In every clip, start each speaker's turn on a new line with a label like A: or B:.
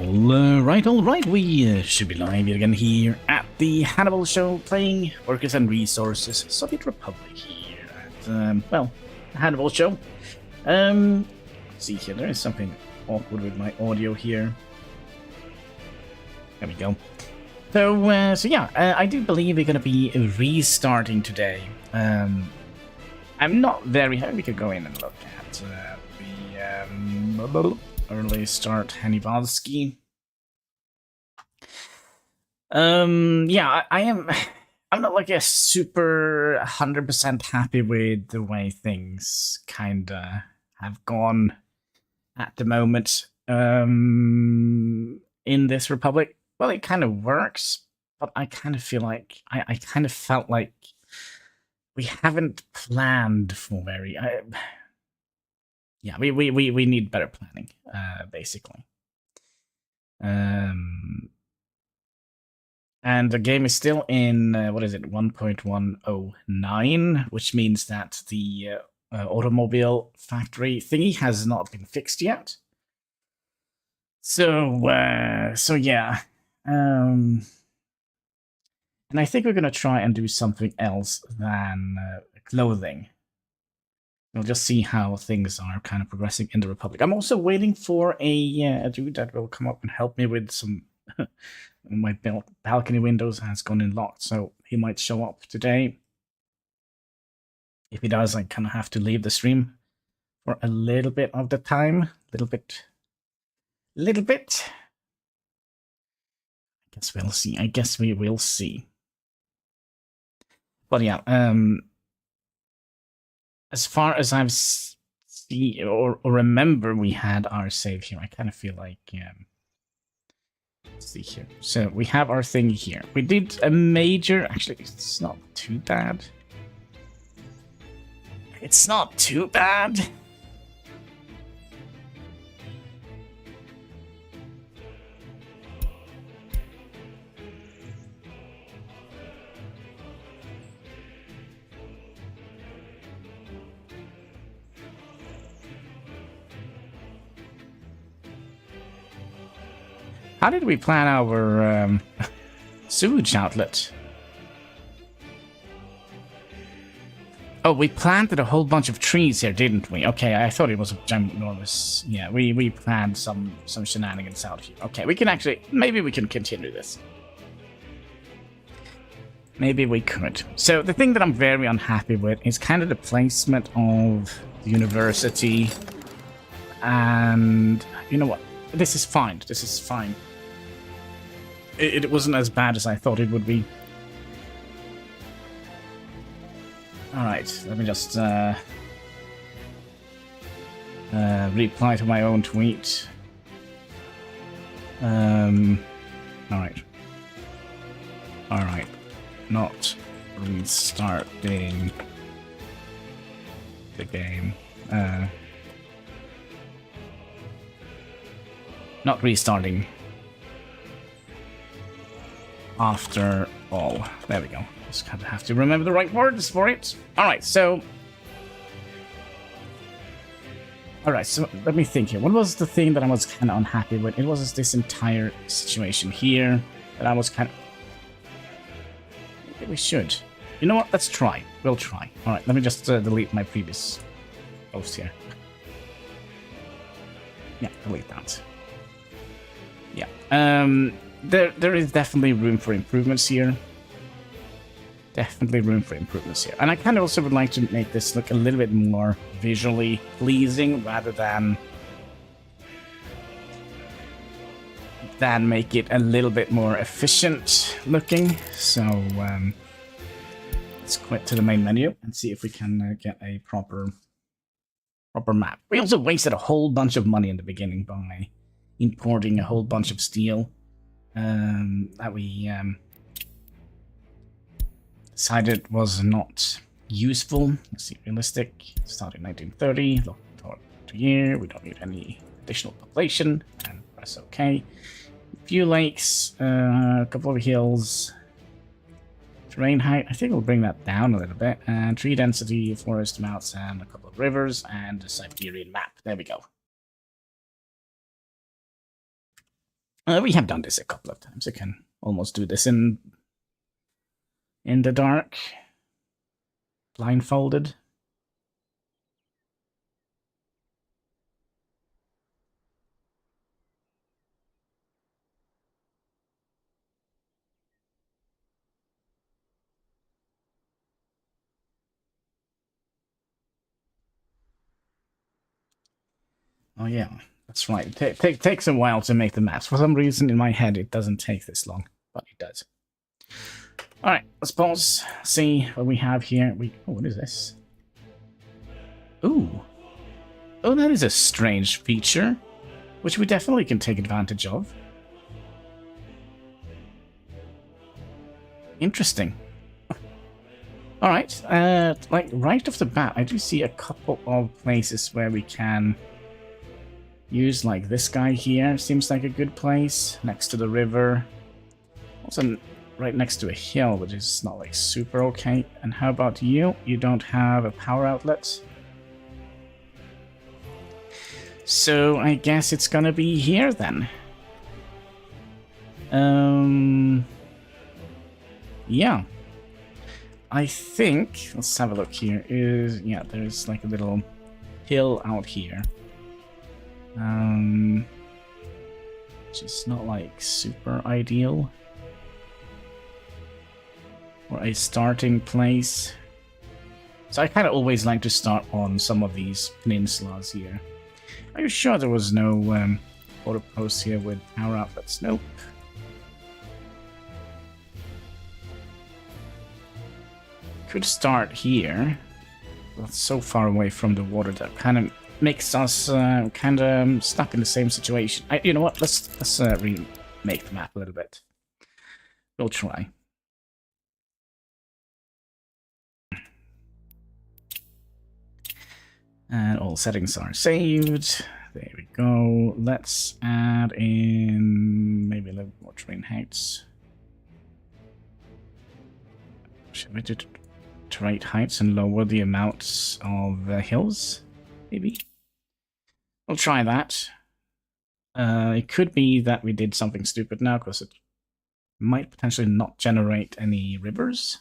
A: All right, we should be live again here at the Hannibal Show, playing Workers and Resources, Soviet Republic here at, well, the Hannibal Show. Let's see here, there is something awkward with my audio here. There we go. So yeah, I do believe we're going to be restarting today. I'm not very... We could go in and look at the early start Hannibalski. Yeah, I'm not like a super 100% happy with the way things kinda have gone at the moment in this republic. Well, it kind of works, but I kind of feel like I kind of felt like we haven't planned for very. Yeah, we need better planning, basically. And the game is still in what is it, 1.109, which means that the automobile factory thingy has not been fixed yet. So yeah. And I think we're going to try and do something else than clothing. We'll just see how things are kind of progressing in the Republic. I'm also waiting for a dude that will come up and help me with some... my balcony windows has gone in locked, so he might show up today. If he does, I kind of have to leave the stream for a little bit of the time. Little bit. I guess we'll see. I guess we will see. But yeah, as far as I've seen or remember, we had our save here. I kind of feel like, let's see here. So we have our thing here. We did a major. Actually, it's not too bad. It's not too bad. How did we plan our sewage outlet? Oh, we planted a whole bunch of trees here, didn't we? Okay, I thought it was a ginormous... Yeah, we planned some shenanigans out here. Okay, we can actually... Maybe we can continue this. Maybe we could. So, the thing that I'm very unhappy with is kind of the placement of the university. And... You know what? This is fine. This is fine. It wasn't as bad as I thought it would be. Alright, let me just reply to my own tweet. Alright. Alright. Not restarting the game. Not restarting. After all. There we go. Just kind of have to remember the right words for it. Alright, so... Alright, so let me think here. What was the thing that I was kind of unhappy with? It was this entire situation here that I was kind of... Maybe we should. You know what? Let's try. We'll try. Alright, let me just delete my previous post here. Yeah, delete that. Yeah. There is definitely room for improvements here. Definitely room for improvements here. And I kind of also would like to make this look a little bit more visually pleasing rather than make it a little bit more efficient looking. So let's quit to the main menu and see if we can get a proper map. We also wasted a whole bunch of money in the beginning by importing a whole bunch of steel that we decided was not useful. Let's see, realistic. Started 1930. Look to year. We don't need any additional population, and that's okay. A few lakes, a couple of hills. Terrain height, I think we'll bring that down a little bit. And tree density, forest amounts, and a couple of rivers, and a Siberian map. There we go. We have done this a couple of times. I can almost do this in the dark, blindfolded. Oh yeah, that's right. Takes a while to make the maps. For some reason in my head it doesn't take this long, but it does. Alright, let's pause, see what we have here. Oh, what is this? Ooh. Oh, that is a strange feature, which we definitely can take advantage of. Interesting. Alright, like right off the bat, I do see a couple of places where we can use, like this guy here. Seems like a good place, next to the river. Also right next to a hill, which is not like super okay. And how about you? You don't have a power outlet? So I guess it's gonna be here then. Yeah. I think, let's have a look here, yeah, there's like a little hill out here. Which is not like super ideal. Or a starting place. So I kind of always like to start on some of these peninsulas here. Are you sure there was no auto post here with power outlets? Nope. Could start here. But so far away from the water that kind of makes us kind of stuck in the same situation. You know what? Let's remake the map a little bit. We'll try. And all settings are saved. There we go. Let's add in maybe a little more terrain heights. Should we do terrain heights and lower the amounts of hills? Maybe. We'll try that. It could be that we did something stupid now, because it might potentially not generate any rivers.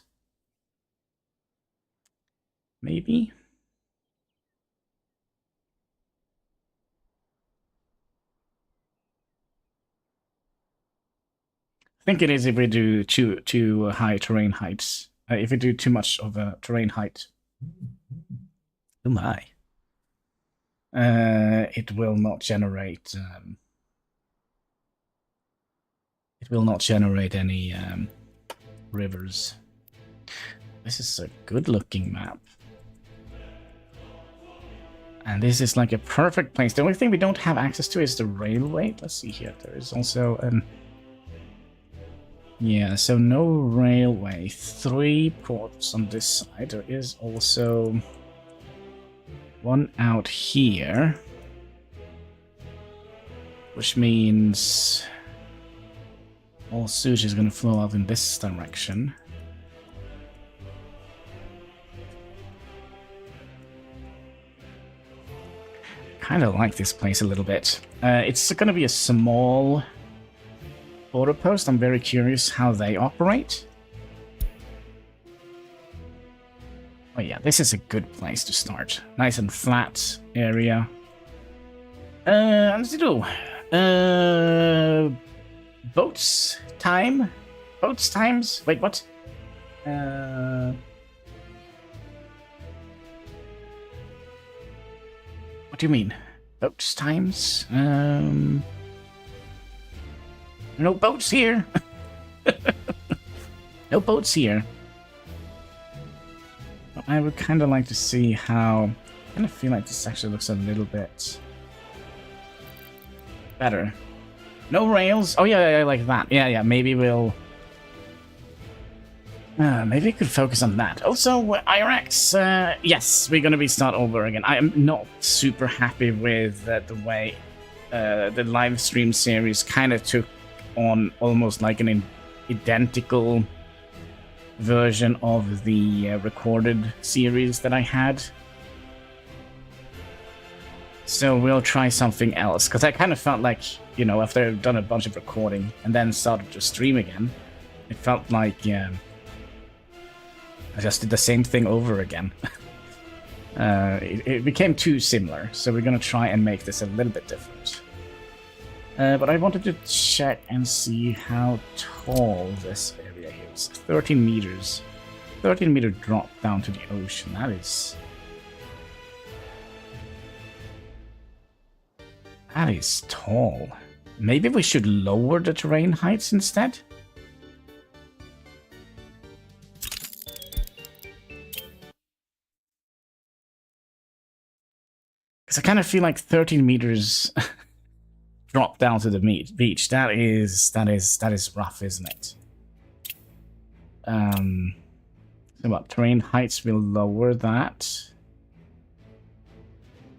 A: Maybe. I think it is if we do too high terrain heights. If we do too much of a terrain height. Oh my. It will not generate. It will not generate any rivers. This is a good-looking map. And this is like a perfect place. The only thing we don't have access to is the railway. Let's see here. There is also an... Yeah, so no railway. 3 ports on this side. There is also one out here. Which means all sewage is going to flow out in this direction. Kind of like this place a little bit. It's going to be a small border post. I'm very curious how they operate. Oh yeah, this is a good place to start. Nice and flat area. Let's do. Boats time? Boats times? Wait, what? What do you mean? Boats times? No boats here. No boats here. I would kind of like to see how... I kind of feel like this actually looks a little bit better. No rails. Oh yeah, like that. Yeah. Maybe we'll... maybe we could focus on that. Also, IRX, yes, we're going to be start over again. I am not super happy with the way the live stream series kind of took on almost like an identical version of the recorded series that I had. So we'll try something else, because I kind of felt like, you know, after I've done a bunch of recording and then started to stream again, it felt like I just did the same thing over again. It became too similar, so we're going to try and make this a little bit different. But I wanted to check and see how tall this area is. 13 meters. 13-meter drop down to the ocean. That is tall. Maybe we should lower the terrain heights instead? Because I kind of feel like 13 meters drop down to the beach. That is rough, isn't it? So what, terrain heights will lower that.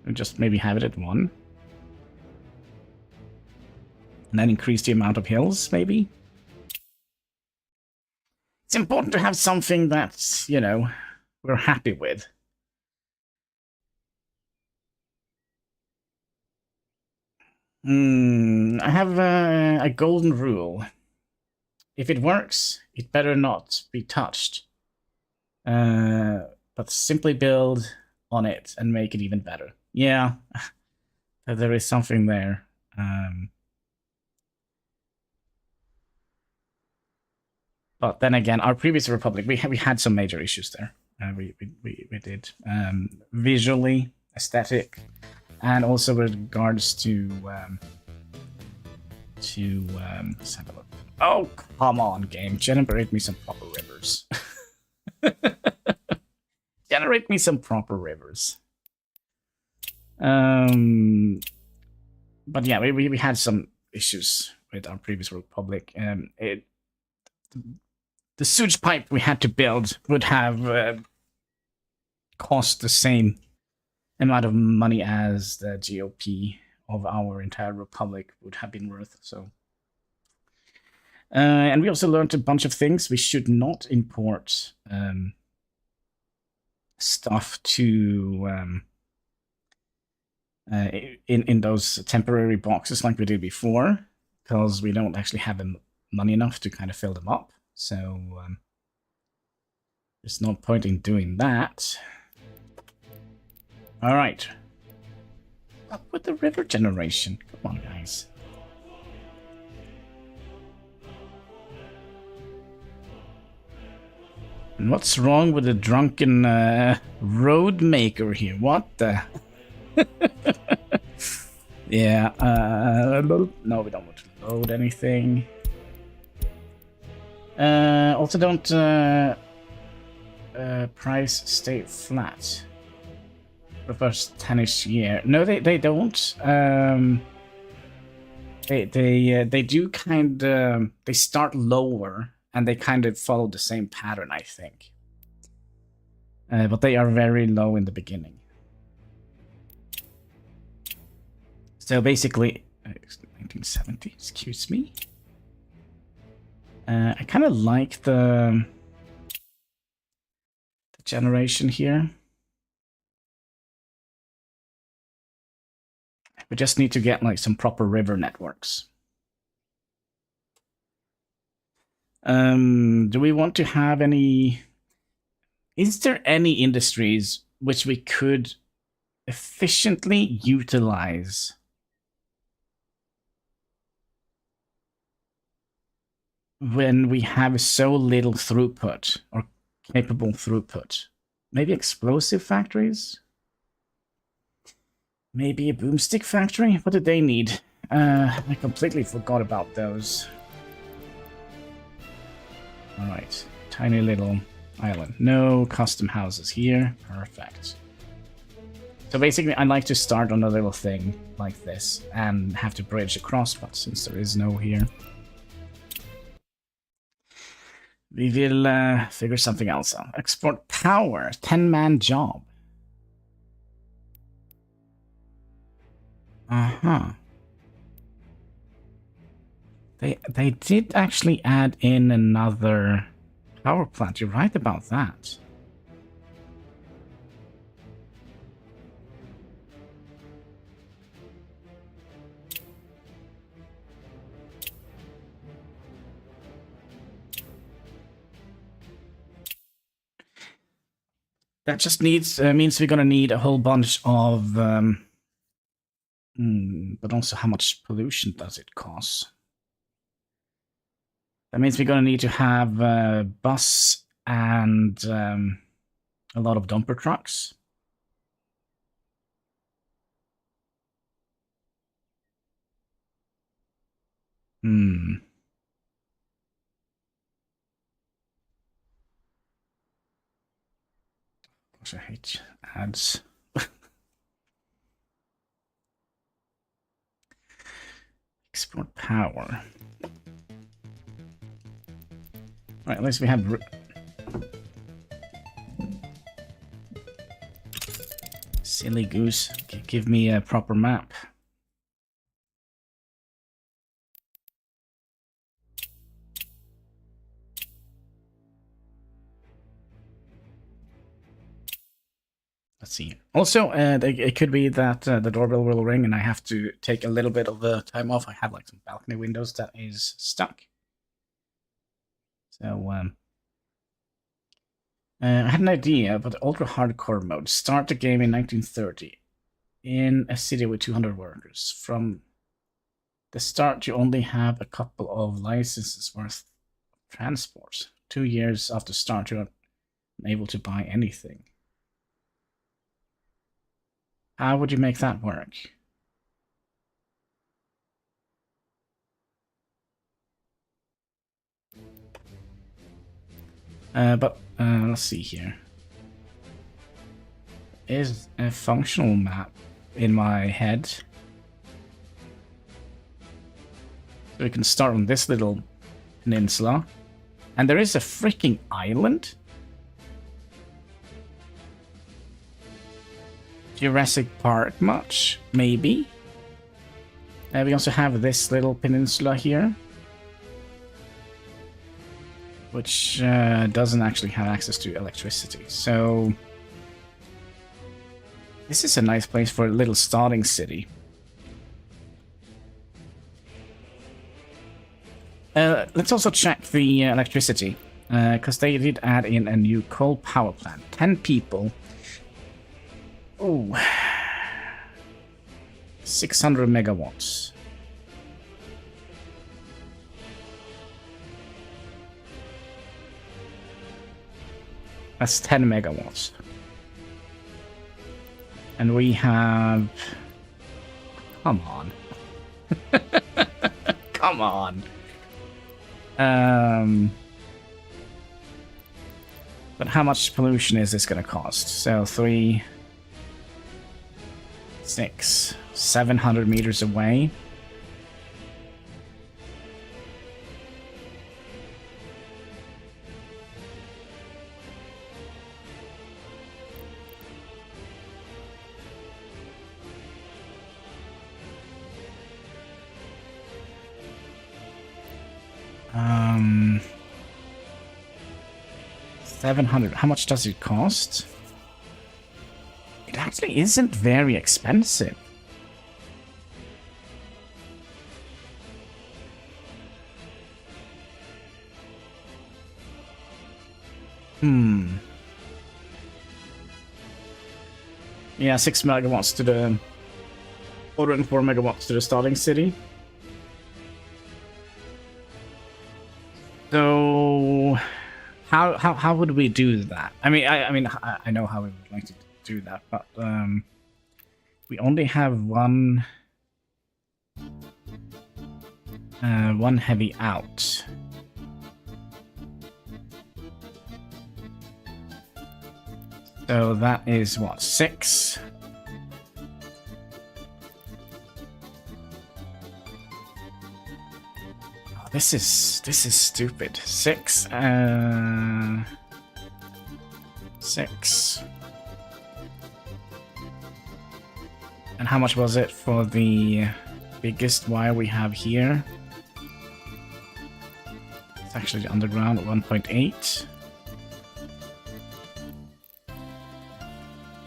A: We'll just maybe have it at 1. And then increase the amount of hills, maybe? It's important to have something that, you know, we're happy with. I have a golden rule. If it works, it better not be touched. But simply build on it and make it even better. Yeah, there is something there. But then again, our previous Republic, we had some major issues there. We did. Visually, aesthetic, and also with regards to let's have a look. Oh, come on, game. Generate me some proper rivers. Generate me some proper rivers. But yeah, we had some issues with our previous Republic. The sewage pipe we had to build would have cost the same amount of money as the GOP of our entire Republic would have been worth. So, and we also learned a bunch of things. We should not import stuff to in those temporary boxes like we did before, because we don't actually have money enough to kind of fill them up. So there's no point in doing that. All right. Up with the river generation. Come on, guys. And what's wrong with the drunken road maker here? What the? Yeah. No, we don't want to load anything. Also, don't price stay flat for the first 10ish year. No, they don't. They do kind of. They start lower and they kind of follow the same pattern, I think. But they are very low in the beginning. So basically, 1970. Excuse me. I kind of like the generation here. We just need to get like some proper river networks. Do we want to have any? Is there any industries which we could efficiently utilize? When we have so little throughput or capable throughput. Maybe explosive factories? Maybe a boomstick factory? What do they need? I completely forgot about those. Alright, tiny little island. No custom houses here. Perfect. So basically, I like to start on a little thing like this and have to bridge across, but since there is no here, we will figure something else out. Export power, 10-man job. Uh-huh. They did actually add in another power plant. You're right about that. That just means we're gonna need a whole bunch of. But also, how much pollution does it cause? That means we're gonna need to have a bus and a lot of dumper trucks. Gosh, I hate ads. Export power. Right, at least we have... Silly goose. Give me a proper map. Let's see. Also, it could be that the doorbell will ring and I have to take a little bit of time off. I have like some balcony windows that is stuck. So, I had an idea about the ultra hardcore mode. Start the game in 1930 in a city with 200 workers. From the start, you only have a couple of licenses worth of transports. 2 years after start, you're unable to buy anything. How would you make that work? But let's see here. Is a functional map in my head. So we can start on this little peninsula. And there is a freaking island. Jurassic Park much? Maybe. We also have this little peninsula here, which doesn't actually have access to electricity. So this is a nice place for a little starting city. Let's also check the electricity, because they did add in a new coal power plant. 10 people. Oh, 600 megawatts. That's 10 megawatts. And we have... Come on. Come on. But how much pollution is this going to cost? So 3... 6... 700 meters away. Um... 700. How much does it cost? It actually isn't very expensive. Yeah, 6 megawatts to the... 404 megawatts to the starting city. So... How would we do that? I mean, I know how we would like to do that, but we only have one heavy out. So that is what, 6? This is stupid. 6. 6. And how much was it for the biggest wire we have here? It's actually underground at 1.8.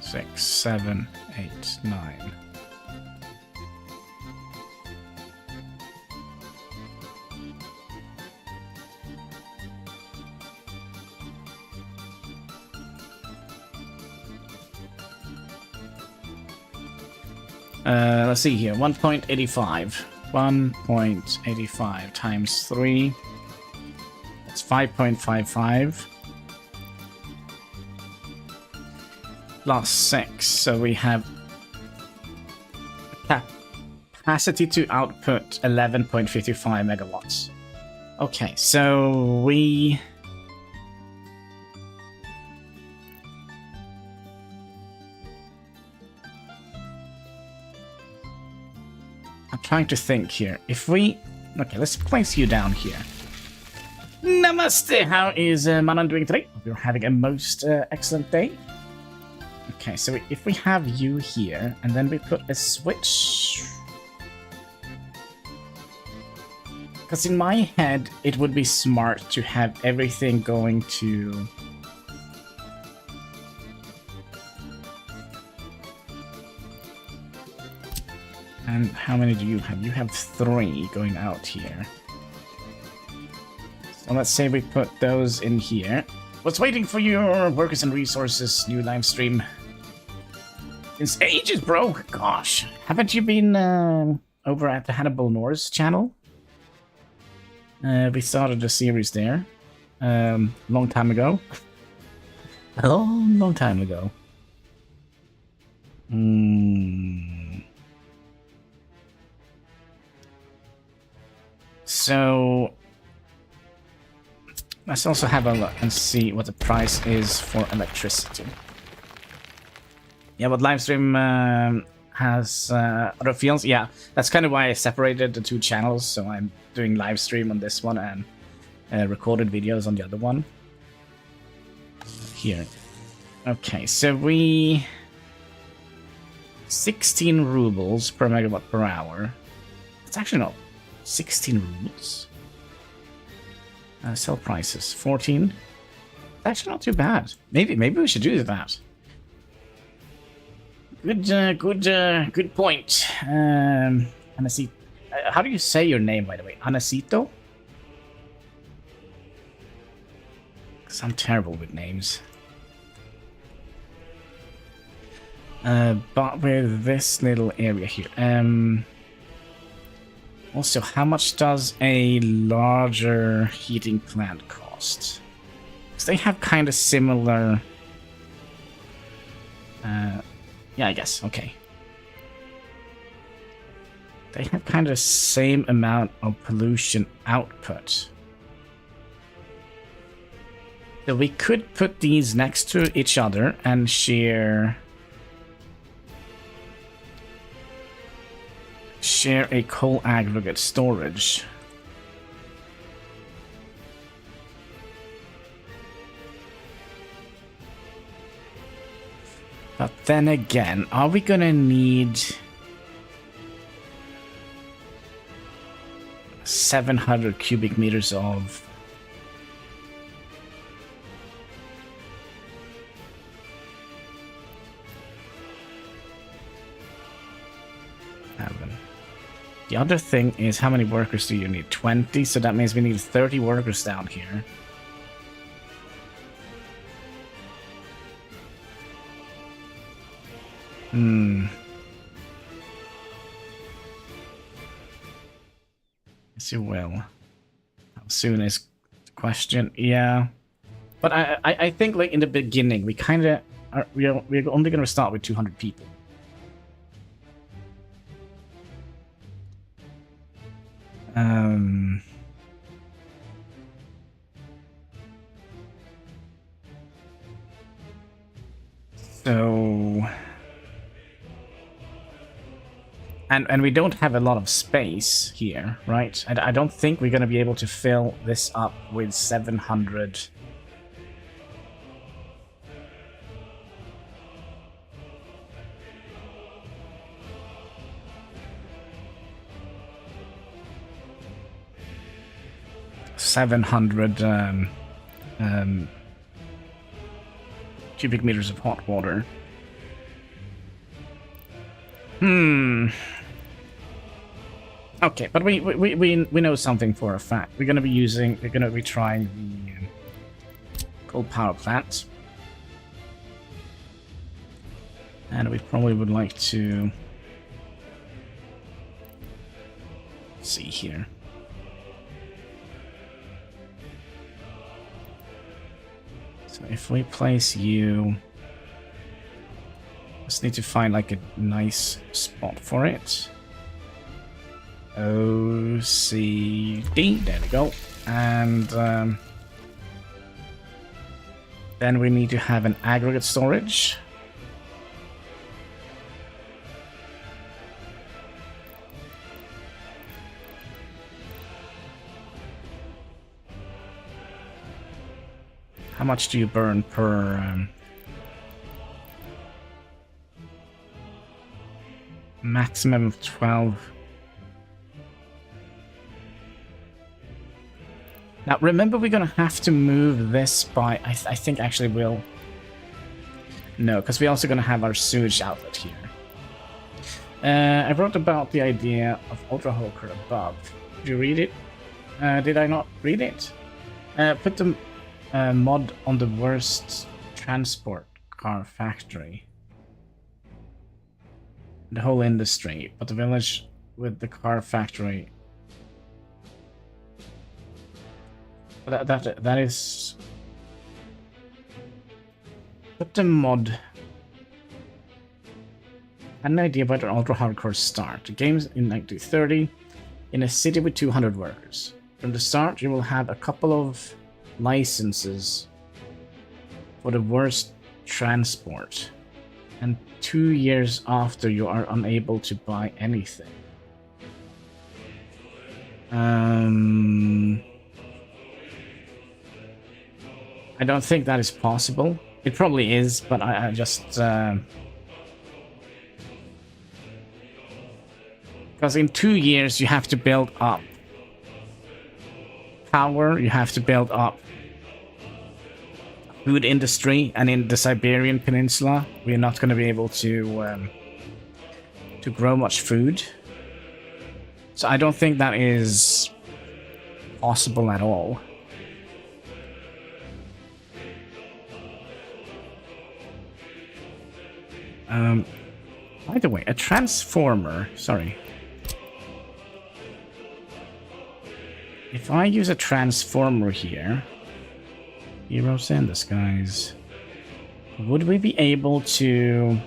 A: 6, 7, 8, 9. Let's see here. 1.85. 1.85 times 3. That's 5.55. Plus 6. So we have capacity to output 11.55 megawatts. Okay, so we... I'm trying to think here. If we... Okay, let's place you down here. Namaste! How is Manan doing today? Hope you're having a most excellent day. Okay, so if we have you here, and then we put a switch... Because in my head, it would be smart to have everything going to... And how many do you have? You have 3 going out here. So let's say we put those in here. What's waiting for your workers and resources new live stream? Since ages, bro. Gosh, haven't you been over at the HanniballNOR's channel? We started a series there, long time ago. A long time ago. So let's also have a look and see what the price is for electricity. Yeah, but Livestream has other fields. Yeah, that's kind of why I separated the 2 channels. So I'm doing Livestream on this one and recorded videos on the other one. Here. Okay, so we... 16 rubles per megawatt per hour. It's actually not 16 rubles. Sell prices 14. Actually not too bad. Maybe we should do that. Good point. Hanacito. How do you say your name, by the way? Hanacito? Because I'm terrible with names. But with this little area here. Also, how much does a larger heating plant cost? Because they have kind of similar... yeah, I guess. Okay. They have kind of the same amount of pollution output. So we could put these next to each other and share a coal aggregate storage. But then again, are we gonna need 700 cubic meters of the other thing is, how many workers do you need? 20, so that means we need 30 workers down here. Yes, you will. How soon is the question? Yeah. But I think, like, in the beginning, we kind of are, we're only going to start with 200 people. So, and we don't have a lot of space here, right? I don't think we're going to be able to fill this up with 700. Cubic meters of hot water. Okay, but we know something for a fact. We're gonna be trying the coal power plant, and we probably would like to see here. So if we place you, just need to find like a nice spot for it. OCD, there we go. And then we need to have an aggregate storage. How much do you burn per maximum of 12? Now remember, we're gonna have to move this by, I think actually we'll, no, because we're also gonna have our sewage outlet here. I wrote about the idea of Ultra Hulker above. Did you read it? Did I not read it? Put the mod on the worst transport car factory. The whole industry, but the village with the car factory. That is. Put the mod. I had an idea about an ultra hardcore start. The game's in 1930 in a city with 200 workers. From the start, you will have a couple of licenses for the worst transport, and 2 years after you are unable to buy anything. I don't think that is possible. It probably is, but I just because in 2 years you have to build up power, you have to build up food industry, and in the Siberian Peninsula, we're not going to be able to grow much food. So I don't think that is possible at all. By the way, a transformer, sorry. If I use a transformer here, heroes in disguise, would we be able to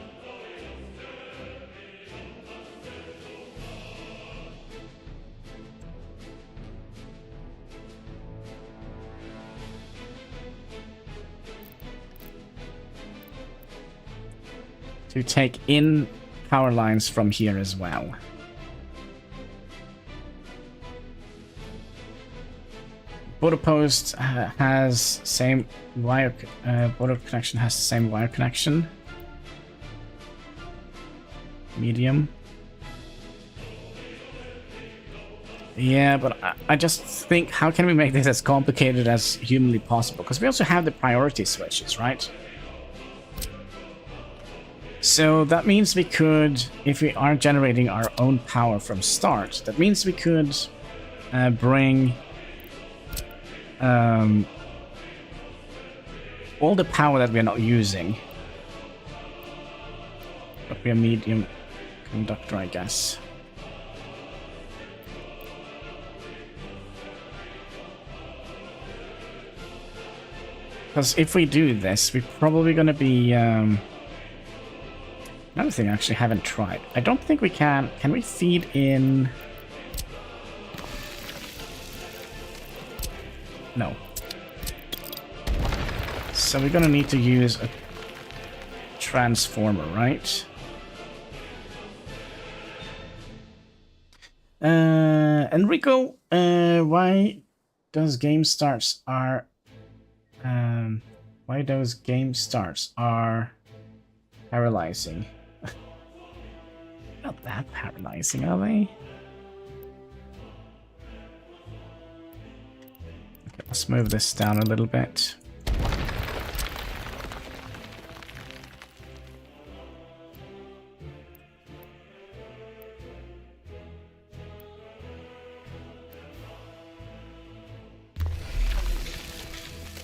A: take in power lines from here as well? Border post has same wire. Border connection has the same wire connection. Medium. Yeah, but I just think, how can we make this as complicated as humanly possible? Because we also have the priority switches, right? So that means we could, if we are generating our own power from start, that means we could bring all the power that we're not using. But we're a medium conductor, I guess. Because if we do this, we're probably going to be... another thing I actually haven't tried. I don't think we can... Can we feed in... No. So we're gonna need to use a transformer, right? Enrico, why those game starts are paralyzing? Not that paralyzing, are they? Okay, let's move this down a little bit.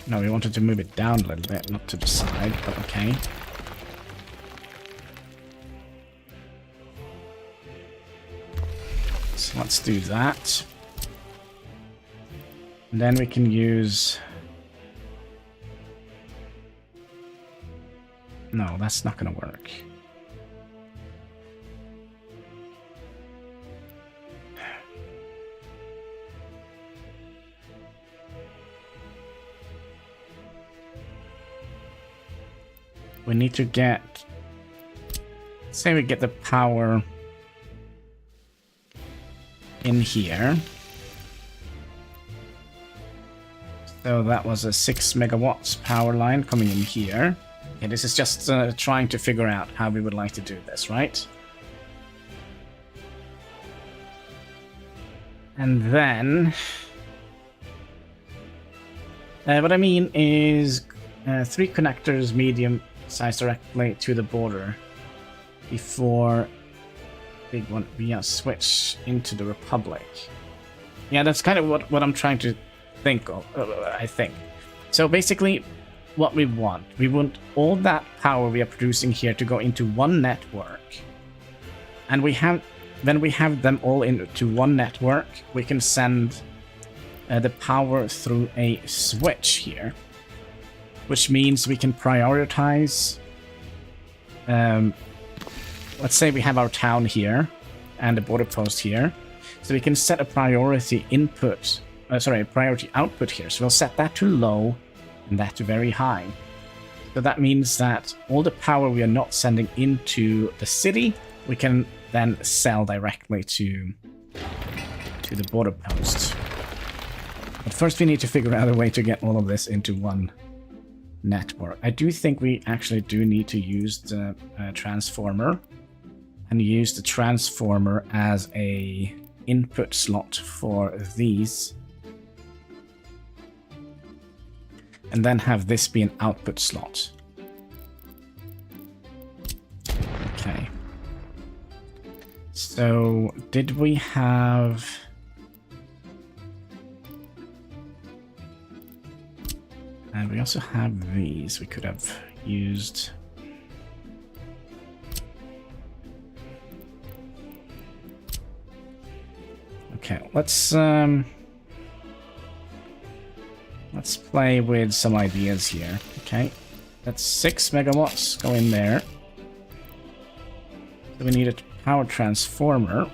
A: No, we wanted to move it down a little bit, not to the side, but okay. Let's do that. And then we can use... No, that's not gonna work. We need to get... Say we get the power in here. So that was a 6 megawatts power line coming in here. Okay, this is just trying to figure out how we would like to do this, right? And then... what I mean is 3 connectors medium size directly to the border before big one via switch into the Republic. Yeah, that's kind of what I'm trying to think of, I think. So basically, what we want all that power we are producing here to go into one network. And when we have them all into one network, we can send the power through a switch here. Which means we can prioritize... let's say we have our town here and a border post here. So we can set a priority input... priority output here. So we'll set that to low and that to very high. So that means that all the power we are not sending into the city, we can then sell directly to the border post. But first we need to figure out a way to get all of this into one network. I do think we actually do need to use the transformer and use the transformer as a input slot for these. And then have this be an output slot. Okay. So, did we have... And we also have these we could have used. Okay, let's play with some ideas here. Okay, that's 6 megawatts go in there. So we need a power transformer.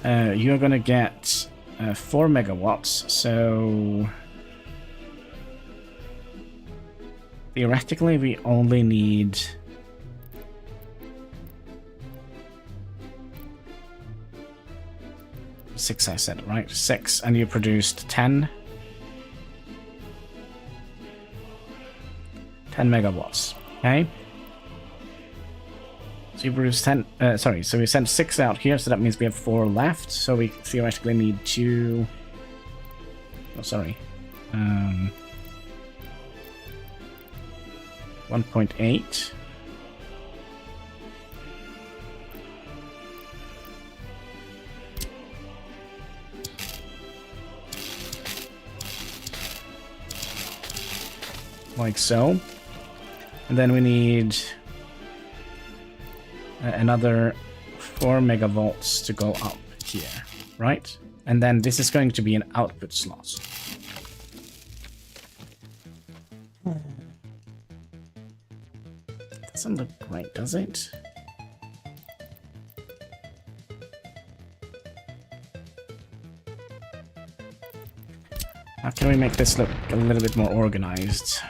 A: You're gonna get 4 megawatts, so theoretically we only need 6, I said, right? 6, and you produced 10 megawatts, okay? So you produce 10, so we sent 6 out here, so that means we have 4 left, so we theoretically need 2... Oh, sorry. 1.8. Like so. And then we need another 4 megavolts to go up here, right? And then this is going to be an output slot. Doesn't look great, does it? How can we make this look a little bit more organized?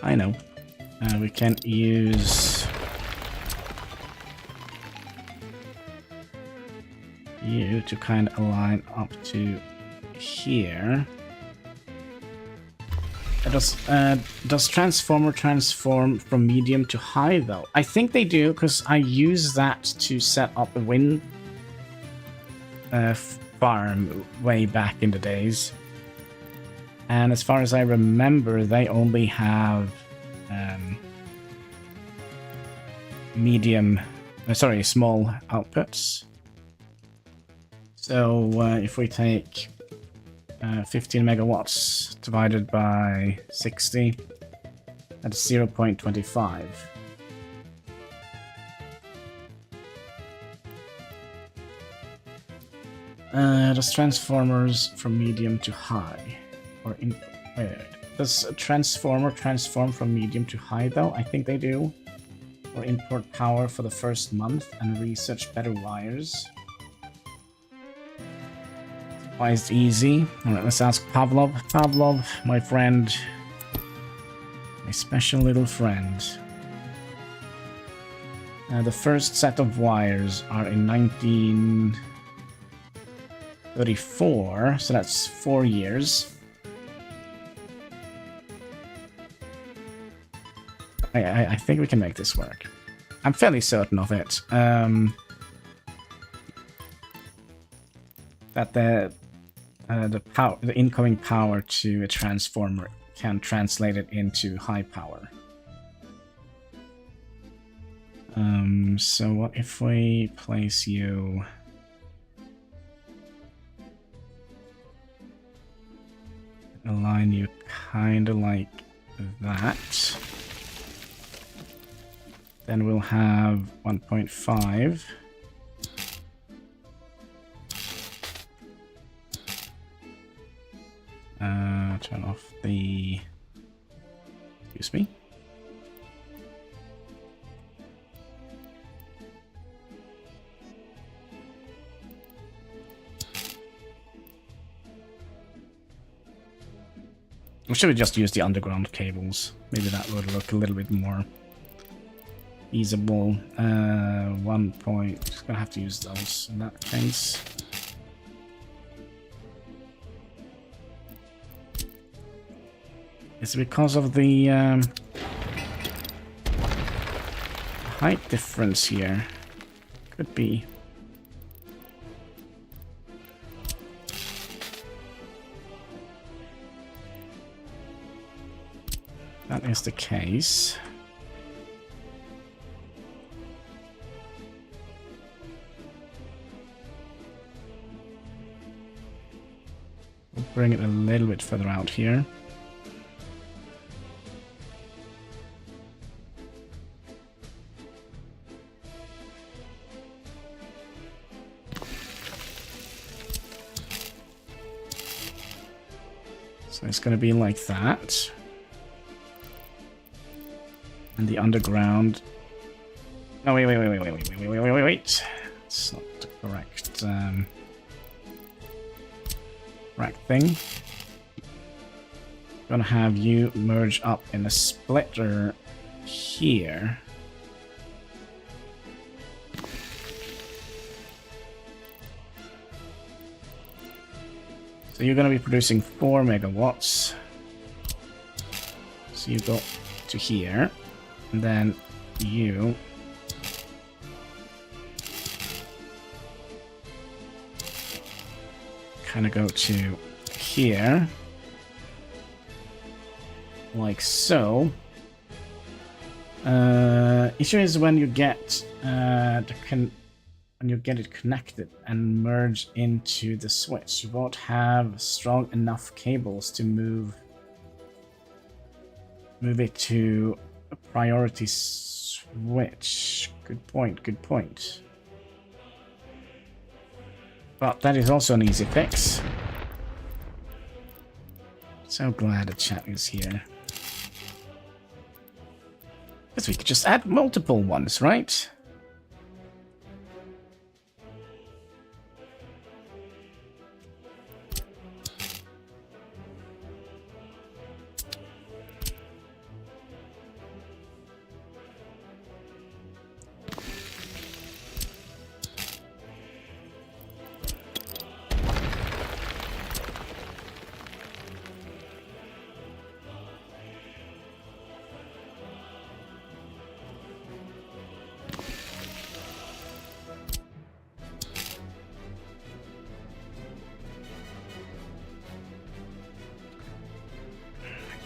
A: I know. We can use you to kind of align up to here. Does transformer transform from medium to high though? I think they do, because I use that to set up a wind farm way back in the days. And as far as I remember, they only have small outputs. So if we take 15 megawatts divided by 60. That's 0.25. Does transformers from medium to high? Or in... Wait. Does a transformer transform from medium to high though? I think they do. Or import power for the first month and research better wires. Why is it easy? Alright, let's ask Pavlov. Pavlov, my friend. My special little friend. The first set of wires are in 1934, so that's 4 years. I think we can make this work. I'm fairly certain of it. That the incoming power to a transformer can translate it into high power. So what if we place you... Align you kind of like that. Then we'll have 1.5. Turn off the... Excuse me. Or should we just use the underground cables? Maybe that would look a little bit more feasible. 1 point. Gonna have to use those in that case. Is it because of the height difference here? Could be. That is the case. We'll bring it a little bit further out here. So it's going to be like that. And the underground... No, wait. It's not the correct, correct thing. I'm gonna have you merge up in a splitter here. So you're gonna be producing 4 megawatts. So you go to here. And then you kind of go to here, like so. Issue is when you get when you get it connected and merge into the switch, you won't have strong enough cables to move it to a priority switch. Good point. But that is also an easy fix. So glad the chat is here. Because we could just add multiple ones, right?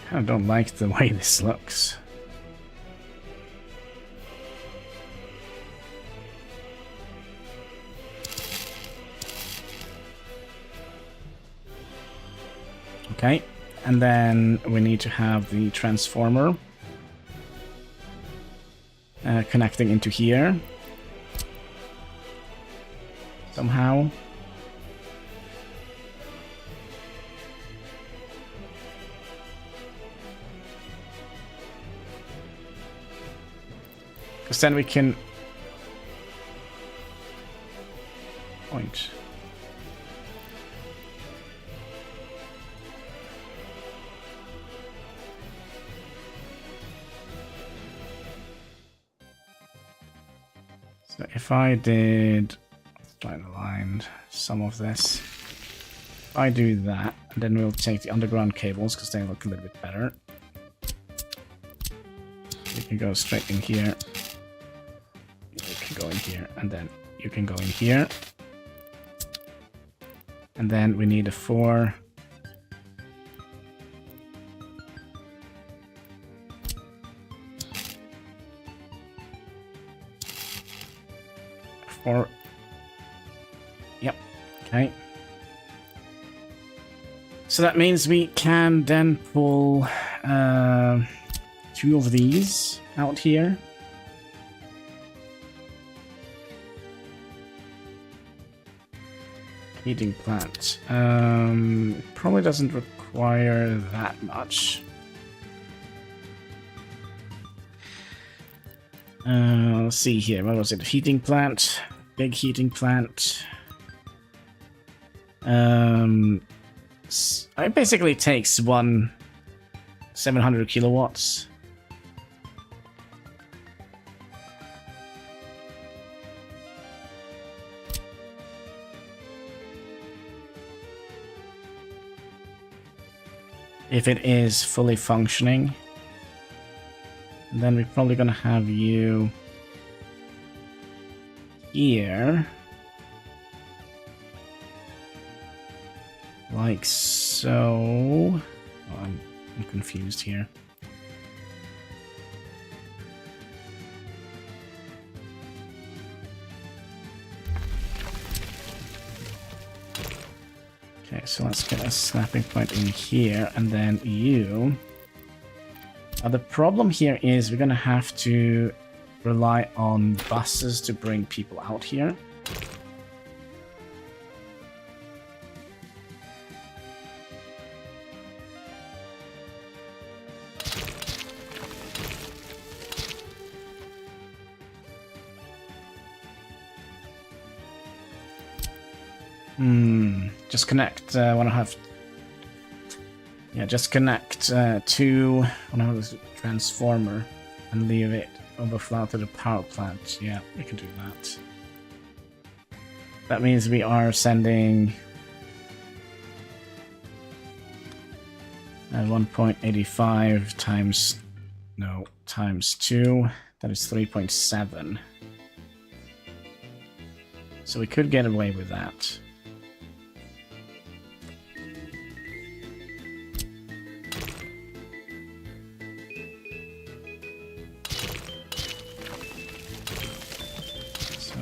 A: I don't like the way this looks. Okay, and then we need to have the transformer connecting into here somehow. Because then we can point. So if I did, let's try and align some of this. If I do that, and then we'll take the underground cables because they look a little bit better. You can go straight in here. You can go in here, and then you can go in here. And then we need a 4. Yep. Okay. So that means we can then pull 2 of these out here. Heating plant. Probably doesn't require that much. Let's see here. What was it? Heating plant. Big heating plant. It basically takes 700 kilowatts. If it is fully functioning. And then we're probably gonna have you here. Like so. Oh, I'm confused here. Okay, so let's get a snapping point in here, and then you. The problem here is we're gonna have to rely on buses to bring people out here. Just connect when I have. Yeah, just connect to when I have this transformer and leave it overflow to the power plant. Yeah, we can do that. That means we are sending 1.85 times times 2. That is 3.7. So we could get away with that.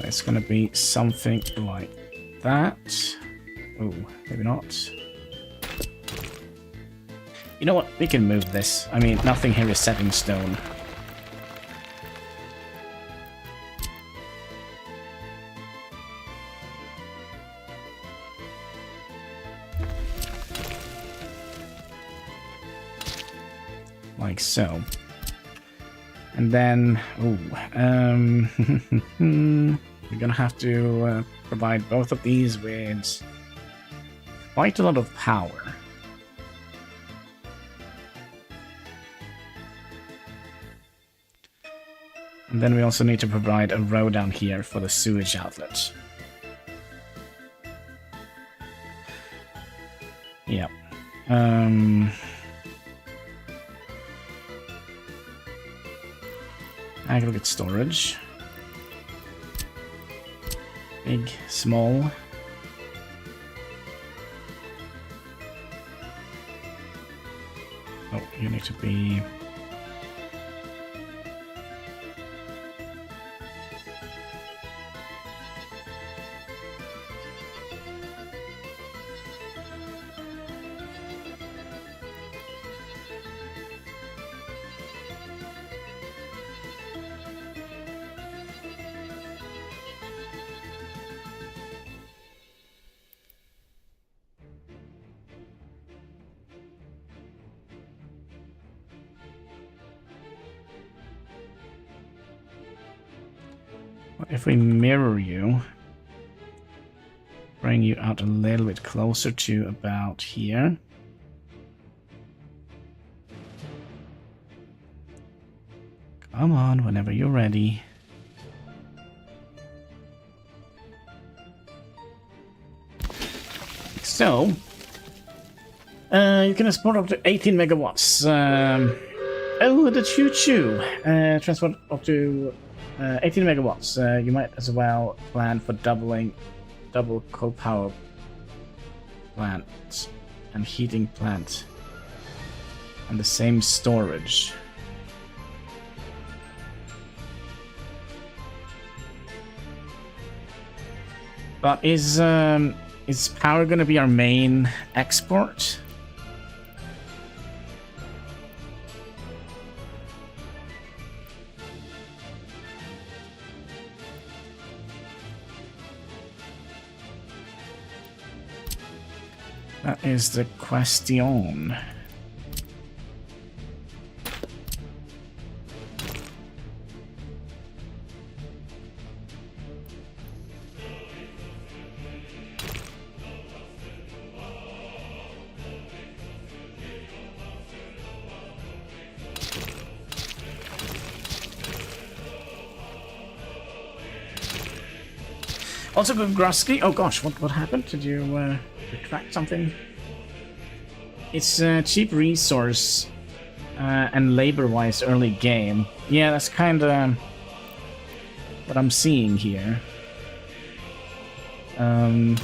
A: It's going to be something like that. Oh, maybe not. You know what? We can move this. I mean, nothing here is set in stone. Like so. And then, we're gonna have to provide both of these with quite a lot of power. And then we also need to provide a road down here for the sewage outlet. Yep. Aggregate storage. Big, small. Oh, you need to be... What if we mirror you? Bring you out a little bit closer to about here. Come on, whenever you're ready. So, you can export up to 18 megawatts. Oh, the choo-choo. Transport up to 18 megawatts. You might as well plan for double coal power plant and heating plant and the same storage. But is power going to be our main export? That is the question. Also, Grusky. Oh gosh, what happened? Did you retract something? It's a cheap resource and labor-wise early game. Yeah, that's kind of what I'm seeing here. Gonna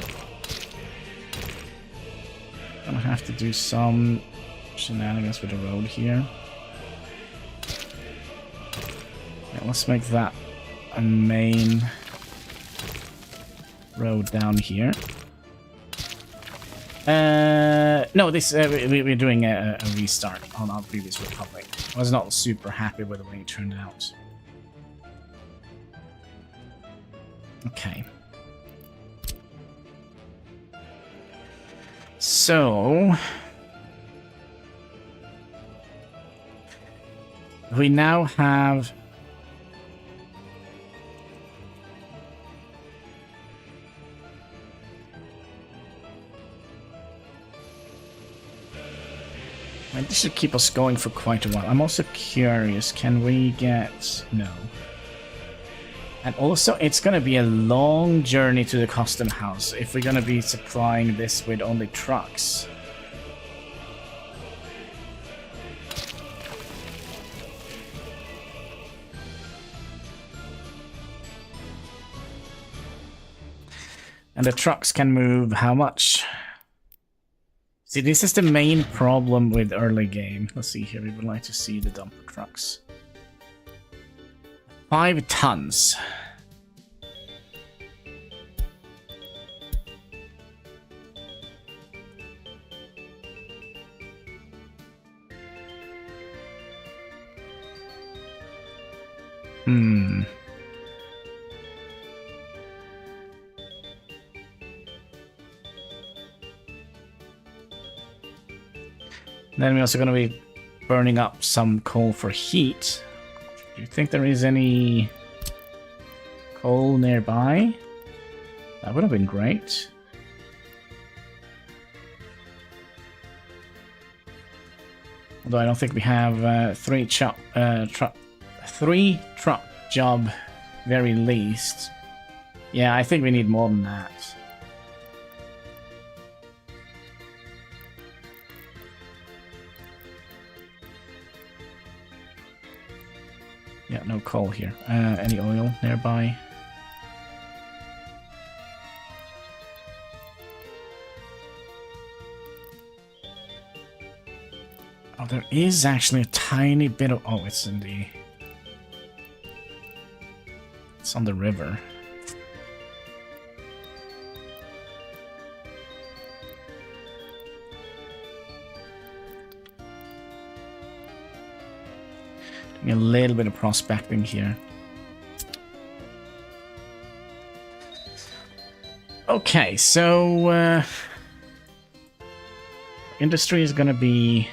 A: have to do some shenanigans with the road here. Yeah, let's make that a main road down here. No, this we're doing a restart on our previous Republic. I was not super happy with the way it turned out. Okay. So we now have this should keep us going for quite a while. I'm also curious, can we get... No. And also, it's going to be a long journey to the custom house if we're going to be supplying this with only trucks. And the trucks can move how much? See, this is the main problem with early game. Let's see here, we would like to see the dumper trucks. 5 tons. Then we're also going to be burning up some coal for heat. Do you think there is any coal nearby? That would have been great. Although I don't think we have 3 truck job, very least. Yeah, I think we need more than that. Yeah, no coal here. Any oil nearby? Oh, there is actually a tiny bit of... Oh, it's in the... It's on the river. Doing a little bit of prospecting here. Okay, so... industry is gonna be...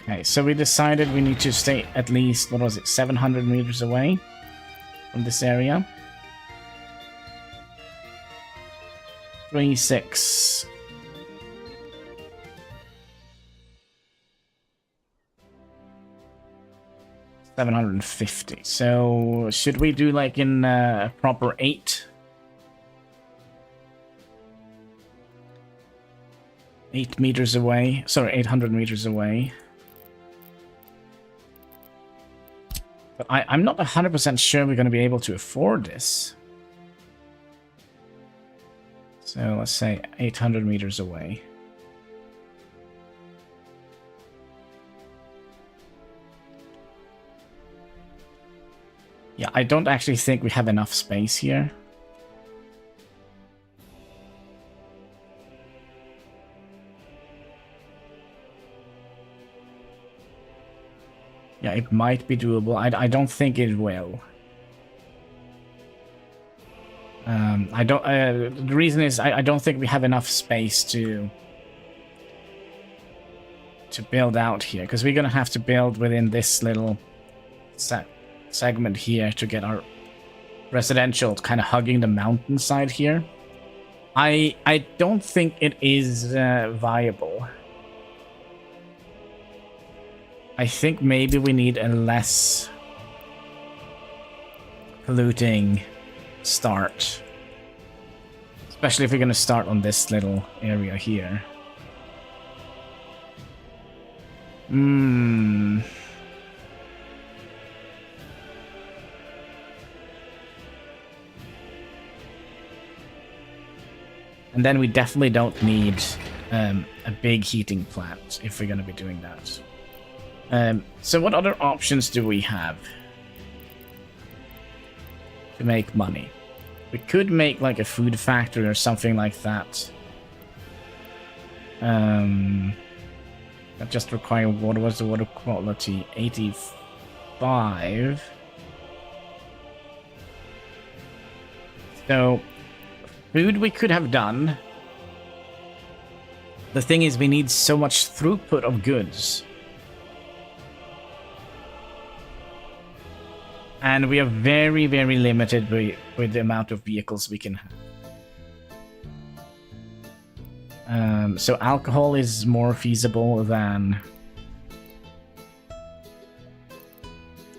A: Okay, Okay, so we decided we need to stay at least, what was it, 700 meters away from this area. 3-6. $750. So should we do like in proper 8? 8 meters away. Sorry, 800 meters away. But I'm not 100% sure we're going to be able to afford this. So let's say 800 meters away. Yeah, I don't actually think we have enough space here. Yeah, it might be doable. I don't think it will. The reason is I don't think we have enough space to build out here, because we're gonna have to build within this little segment here to get our residential kind of hugging the mountainside here. I don't think it is viable. I think maybe we need a less polluting start. Especially if we're going to start on this little area here. And then we definitely don't need a big heating plant if we're going to be doing that. So what other options do we have to make money? We could make like a food factory or something like that. That just require water. What's the water quality? 85. So food we could have done. The thing is, we need so much throughput of goods. And we are very, very limited with the amount of vehicles we can have. So alcohol is more feasible than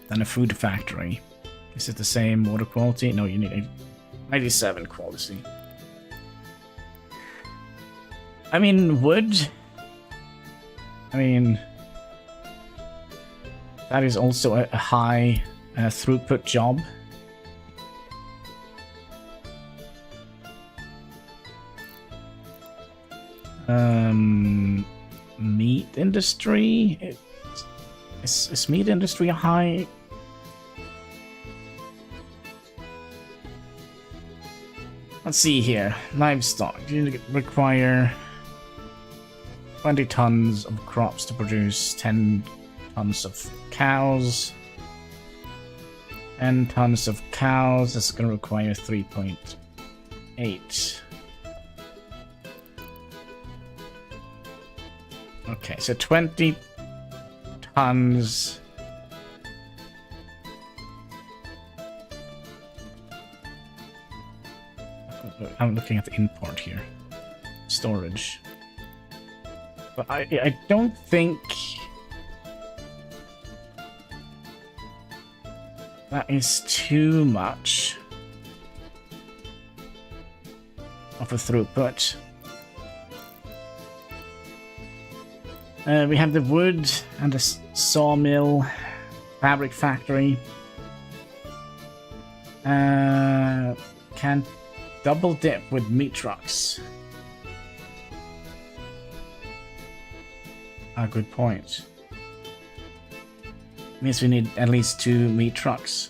A: a food factory. Is it the same water quality? No, you need 97 quality. I mean, wood. I mean, that is also a high throughput job. Meat industry. Is meat industry a high? Let's see here. Livestock. You require 20 tons of crops to produce 10 tons of cows. 10 tons of cows. That's going to require 3.8. Okay, so 20 tons. I'm looking at the import here. Storage. But I don't think that is too much of a throughput. We have the wood and the sawmill, fabric factory. Can double dip with meat trucks. Good point. Means we need at least 2 meat trucks.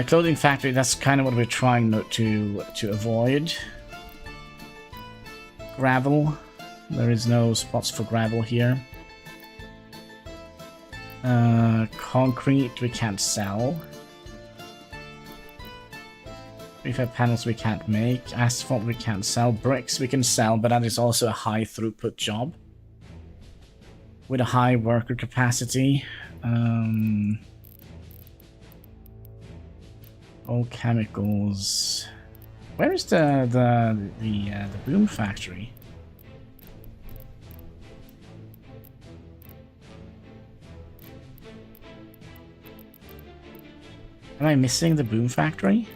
A: Clothing factory, that's kind of what we're trying to avoid. Gravel. There is no spots for gravel here. Concrete we can't sell. Prefab panels we can't make. Asphalt we can't sell. Bricks we can sell, but that is also a high throughput job. With a high worker capacity. All chemicals. Where is the boom factory? Am I missing the boom factory?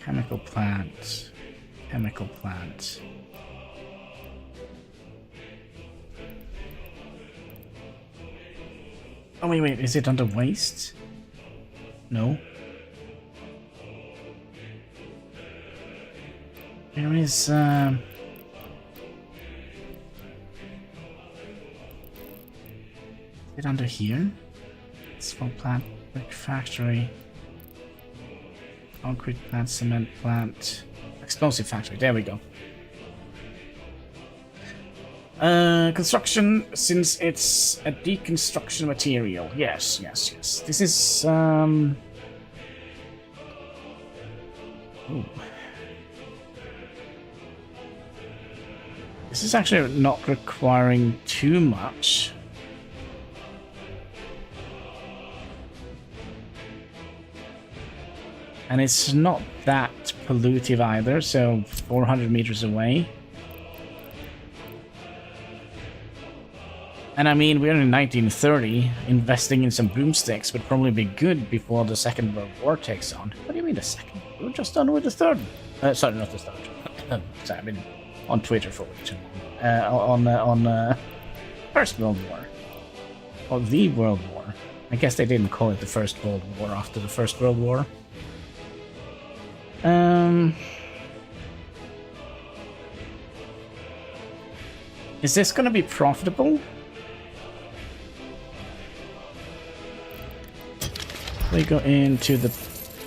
A: Chemical plant. Chemical plant. Oh, wait, is it under waste? No. There is, Is it under here? Small plant, brick factory. Concrete plant, cement plant, explosive factory. There we go. Construction, since it's a deconstruction material. Yes. This is, Ooh. This is actually not requiring too much. And it's not that pollutive either, so 400 meters away. And I mean, we're in 1930, investing in some boomsticks would probably be good before the Second World War takes on. What do you mean the second? We're just done with the third. Sorry, not the third. Sorry, I've been on Twitter for way too long. On First World War. Or the World War. I guess they didn't call it the First World War after the First World War. Is this going to be profitable? We go into the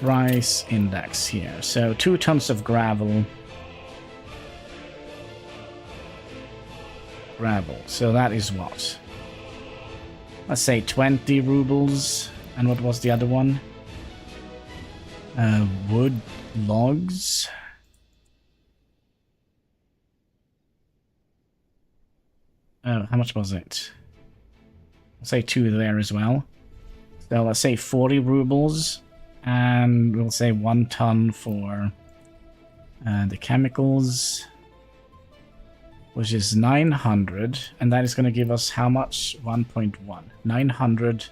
A: price index here. So 2 tons of gravel. So that is what? Let's say 20 rubles. And what was the other one? Wood logs. How much was it? I'll say 2 there as well. So let's say 40 rubles, and we'll say 1 ton for the chemicals, which is 900, and that is going to give us how much? 1.1. 900.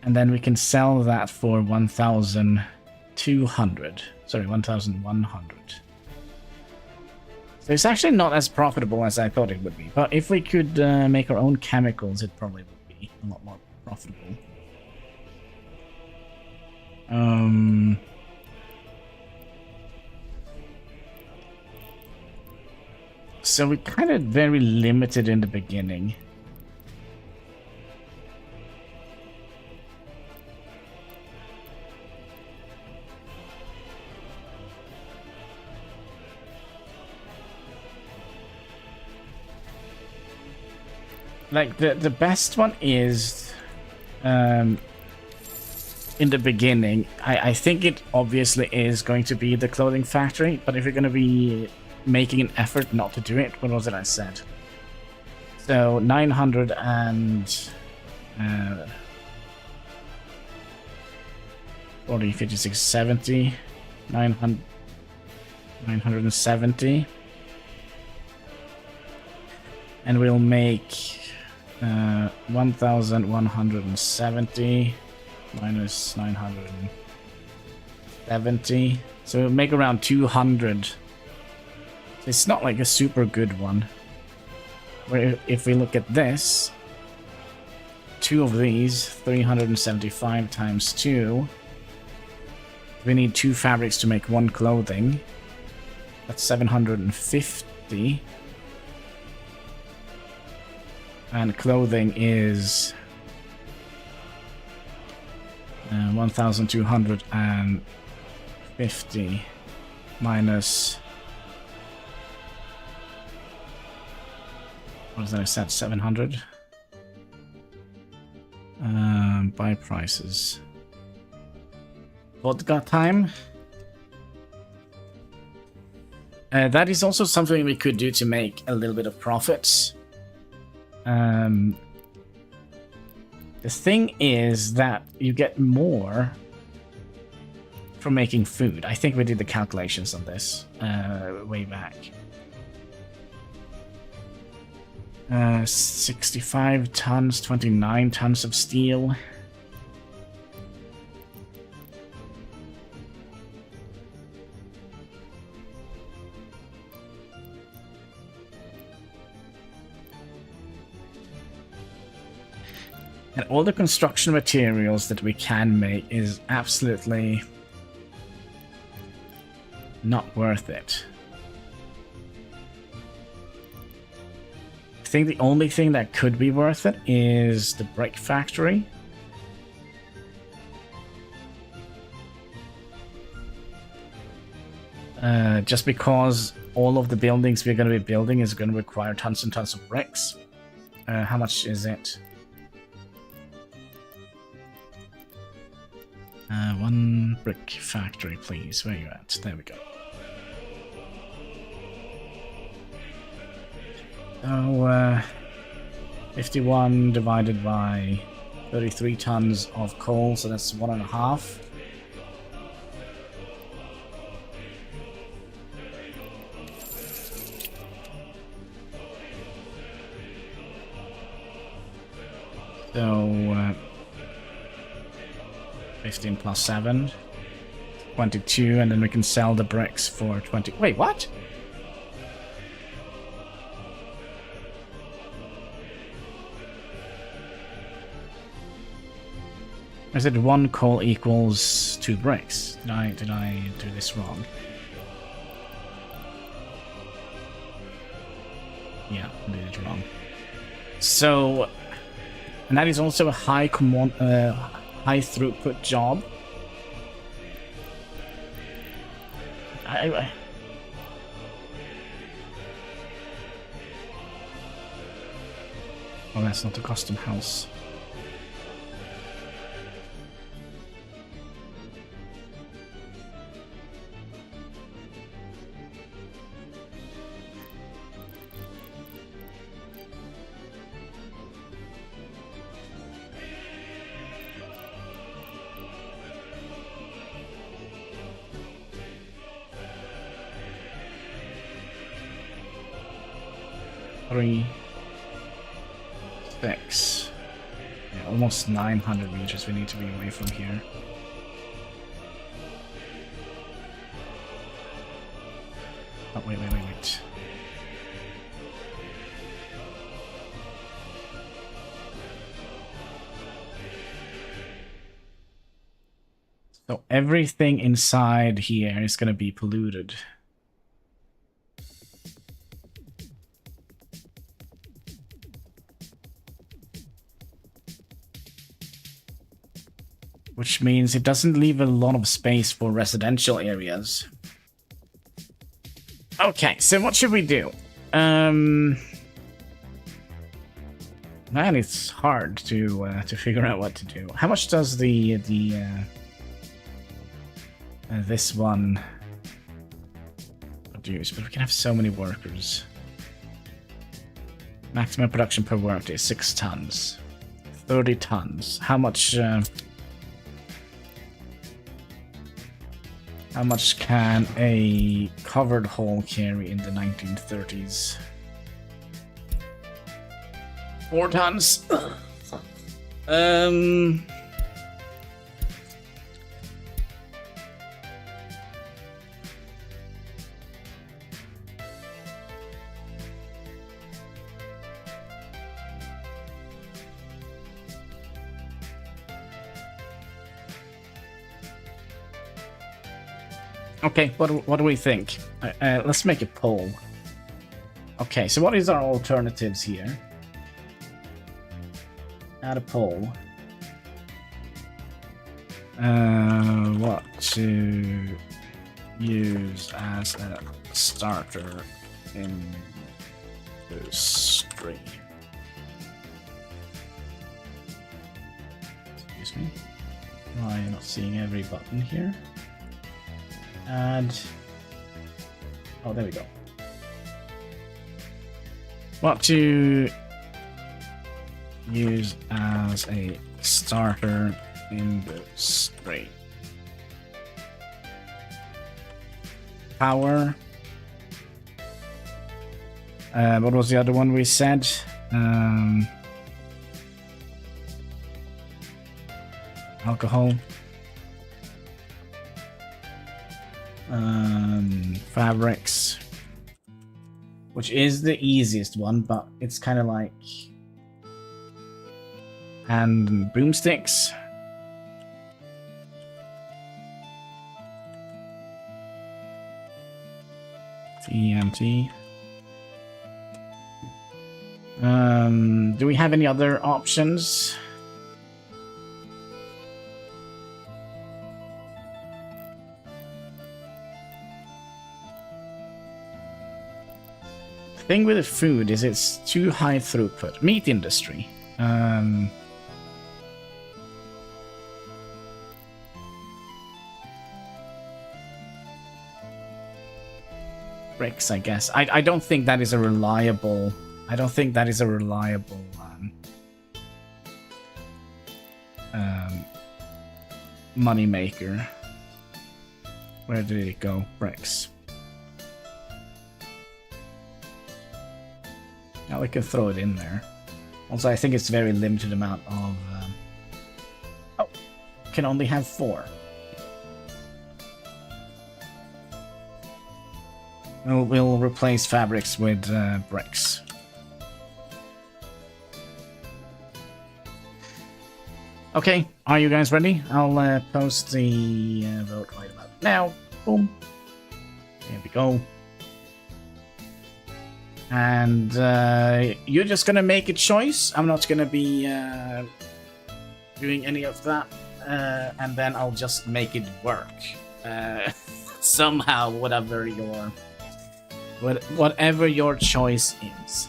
A: And then we can sell that for 1,200. Sorry, 1,100. So it's actually not as profitable as I thought it would be. But if we could make our own chemicals, it probably would be a lot more profitable. So we're kind of very limited in the beginning. Like, the best one is, in the beginning, I think it obviously is going to be the clothing factory, but if you're going to be making an effort not to do it, what was it I said? So, 900 and... 40, 56, 70, 970. And we'll make... 1,170 minus 970. So we'll make around 200. So it's not like a super good one. Where if we look at this, 2 of these, 375 times 2. We need 2 fabrics to make 1 clothing. That's 750. And clothing is 1,250 minus, what was that I said, 700? Buy prices. Vodka time. That is also something we could do to make a little bit of profits. The thing is that you get more from making food. I think we did the calculations on this way back. 65 tons, 29 tons of steel. And all the construction materials that we can make is absolutely not worth it. I think the only thing that could be worth it is the brick factory. Just because all of the buildings we're going to be building is going to require tons and tons of bricks. How much is it? One brick factory, please. Where are you at? There we go. So, 51 divided by 33 tons of coal, so that's 1.5. So, 15 plus 7, 22, and then we can sell the bricks for 20. Wait, what? I said 1 coal equals 2 bricks. Did I do this wrong? Yeah, I did it wrong. So, and that is also a high throughput job. Oh, that's not a custom house. Three, 6. Yeah, almost 900 meters we need to be away from here. Oh, wait. So everything inside here is going to be polluted. Which means it doesn't leave a lot of space for residential areas. Okay, so what should we do? Man, it's hard to figure out what to do. How much does this one produce? But we can have so many workers. Maximum production per workday is 6 tons. 30 tons. How much can a covered hull carry in the 1930s? 4 tons? Okay, what do we think? Let's make a poll. Okay, so what is our alternatives here? Add a poll. What to use as a starter in the stream. Excuse me. Why am I not seeing every button here? Add. Oh, there we go. What to use as a starter in the stream. Power. What was the other one we said? Alcohol. Fabrics. Which is the easiest one, but it's kind of like... And broomsticks. TNT. Do we have any other options? The thing with the food is it's too high throughput. Meat industry. Bricks, I guess. I don't think that is a reliable... I don't think that is a reliable money maker. Where did it go? Bricks. Now we can throw it in there. Also, I think it's very limited amount of... Oh, can only have 4. We'll replace fabrics with bricks. Okay, are you guys ready? I'll post the vote right about now. Boom. There we go. And you're just gonna make a choice. I'm not gonna be doing any of that. And then I'll just make it work. Somehow, whatever your choice is.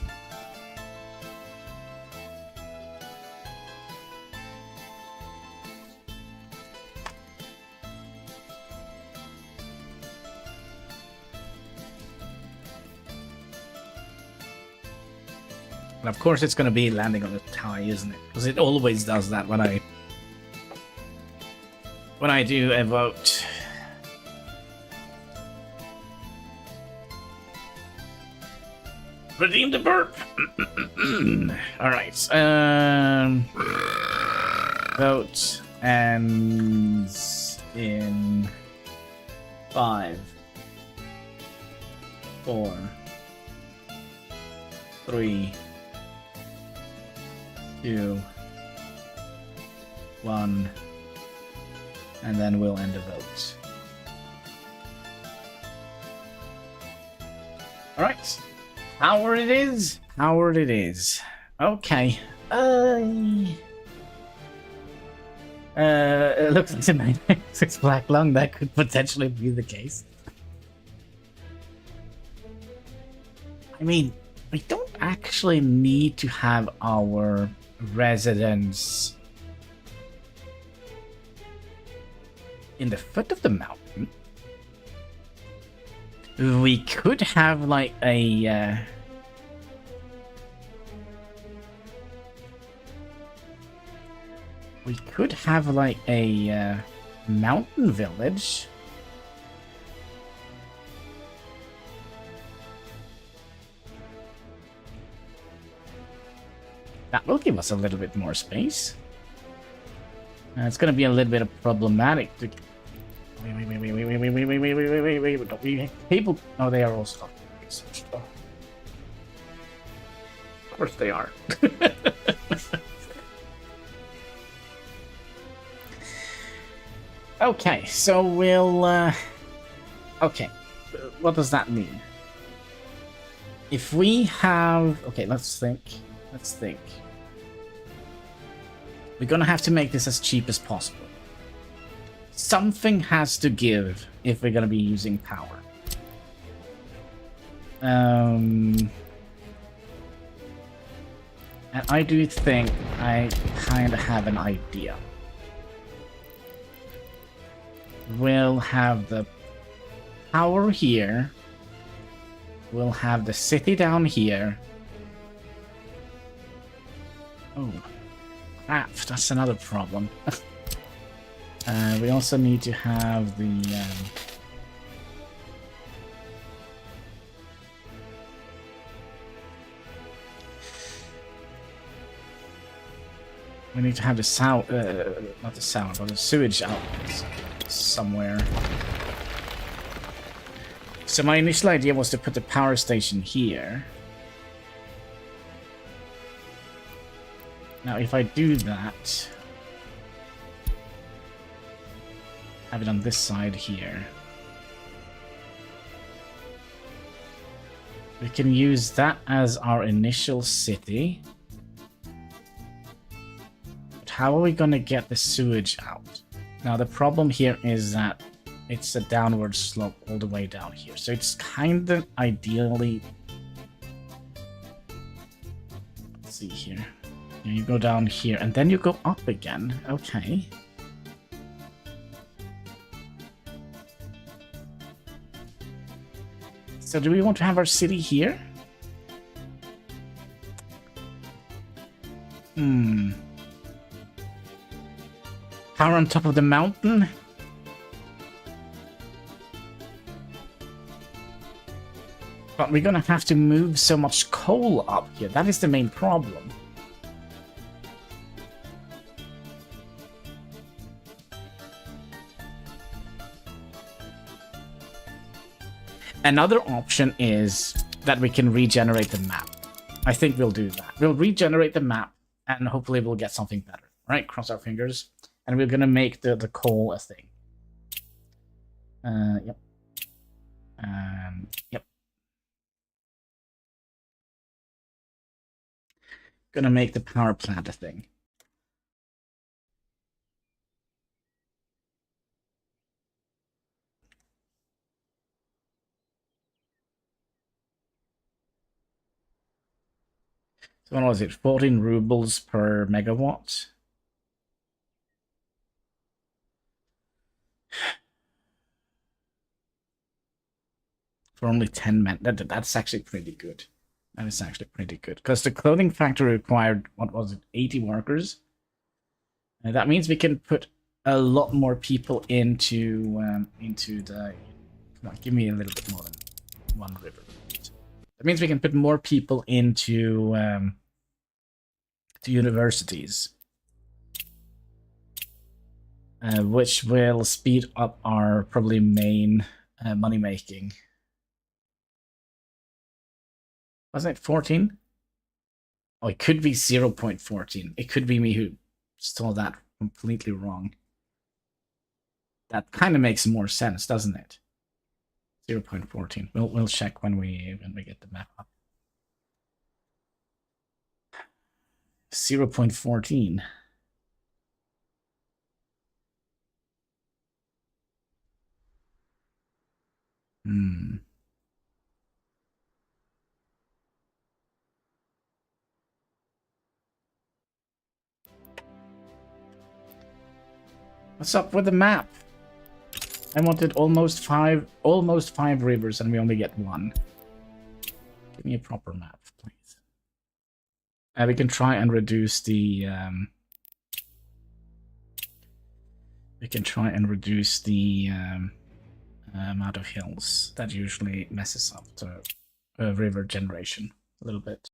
A: And of course it's going to be landing on a tie, isn't it? Because it always does that when I do a vote. Redeem the burp. All right. Vote ends in 5, 4, 3, 2, 1, and then we'll end the vote. All right. Power it is. Power it is. Okay. It looks like a 996 Black Lung. That could potentially be the case. I mean, we don't actually need to have our residence in the foot of the mountain. We could have like a mountain village. That will give us a little bit more space. It's gonna be a little bit problematic to... Wait. Don't we people... Oh, they are all stuck. Of course they are. Okay, so we'll... Okay, what does that mean? If we have... Okay, let's think. We're gonna have to make this as cheap as possible. Something has to give if we're gonna be using power. And I do think I kind of have an idea. We'll have the power here. We'll have the city down here. Oh, crap, that's another problem. We also need to have the... we need to have the sound... not the sound, but the sewage outlets somewhere. So my initial idea was to put the power station here. Now, if I do that, have it on this side here. We can use that as our initial city. But how are we going to get the sewage out? Now, the problem here is that it's a downward slope all the way down here. So it's kind of ideally... let's see here. You go down here, and then you go up again. Okay. So do we want to have our city here? Power on top of the mountain? But we're gonna have to move so much coal up here. That is the main problem. Another option is that we can regenerate the map. I think we'll do that. We'll regenerate the map, and hopefully we'll get something better. Right? Cross our fingers. And we're gonna make the coal a thing. Yep. Yep. Gonna make the power plant a thing. So what was it? 14 rubles per megawatt. For only 10 men. That's actually pretty good. That is actually pretty good. Because the clothing factory required, what was it, 80 workers? And that means we can put a lot more people into the... Come on, give me a little bit more than one river. That means we can put more people into to universities. Which will speed up our probably main money making. Wasn't it 14? Oh, it could be 0.14. It could be me who saw that completely wrong. That kind of makes more sense, doesn't it? 0.14. We'll check when we get the map up. 0.14. What's up with the map? I wanted almost five rivers, and we only get one. Give me a proper map, please. We can try and reduce the amount of hills. That usually messes up the river generation a little bit.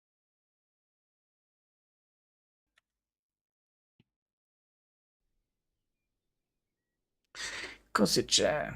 A: Kosice.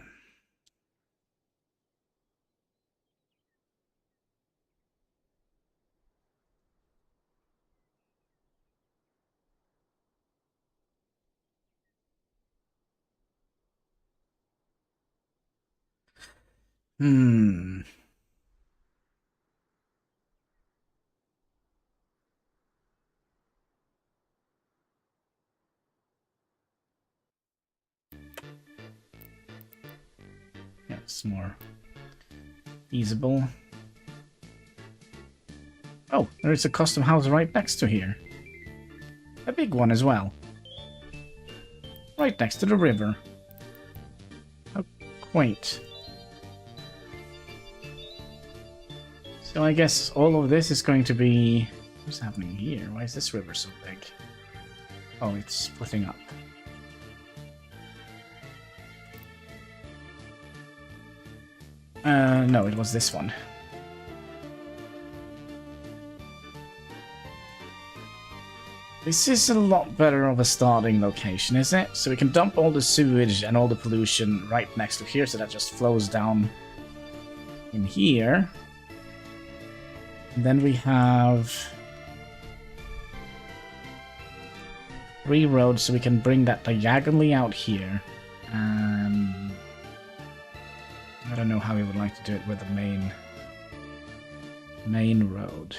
A: It's more feasible. Oh, there's a custom house right next to here. A big one as well. Right next to the river. How quaint. So I guess all of this is going to be... What's happening here? Why is this river so big? Oh, it's splitting up. No, it was this one. This is a lot better of a starting location, isn't it? So we can dump all the sewage and all the pollution right next to here, so that just flows down in here. And then we have 3 roads, so we can bring that diagonally out here. And I don't know how we would like to do it with the main road.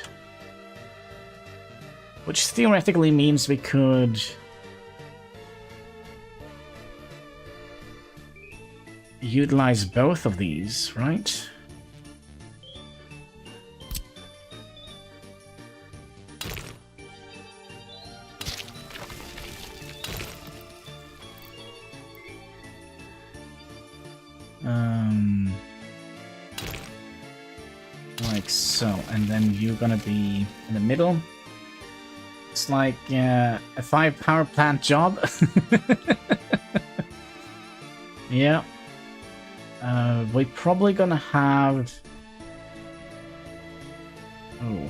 A: Which theoretically means we could utilize both of these, right? Like so, and then you're gonna be in the middle. It's like a 5 power plant job. Yeah. We're probably gonna have... Oh,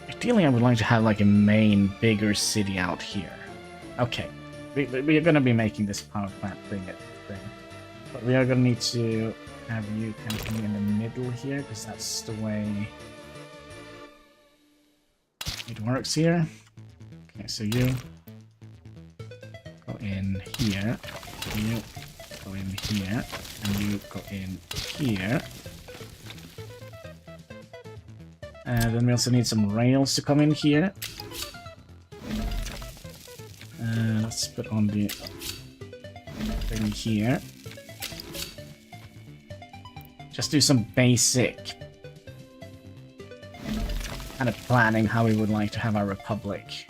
A: ideally I would like to have like a main, bigger city out here. Okay. We're gonna be making this power plant thing. But we are gonna need to have you kind of coming in the middle here, because that's the way it works here. Okay, so you go in here, you go in here, and you go in here. And then we also need some rails to come in here. Let's put on the thing here. Just do some basic kind of planning how we would like to have our republic.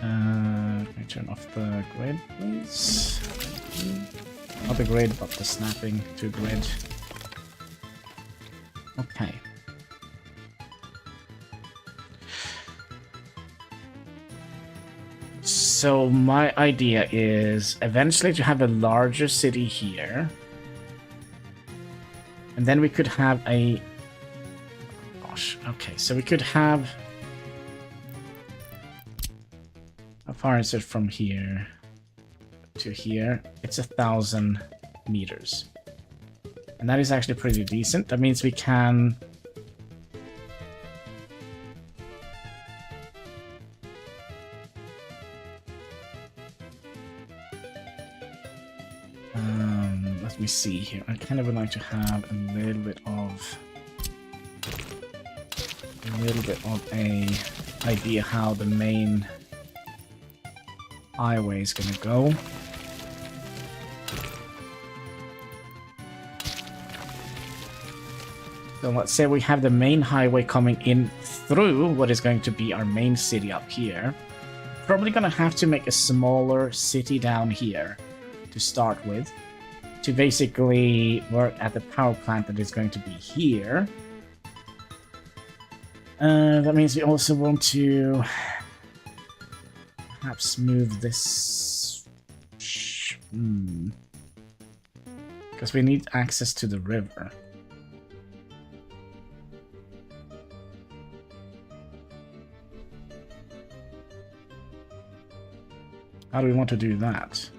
A: Can I turn off the grid, please? Not the grid, but the snapping to grid. Okay. So my idea is eventually to have a larger city here. And then we could have a... Gosh, okay, so we could have... How far is it from here to here? It's 1,000 meters. And that is actually pretty decent. That means we can... let me see here. I kind of would like to have a little bit of a idea how the main highway is gonna go. So let's say we have the main highway coming in through what is going to be our main city up here. Probably gonna have to make a smaller city down here to start with, to basically work at the power plant that is going to be here. That means we also want to perhaps move this... Because we need access to the river. How do we want to do that?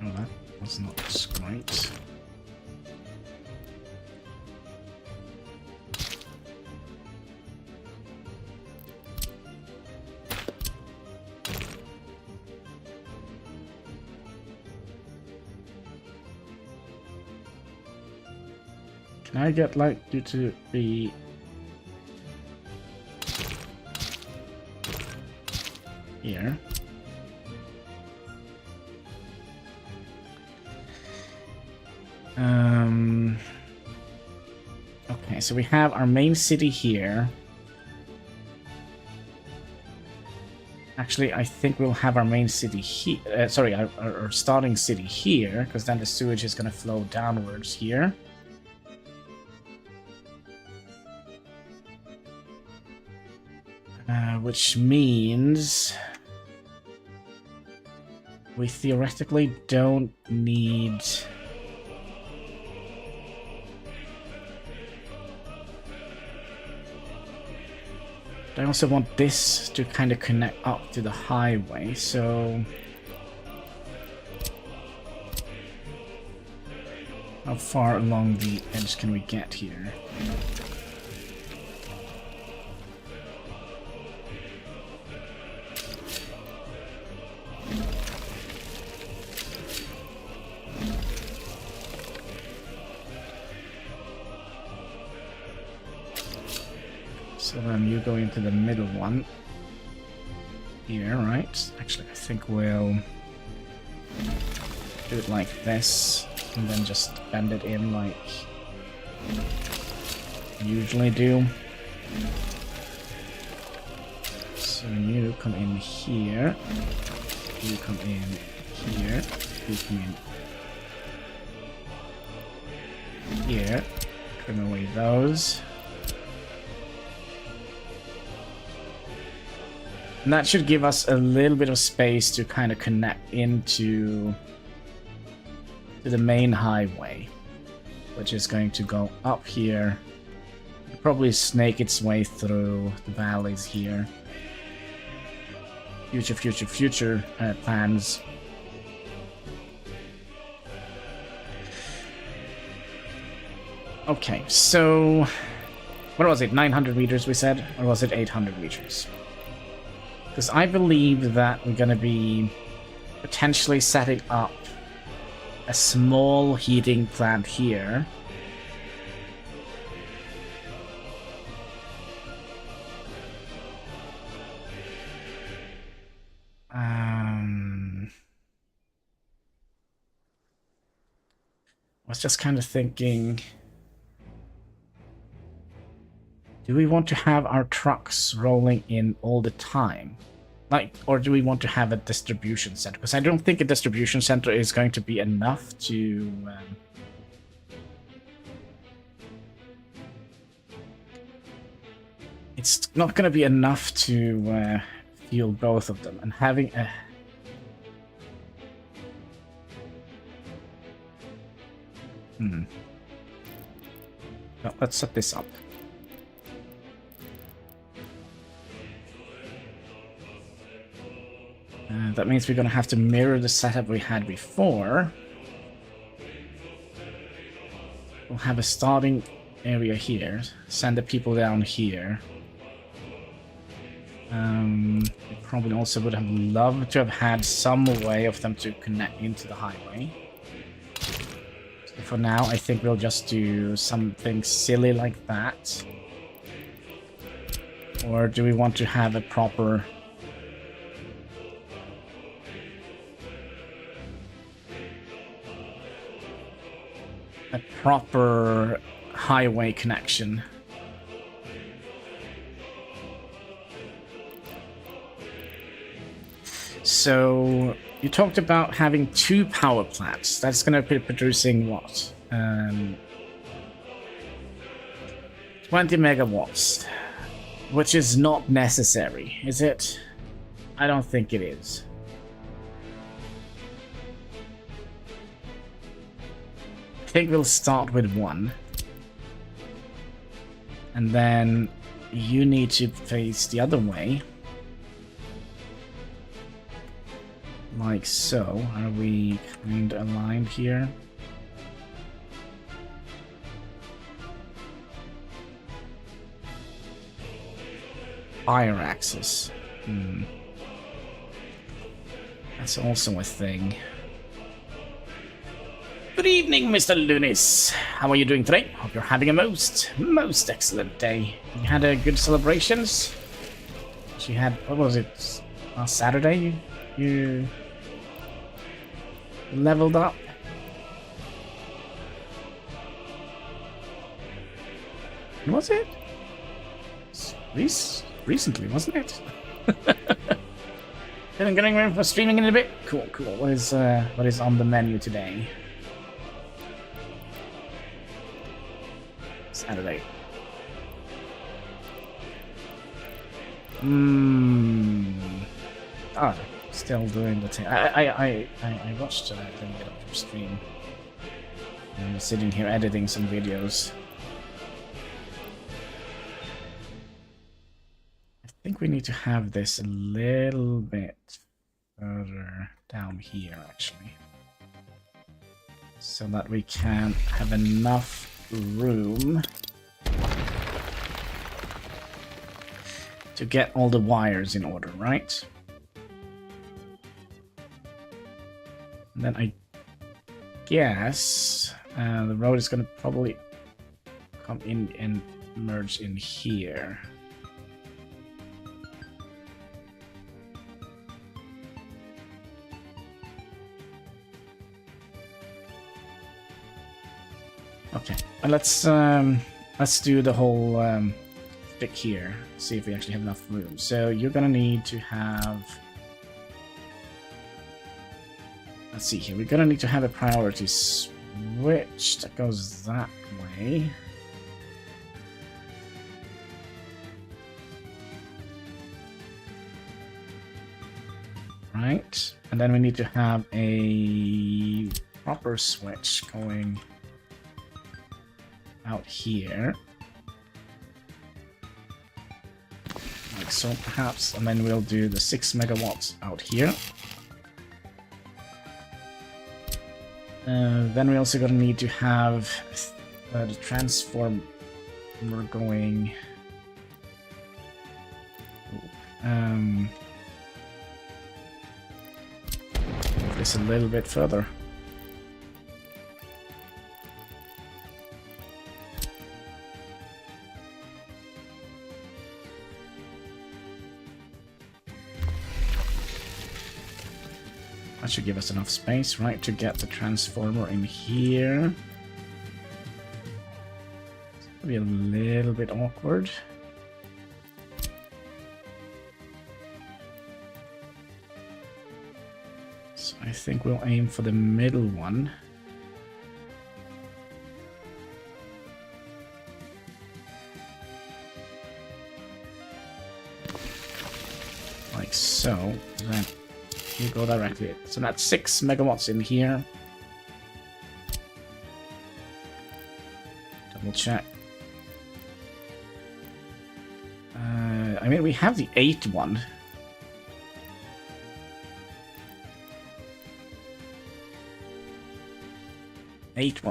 A: Oh, that was not great. Can I get like you to be here? Okay, so we have our main city here. Actually, I think we'll have our main city here. Sorry, our starting city here, because then the sewage is going to flow downwards here. Which means we theoretically don't need... I also want this to kind of connect up to the highway, so... How far along the edge can we get here? So then you go into the middle one. Here, right? Actually, I think we'll do it like this, and then just bend it in like we usually do. So you come in here, you come in here, you come in here, trim away those. And that should give us a little bit of space to kind of connect into the main highway, which is going to go up here, probably snake its way through the valleys here. Future plans. Okay, so what was it? 900 meters we said, or was it 800 meters? Because I believe that we're going to be potentially setting up a small heating plant here. I was just kind of thinking, do we want to have our trucks rolling in all the time? Like, or do we want to have a distribution center? Because I don't think a distribution center is going to be enough to... it's not going to be enough to fuel both of them. And having a... Well, let's set this up. That means we're going to have to mirror the setup we had before. We'll have a starting area here, send the people down here. We probably also would have loved to have had some way of them to connect into the highway. So for now, I think we'll just do something silly like that. Or do we want to have a proper... highway connection? So you talked about having 2 power plants. That's going to be producing what? 20 megawatts, which is not necessary, is it? I don't think it is. I think we'll start with 1. And then you need to face the other way. Like so. Are we kind of aligned here? Fire axis. That's also a thing. Good evening, Mr. Lunis. How are you doing today? Hope you're having a most excellent day. You had a good celebrations? You had, what was it, last Saturday? You leveled up? When was it? Recently, wasn't it? Getting ready for streaming in a bit? Cool, cool. What is on the menu today? Saturday. Oh, still doing the thing. I watched it. I didn't get up to stream. I'm sitting here editing some videos. I think we need to have this a little bit further down here, actually, so that we can have enough room to get all the wires in order, right? And then I guess the road is going to probably come in and merge in here. Okay, let's do the whole stick here. See if we actually have enough room. So you're gonna need to have. Let's see here. We're gonna need to have a priority switch that goes that way. Right, and then we need to have a proper switch going out here, like so perhaps, and then we'll do the 6 megawatts out here. Then we're also gonna need to have the transformer going this a little bit further. That should give us enough space, right, to get the transformer in here. It's gonna be a little bit awkward. So I think we'll aim for the middle one. Like so. Then you go directly. So that's 6 megawatts in here. Double check. I mean, we have the 8 one.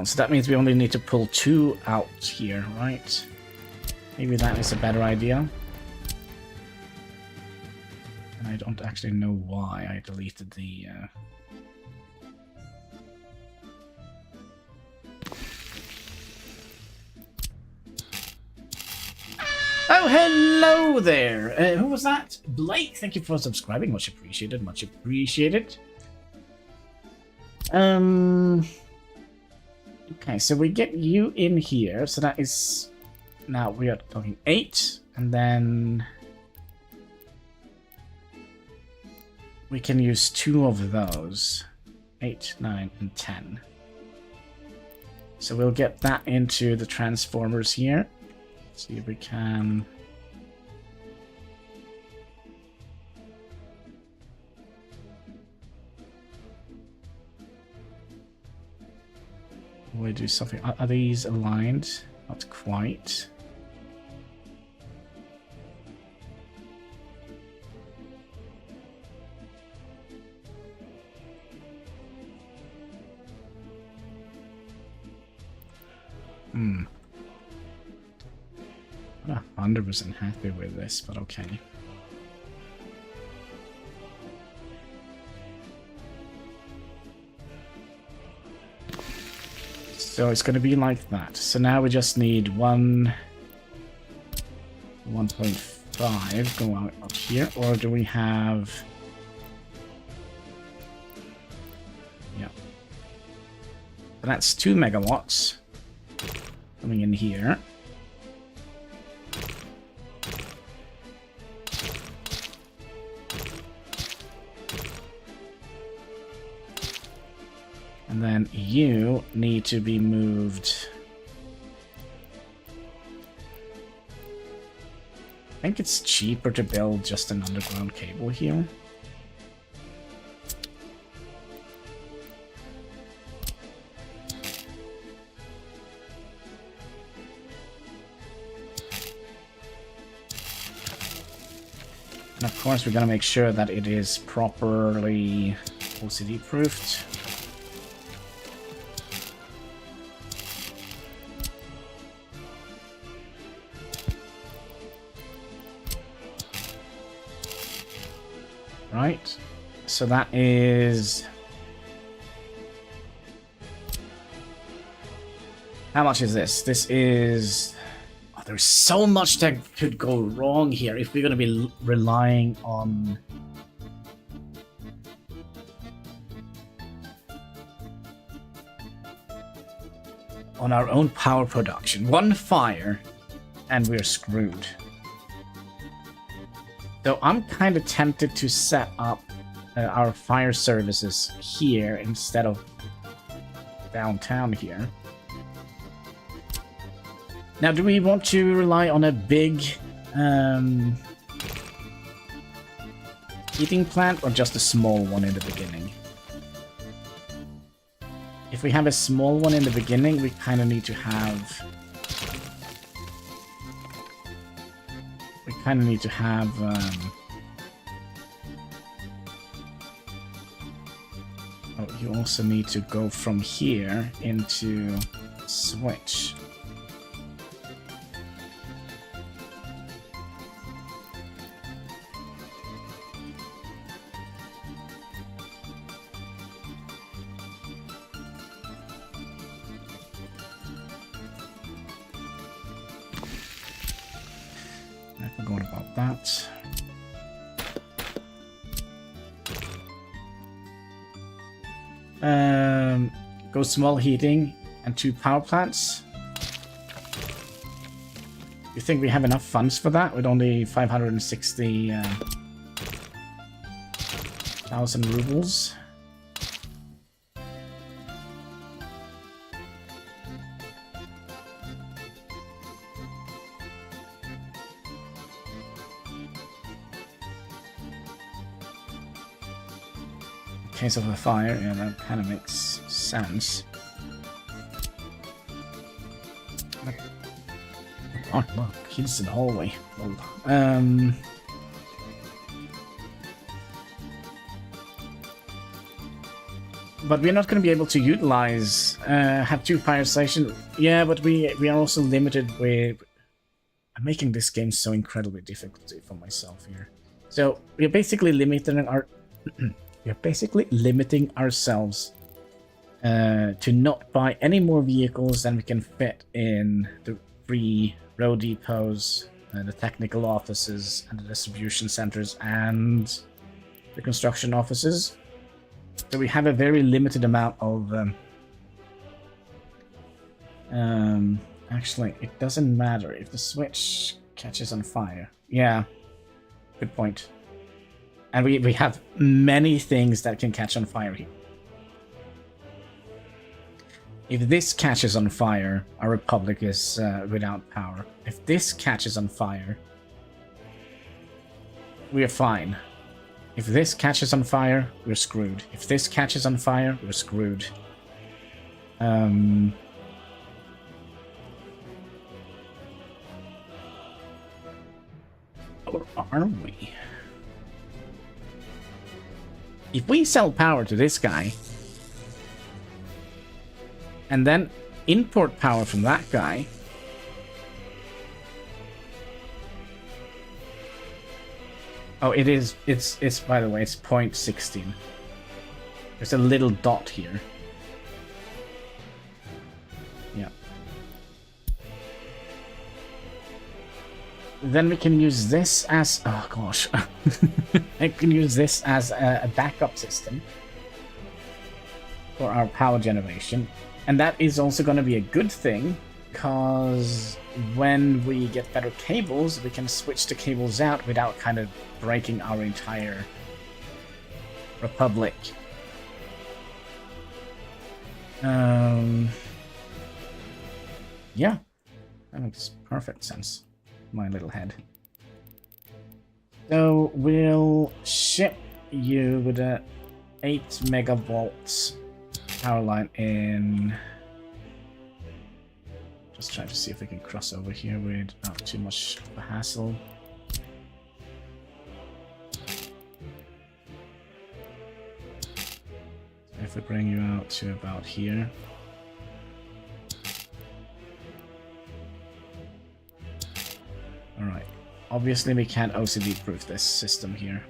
A: So that means we only need to pull 2 out here, right? Maybe that is a better idea. I don't actually know why I deleted the... Oh, hello there! Who was that? Blake, thank you for subscribing. Much appreciated, much appreciated. Okay, so we get you in here. So that is... Now we are talking 8, and then... We can use 2 of those. 8, 9, and 10. So we'll get that into the transformers here. See if we can... We do something. Are these aligned? Not quite. I'm not 100% happy with this, but okay. So it's going to be like that. So now we just need 1.5 go out up here, or do we have... Yeah. So that's 2 megawatts coming in here. And then you need to be moved. I think it's cheaper to build just an underground cable here. And of course, we're gonna make sure that it is properly OCD proofed. Right, so that is... How much is this? This is... Oh, there's so much that could go wrong here if we're going to be relying on... our own power production. One fire, and we're screwed. So I'm kind of tempted to set up our fire services here instead of downtown here. Now, do we want to rely on a big heating plant or just a small one in the beginning? If we have a small one in the beginning, we kind of need to have... Oh, you also need to go from here into switch. I forgot about that. Go small heating and 2 power plants. You think we have enough funds for that with only 560,000 rubles? Case of a fire, yeah, that kind of makes sense. Oh, look, he's in the hallway. But we're not going to be able to utilize, have 2 fire stations. Yeah, but we are also limited with... I'm making this game so incredibly difficult for myself here. So we're basically limiting our... We're basically limiting ourselves to not buy any more vehicles than we can fit in the 3 road depots, the technical offices, and the distribution centers, and the construction offices. So we have a very limited amount of... actually, it doesn't matter if the switch catches on fire. Yeah, good point. And we have many things that can catch on fire here. If this catches on fire, our republic is without power. If this catches on fire, we are fine. If this catches on fire, we're screwed. If this catches on fire, we're screwed. Or are we? If we sell power to this guy, and then import power from that guy, oh, it's by the way, it's 0.16. There's a little dot here. Yeah. Then we can use this as... Oh, gosh. I can use this as a backup system for our power generation. And that is also going to be a good thing, because when we get better cables, we can switch the cables out without kind of breaking our entire republic. Yeah, that makes perfect sense. My little head. So we'll ship you with a 8 megavolts power line in. Just trying to see if we can cross over here without too much of a hassle. If we bring you out to about here. Alright. Obviously we can't OCD proof this system here.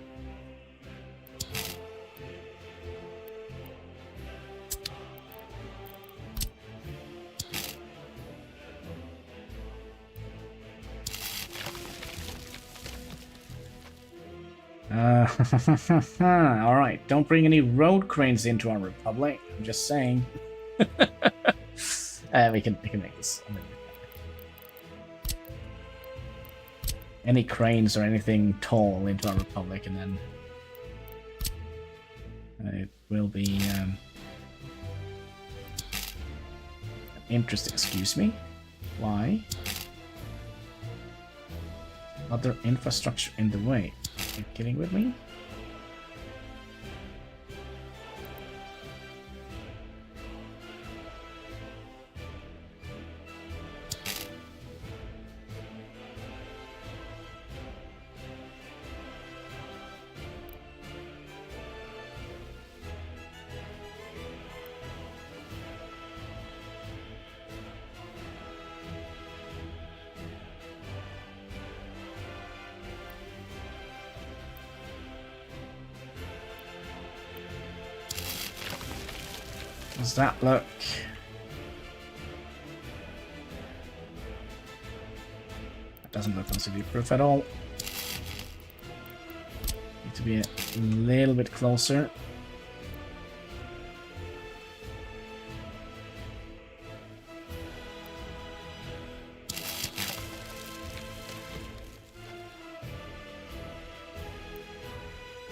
A: Alright, don't bring any road cranes into our republic. I'm just saying. We can make this a little bit better. Any cranes or anything tall into our republic, and then it will be interesting. Excuse me? Why? Other infrastructure in the way. Are you kidding with me? Does that look? That doesn't look OCD proof at all. Need to be a little bit closer.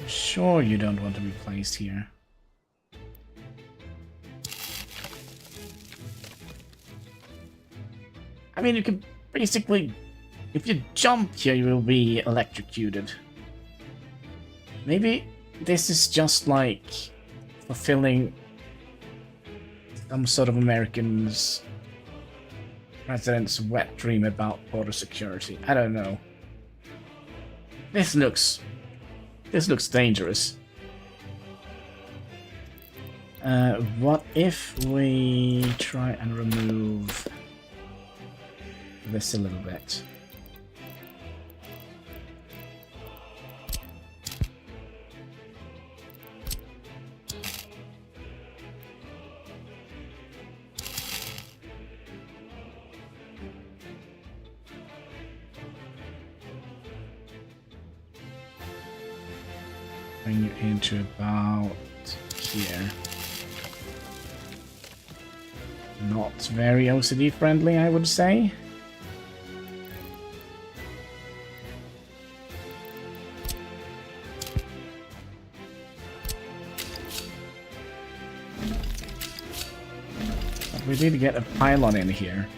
A: I'm sure you don't want to be placed here. I mean, you can basically, if you jump here, you will be electrocuted. Maybe this is just like fulfilling some sort of American's president's wet dream about border security. I don't know. This looks dangerous. What if we try and remove this a little bit? Bring you into about here. Not very OCD friendly, I would say. We need to get a pylon in here.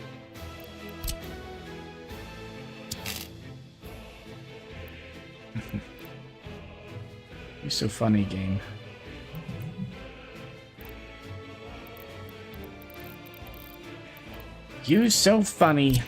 A: You're so funny, game. You so funny.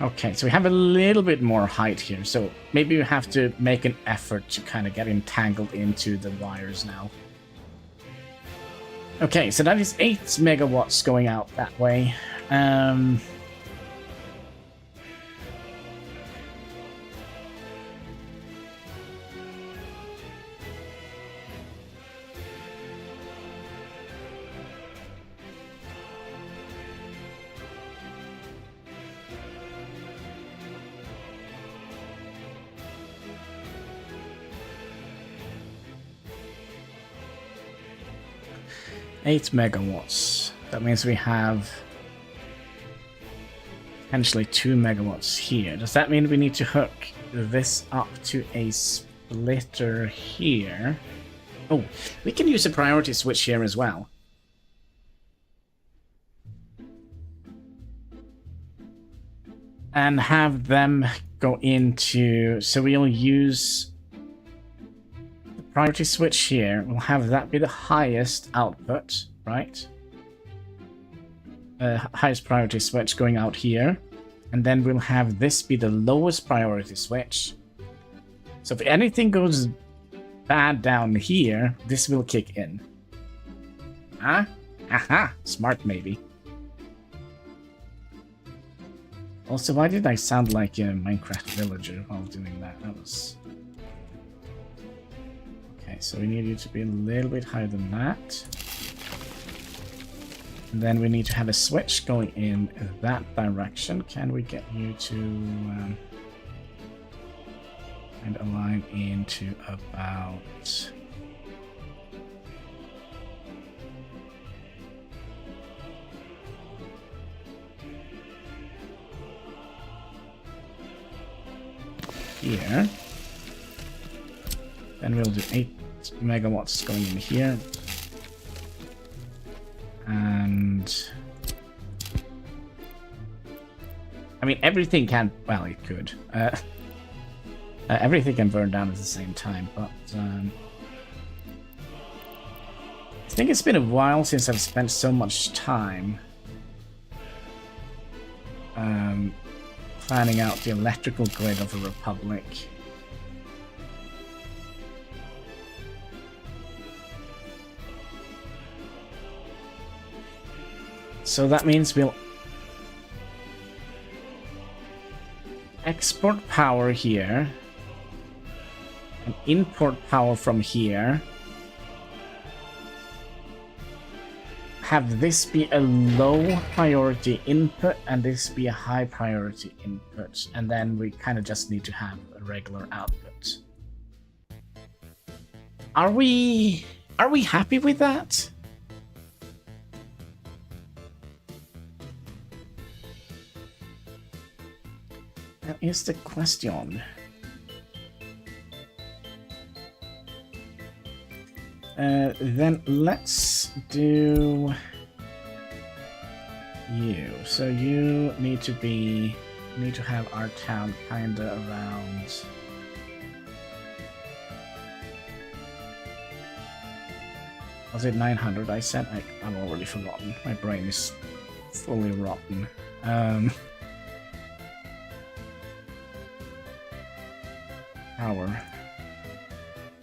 A: Okay, so we have a little bit more height here, so maybe we have to make an effort to kind of get entangled into the wires now. Okay, so that is 8 megawatts going out that way. 8 megawatts. That means we have potentially 2 megawatts here. Does that mean we need to hook this up to a splitter here? Oh, we can use a priority switch here as well. And have them go into... So we'll use the priority switch here. We'll have that be the highest output, right? Highest priority switch going out here. And then we'll have this be the lowest priority switch. So if anything goes bad down here, this will kick in. Huh? Aha! Smart, maybe. Also, why did I sound like a Minecraft villager while doing that? That was... Okay, so we need you to be a little bit higher than that. And then we need to have a switch going in that direction. Can we get you to... and align into about... here. Then we'll do 8 megawatts going in here. And... I mean, everything can... Well, it could. Everything can burn down at the same time, but... I think it's been a while since I've spent so much time... planning out the electrical grid of a republic. So that means we'll export power here and import power from here. Have this be a low priority input and this be a high priority input, and then we kind of just need to have a regular output. Are we happy with that? That is the question. Then let's do you. So you need to have our town kinda around. Was it 900 I said? I've already forgotten. My brain is fully rotten. Power.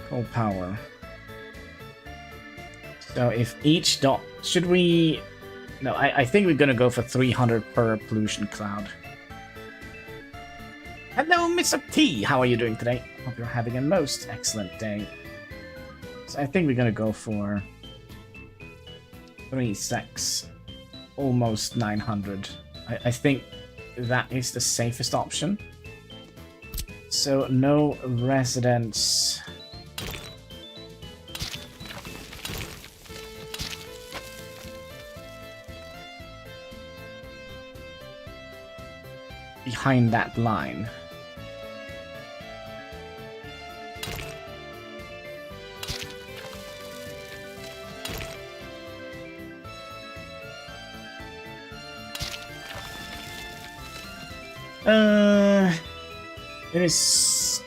A: Coal power. So if each dot... Should we... No, I think we're gonna go for 300 per pollution cloud. Hello, Mr. T! How are you doing today? Hope you're having a most excellent day. So I think we're gonna go for... 3-6. Almost 900. I think that is the safest option. So no residents... behind that line. It is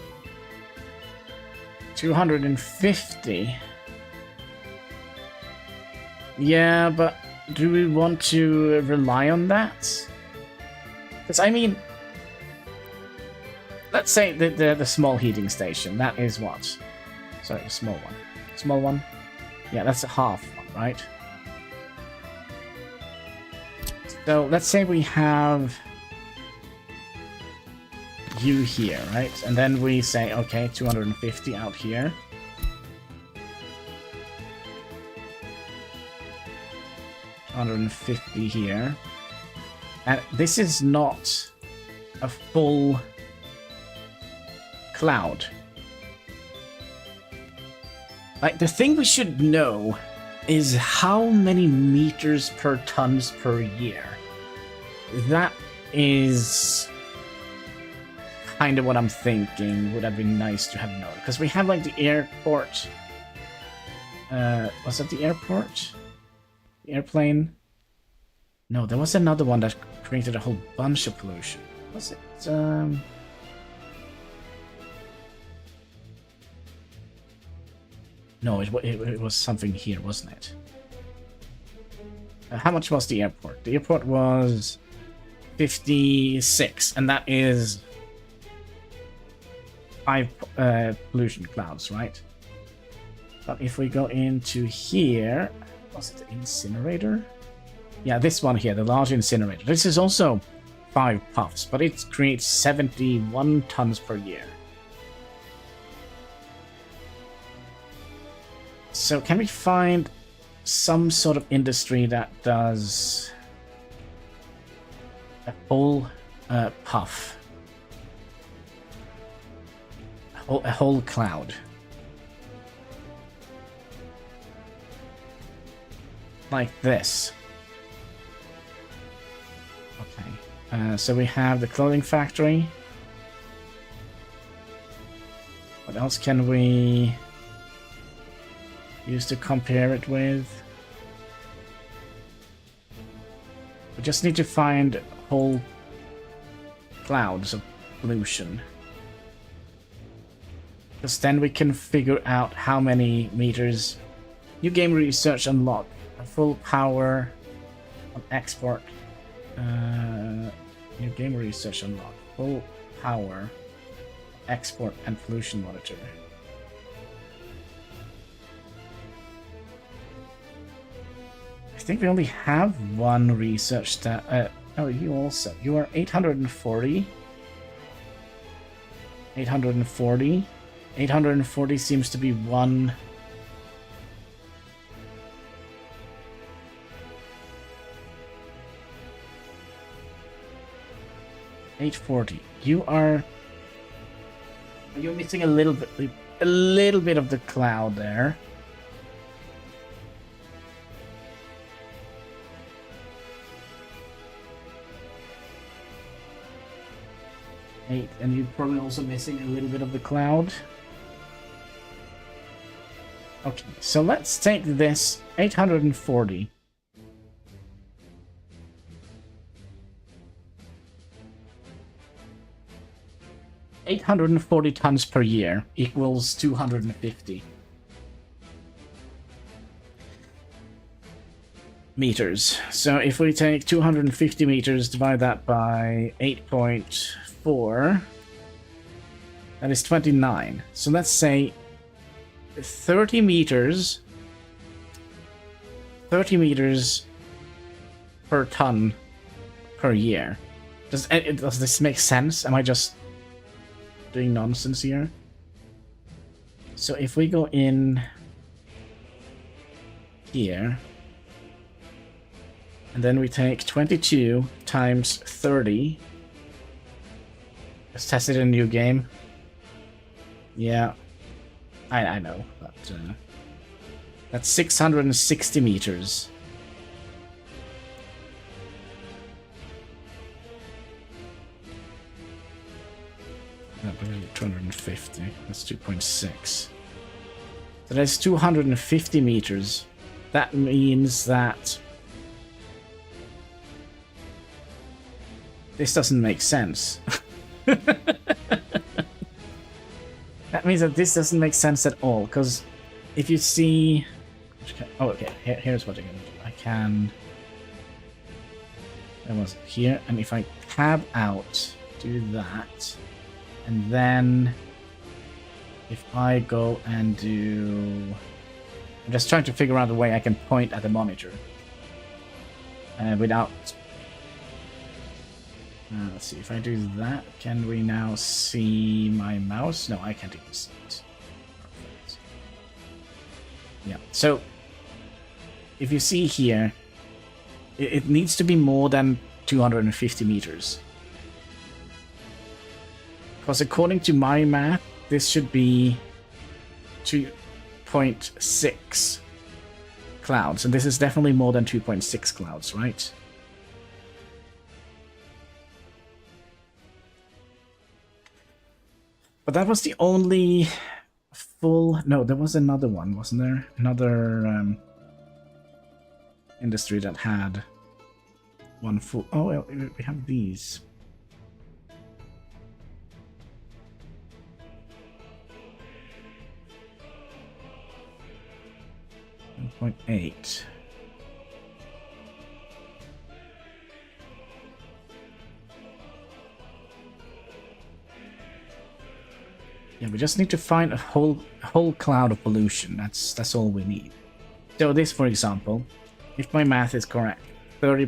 A: 250. Yeah, but do we want to rely on that? Because I mean, let's say the small heating station, that is what? Sorry, the small one. Small one? Yeah, that's a half one, right? So let's say we have you here, right? And then we say, okay, 250 out here. $150 here. And this is not a full cloud. Like, the thing we should know is how many meters per tons per year. That is kind of what I'm thinking would have been nice to have known. Because we have, like, the airport. Was that the airport? The airplane? No, there was another one that created a whole bunch of pollution. Was it? No, it was something here, wasn't it? How much was the airport? The airport was 56, and that is 5 pollution clouds, right? But if we go into here, was it the incinerator? Yeah, this one here, the large incinerator. This is also 5 puffs, but it creates 71 tons per year. So can we find some sort of industry that does a full puff? A whole cloud. Like this. Okay. So we have the clothing factory. What else can we use to compare it with? We just need to find whole clouds of pollution. Because then we can figure out how many meters. New game research unlocked. A full power on export. New game research unlocked. Full power export and pollution monitor. I think we only have one research that. Oh, you also. You are 840. 840. 840 seems to be one. $840. You're missing a little bit of the cloud there. And you're probably also missing a little bit of the cloud. Okay, so let's take this 840. $840 tons per year equals 250 meters. So if we take 250 meters, divide that by 8.4, that is 29. So let's say 30 meters per ton per year. Does this make sense? Am I just doing nonsense here? So if we go in here, and then we take 22 times 30. Let's test it in a new game. Yeah, I know, but that's 660 meters. No, 250. That's 2.6. So that's 250 meters. That means that this doesn't make sense. That means that this doesn't make sense at all, because if you see... Oh, okay, here's what I can do. I can... That was here, and if I tab out, do that, and then if I go and do... I'm just trying to figure out a way I can point at the monitor without Let's see, if I do that, can we now see my mouse? No, I can't even see it. Perfect. Yeah, so if you see here, it needs to be more than 250 meters. Because according to my math, this should be 2.6 clouds, and this is definitely more than 2.6 clouds, right? But that was the only full... No, there was another one, wasn't there? Another industry that had one full... Oh, well, we have these. .8. Yeah, we just need to find a whole cloud of pollution. That's all we need. So this, for example, if my math is correct, 30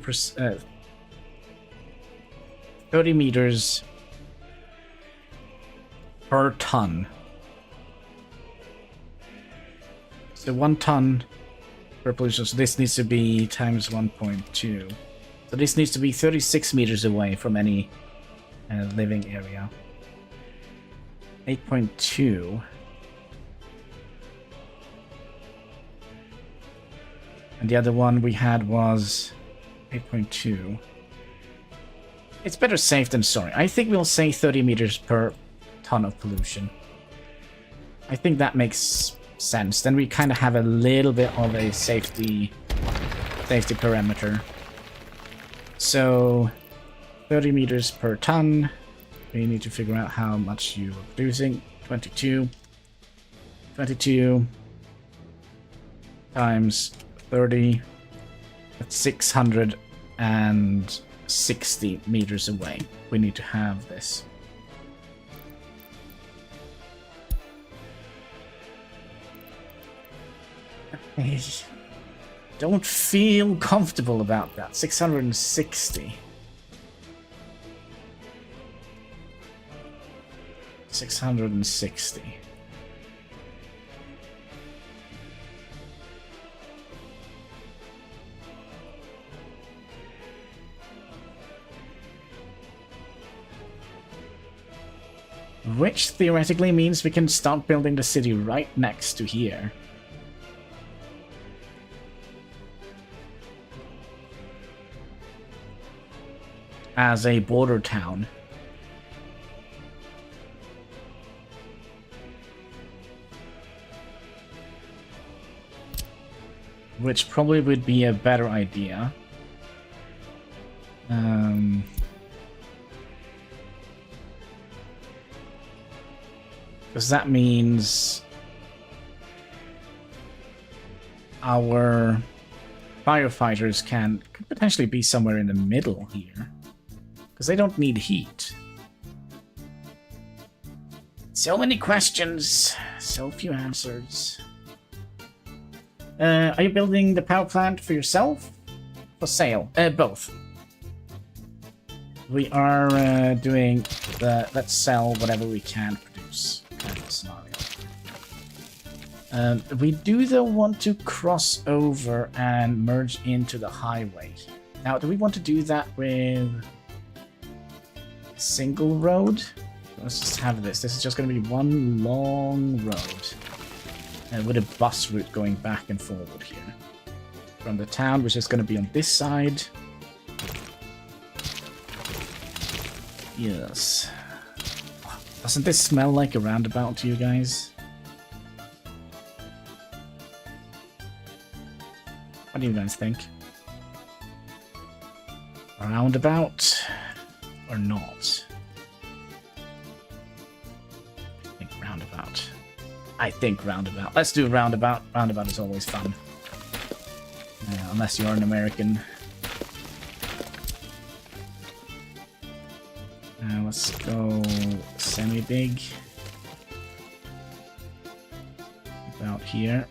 A: meters per ton. So 1 ton per pollution. So this needs to be times 1.2. So this needs to be 36 meters away from any living area. 8.2. And the other one we had was 8.2. It's better safe than sorry. I think we'll say 30 meters per ton of pollution. I think that makes sense. Then we kind of have a little bit of a safety parameter. So 30 meters per ton. We need to figure out how much you are producing. 22 times 30. That's 660 meters away. We need to have this. I don't feel comfortable about that. 660. 660. Which theoretically means we can start building the city right next to here. As a border town. Which probably would be a better idea. Because that means our firefighters could potentially be somewhere in the middle here. Because they don't need heat. So many questions, so few answers. Are you building the power plant for yourself? For sale? Both. We are doing the let's sell whatever we can produce kind of scenario. We do though want to cross over and merge into the highway. Now, do we want to do that with single road? Let's just have this. This is just going to be one long road. With a bus route going back and forward here. From the town, which is going to be on this side. Yes. Doesn't this smell like a roundabout to you guys? What do you guys think? A roundabout or not? I think roundabout. I think roundabout. Let's do roundabout. Roundabout is always fun. Unless you're an American. Let's go semi-big. About here.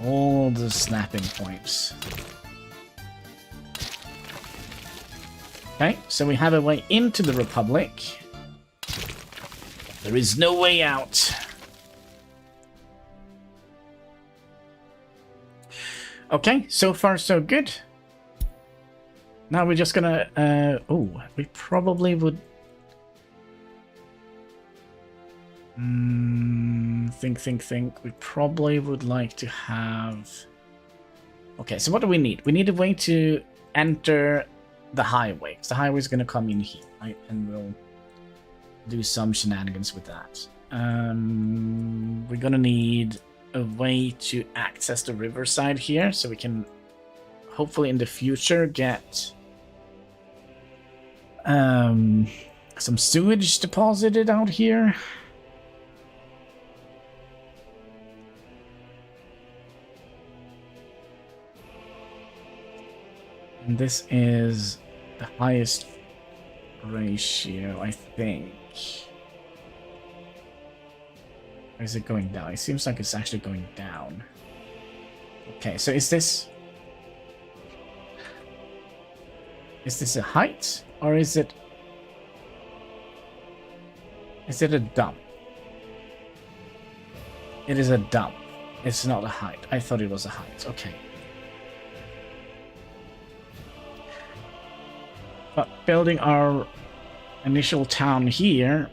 A: all the snapping points. Okay, so we have a way into the Republic. There is no way out. Okay, so far so good. Now we're just gonna, oh, we probably would... think. We probably would like to have... Okay, so what do we need? We need a way to enter the highway. So the highway is gonna come in here, right? And we'll do some shenanigans with that. We're gonna need a way to access the riverside here, so we can hopefully in the future get some sewage deposited out here. And this is the highest ratio, I think. Or is it going down? It seems like it's actually going down. Okay, so is this a height? Or is it a dump? It is a dump. It's not a height. I thought it was a height. Okay. But building our initial town here,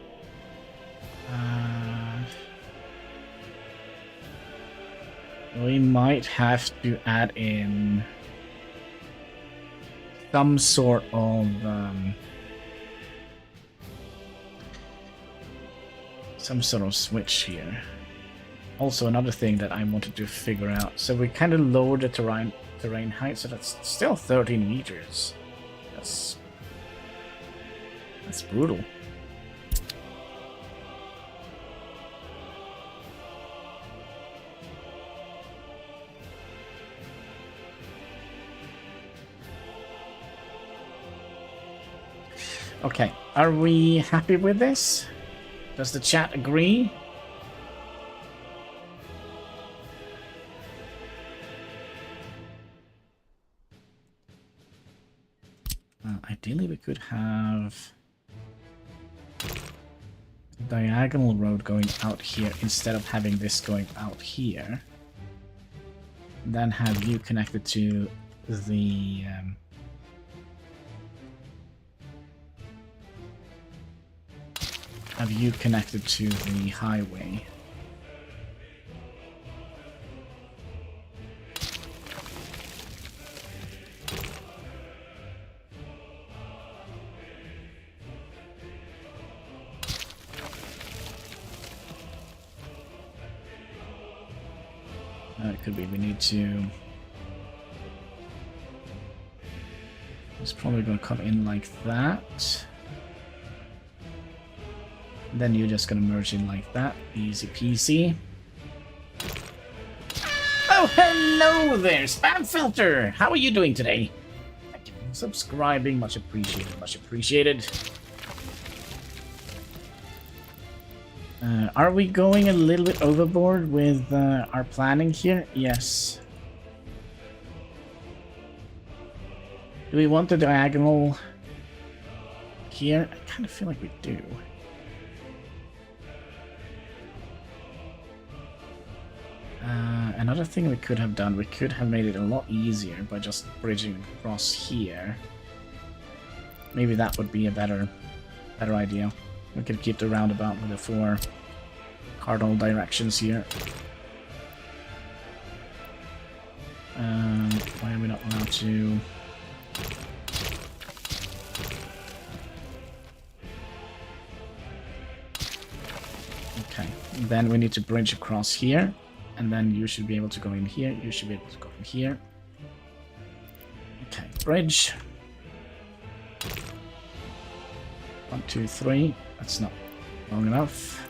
A: we might have to add in some sort of switch here. Also, another thing that I wanted to figure out. So we kind of lowered the terrain height, so that's still 13 meters. That's brutal. Okay, are we happy with this? Does the chat agree? Ideally, we could have a diagonal road going out here instead of having this going out here. And then have you connected to the... have you connected to the highway. It could be we need to... It's probably going to come in like that. Then you're just going to merge in like that. Easy peasy. Oh, hello there, Spam Filter! How are you doing today? Thank you for subscribing. Much appreciated, much appreciated. Are we going a little bit overboard with our planning here? Yes. Do we want the diagonal here? I kind of feel like we do. Another thing we could have done, we could have made it a lot easier by just bridging across here. Maybe that would be a better idea. We could keep the roundabout with the 4 cardinal directions here. Why are we not allowed to... Okay, then we need to bridge across here. And then you should be able to go in here. You should be able to go in here. Okay, bridge. 1, 2, 3. That's not long enough.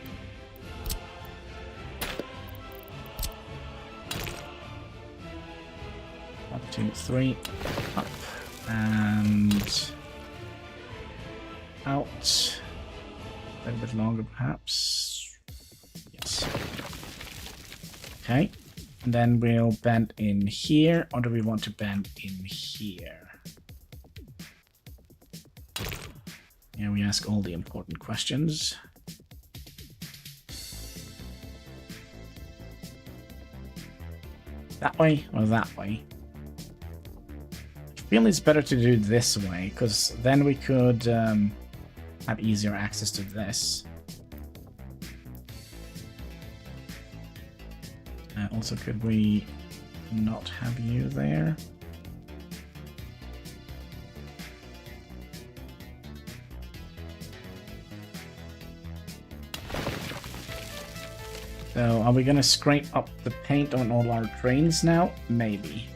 A: One, 2, 3. Up. And out. A little bit longer, perhaps. Yes. Okay, And then we'll bend in here, or do we want to bend in here? Yeah, we ask all the important questions. That way or that way? I feel it's better to do this way, because then we could have easier access to this. Also, could we not have you there? So, are we gonna scrape up the paint on all our trains now? Maybe.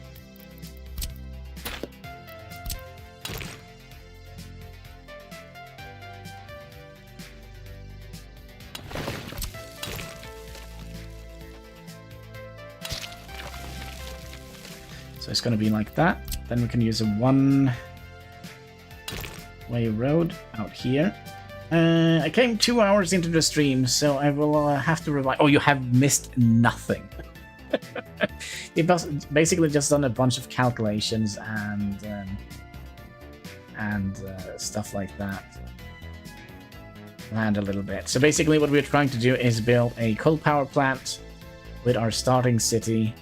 A: So it's gonna be like that. Then we can use a one-way road out here. I came 2 hours into the stream, so I will have to remind. Oh, you have missed nothing. You basically just done a bunch of calculations and stuff like that. Land a little bit. So basically, what we're trying to do is build a coal power plant with our starting city,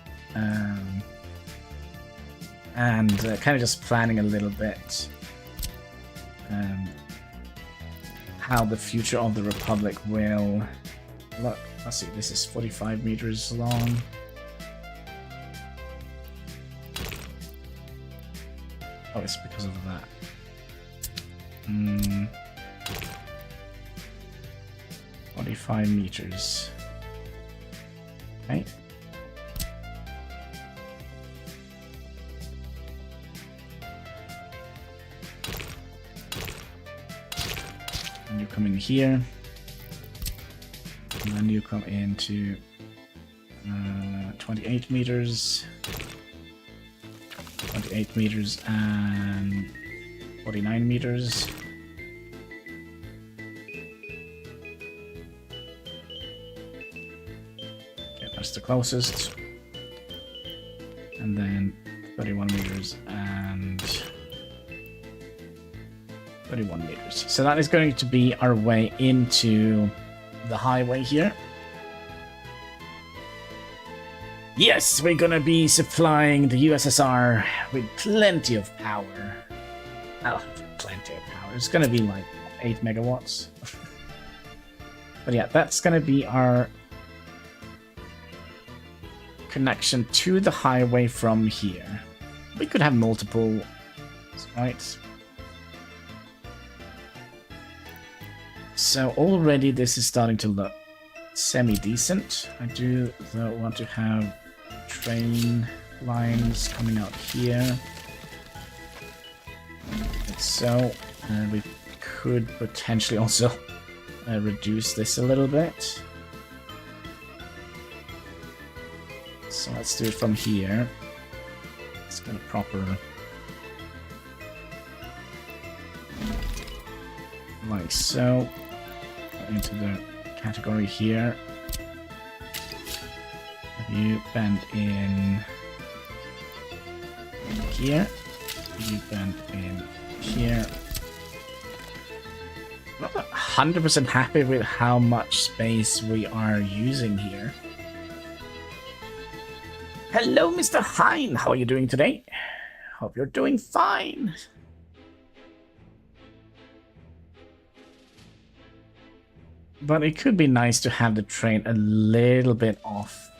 A: and kind of just planning a little bit. How the future of the Republic will look. Let's see, this is 45 meters long. Oh, it's because of that. 45 meters. Okay. And you come in here, and then you come into 28 meters, 28 meters, and 49 meters. Okay, that's the closest. And then 31 meters and 31 meters. So that is going to be our way into the highway here. Yes, we're gonna be supplying the USSR with plenty of power. Oh, plenty of power. It's gonna be like 8 megawatts. But yeah, that's gonna be our connection to the highway from here. We could have multiple, right? So already this is starting to look semi-decent. I do though want to have train lines coming out here. Like so. And we could potentially also reduce this a little bit. So let's do it from here. Let's get a proper... like so. Into the category here. You bend in here. You bend in here. I'm not 100% happy with how much space we are using here. Hello, Mr. Hein. How are you doing today? Hope you're doing fine. But it could be nice to have the train a little bit off.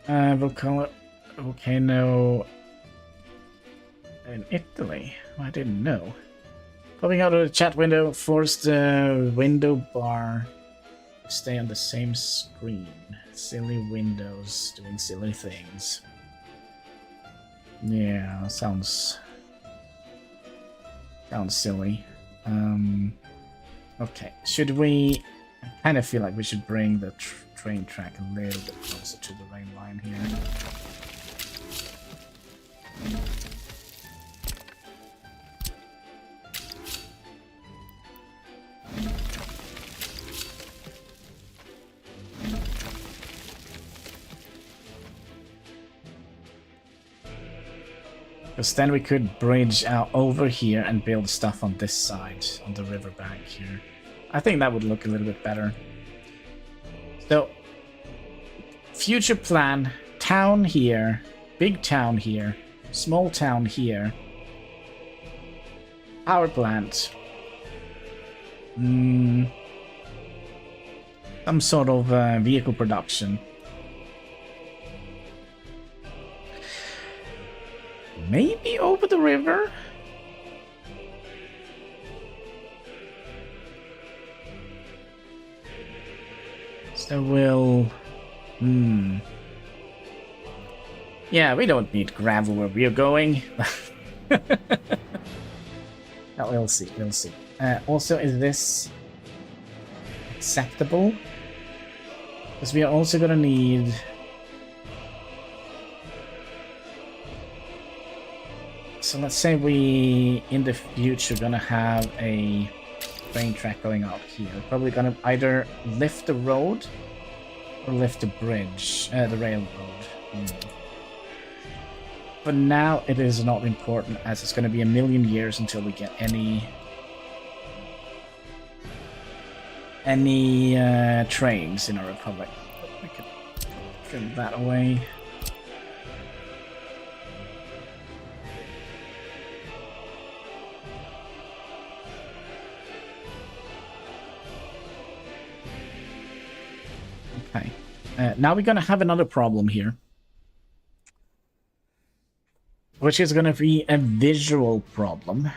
A: Volcano in Italy. I didn't know. Popping out of the chat window, force the window bar to stay on the same screen. Silly windows doing silly things. Yeah, sounds silly. Okay, should we... I kind of feel like we should bring the train track a little bit closer to the rail line here. Because then we could bridge out over here and build stuff on this side, on the riverbank here. I think that would look a little bit better. So, future plan, town here, big town here, small town here, power plant. Some sort of vehicle production. Maybe over the river? So we'll... Yeah, we don't need gravel where we're going. No, we'll see, we'll see. Also, is this acceptable? Because we are also gonna need... So let's say we, in the future, gonna have a train track going out here. We're probably gonna either lift the road or lift the bridge, the railroad. But now it is not important, as it's gonna be a million years until we get any trains in our republic. I could get that away. Okay. Now we're gonna have another problem here, which is gonna be a visual problem.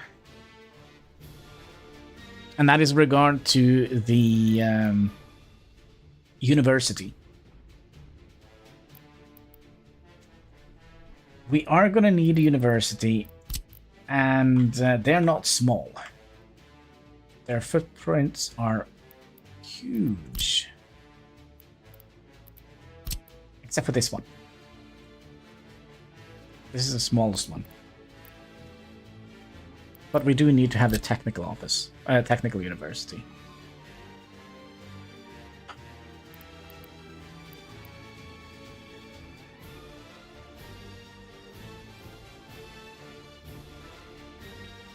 A: And that is regard to the university. We are gonna need a university, and they're not small. Their footprints are huge. Except for this one. This is the smallest one. But we do need to have the technical office, technical university.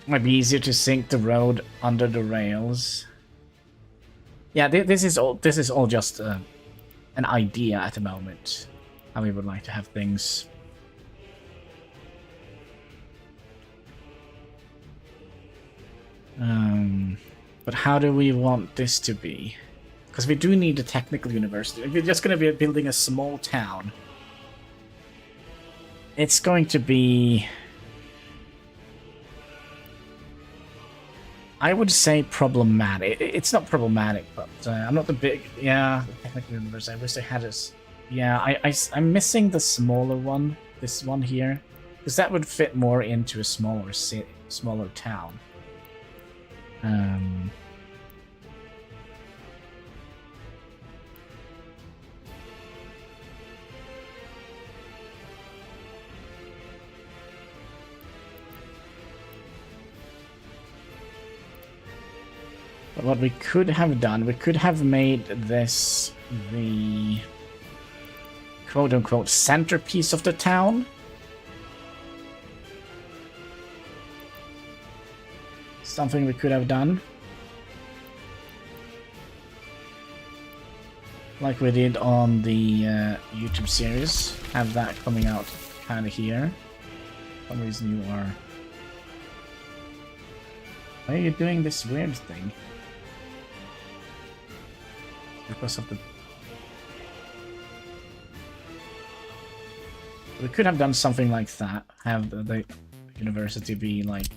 A: Might be easier to sink the road under the rails. Yeah, this is all just an idea at the moment, how we would like to have things. But how do we want this to be? Because we do need a technical university. If we're just going to be building a small town, it's going to be, I would say, problematic. It's not problematic, but I'm not the big... Yeah, the technical university. I wish I had this. Yeah, I'm missing the smaller one. This one here. Because that would fit more into a smaller city, smaller town. But what we could have done, we could have made this the quote-unquote centerpiece of the town. Something we could have done. Like we did on the YouTube series. Have that coming out kind of here. For some reason you are... Why are you doing this weird thing? Because of the... We could have done something like that. Have the university be like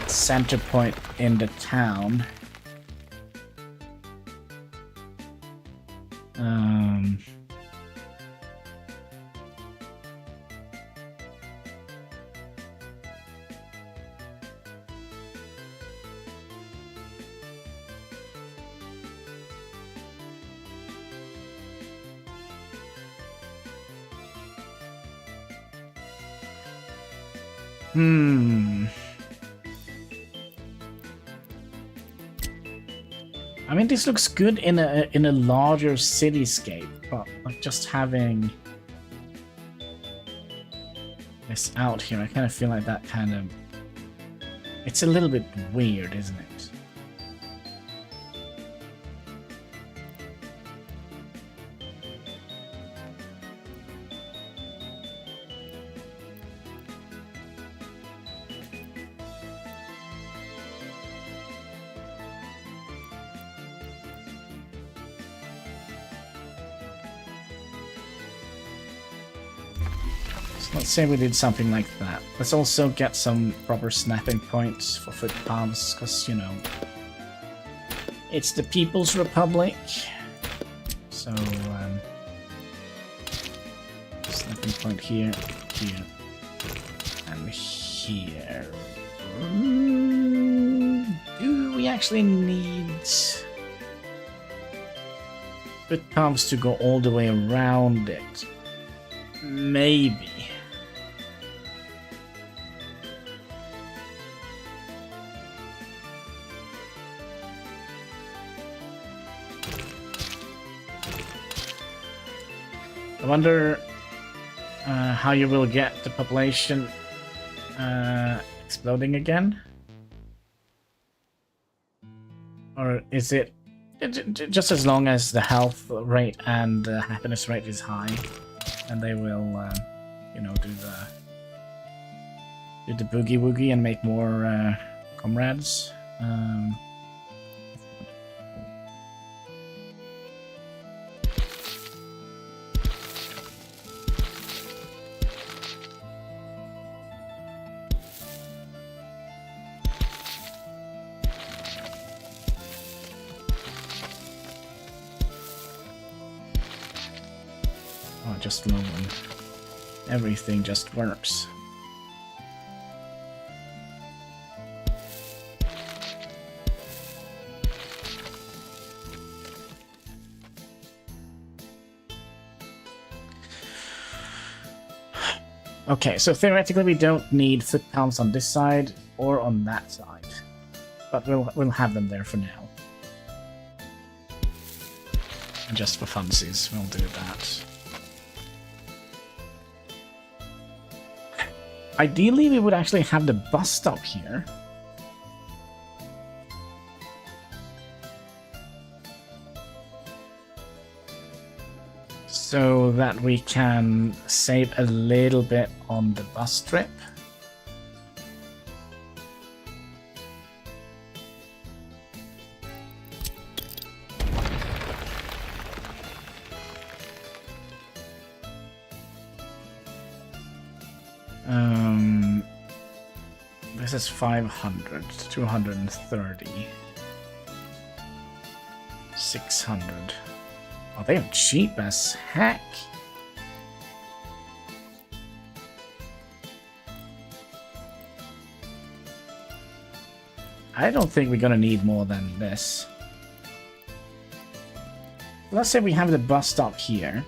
A: center point in the town. I mean, this looks good in a larger cityscape, but like just having a this out here, I kind of feel like that kind of... It's a little bit weird, isn't it? Let's say we did something like that. Let's also get some proper snapping points for foot palms, because, you know, it's the People's Republic. So, snapping point here, here, and here. Do we actually need foot palms to go all the way around it? Maybe. I wonder how you will get the population exploding again? Or is it just as long as the health rate and the happiness rate is high, and they will, you know, do the boogie woogie and make more comrades? Just low one. Everything just works. Okay, so theoretically we don't need foot pounds on this side or on that side, but we'll have them there for now. And just for funsies, we'll do that. Ideally, we would actually have the bus stop here. So that we can save a little bit on the bus trip. This is 500, 230, 600. Oh, they are cheap as heck. I don't think we're gonna need more than this. Let's say we have the bus stop here.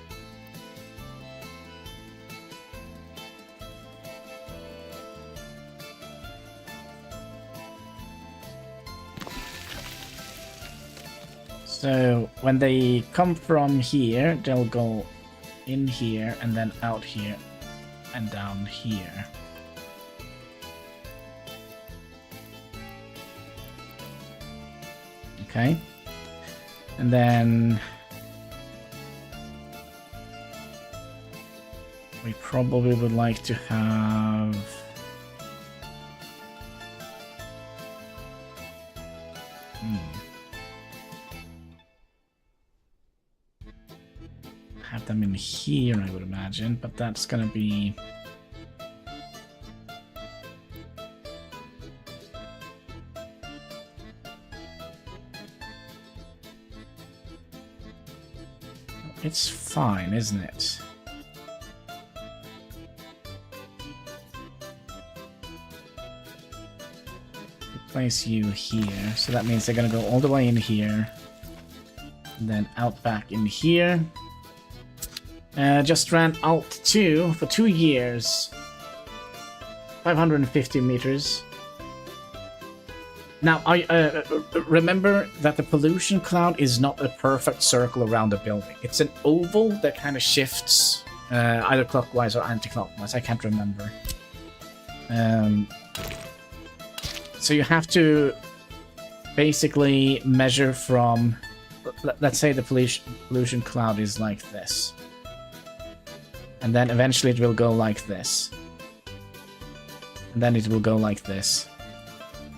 A: So when they come from here, they'll go in here and then out here and down here. Okay. And then we probably would like to have them in here, I would imagine, but that's gonna be it's fine, isn't it? Place you here, so that means they're gonna go all the way in here and then out back in here. Just ran Alt 2 for 2 years. 550 meters. Now, I remember that the pollution cloud is not a perfect circle around the building. It's an oval that kind of shifts either clockwise or anti-clockwise. I can't remember. So you have to basically measure from, let's say the pollution cloud is like this. And then eventually it will go like this. And then it will go like this.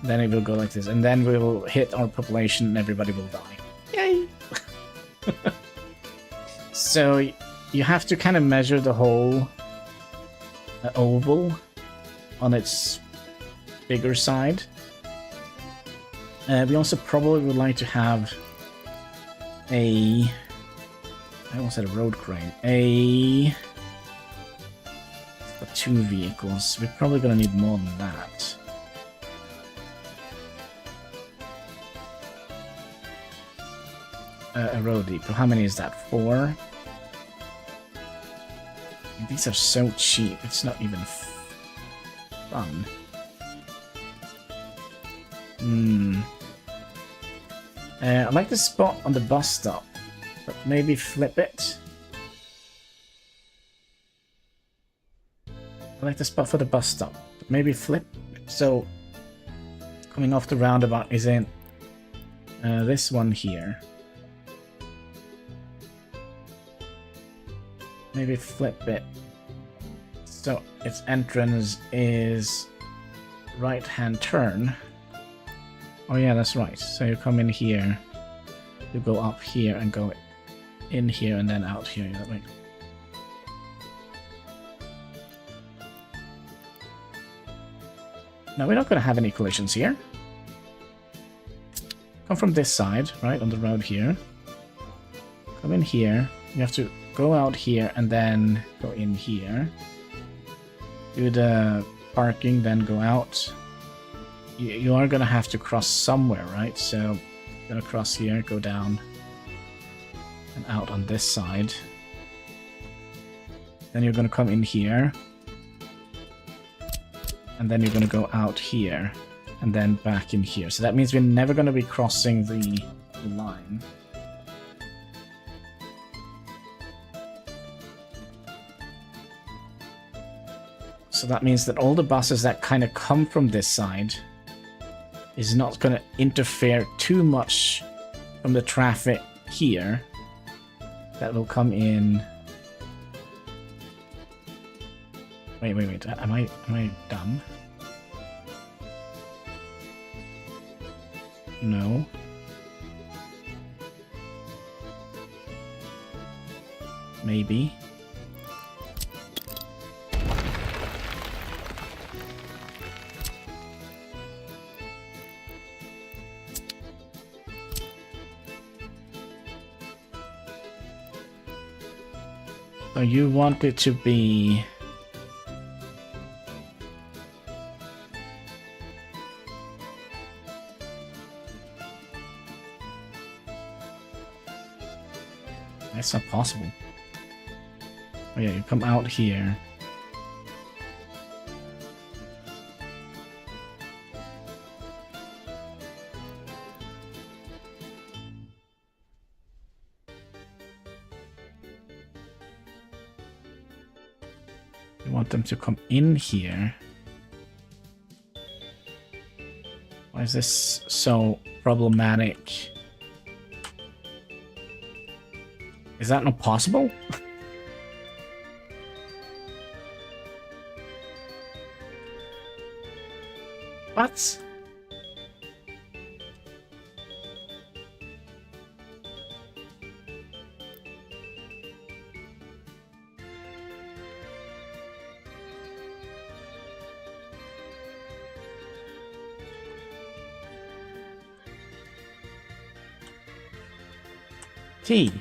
A: Then it will go like this. And then we will hit our population and everybody will die. Yay! So you have to kind of measure the whole oval on its bigger side. We also probably would like to have I almost said a road crane. For 2 vehicles. We're probably gonna need more than that. A road depot. How many is that? 4? These are so cheap. It's not even fun. I like the spot on the bus stop, but maybe flip it. I like the spot for the bus stop, but maybe flip it. So coming off the roundabout is in this one here. Maybe flip it. So its entrance is right-hand turn. Oh yeah, that's right. So you come in here, you go up here and go in here and then out here. That way. Now we're not going to have any collisions here. Come from this side, right, on the road here. Come in here. You have to go out here and then go in here. Do the parking, then go out. You are going to have to cross somewhere, right? So you're going to cross here, go down, and out on this side. Then you're going to come in here. And then you're going to go out here, and then back in here. So that means we're never going to be crossing the line. So that means that all the buses that kind of come from this side is not going to interfere too much from the traffic here that will come in. Wait. Am I dumb? No. Maybe. So you want it to be... That's not possible. Oh yeah, you come out here. You want them to come in here. Why is this so problematic? Is that not possible? What? T.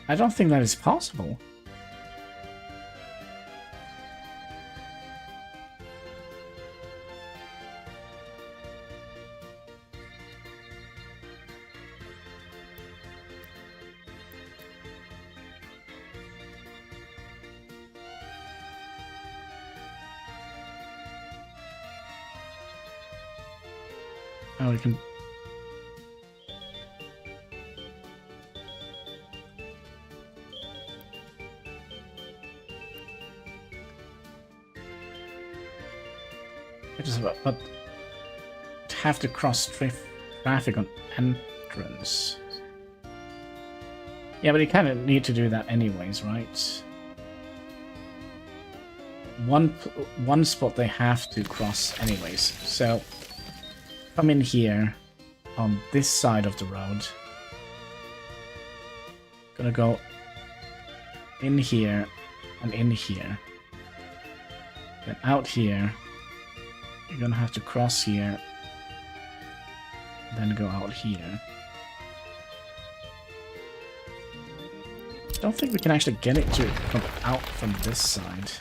A: I don't think that is possible. Oh, we can... But have to cross traffic on entrance. Yeah, but you kind of need to do that anyways, right? One spot they have to cross anyways. So come in here on this side of the road. Gonna go in here and in here. Then out here. You're gonna have to cross here. Then go out here. Don't think we can actually get it to come out from this side.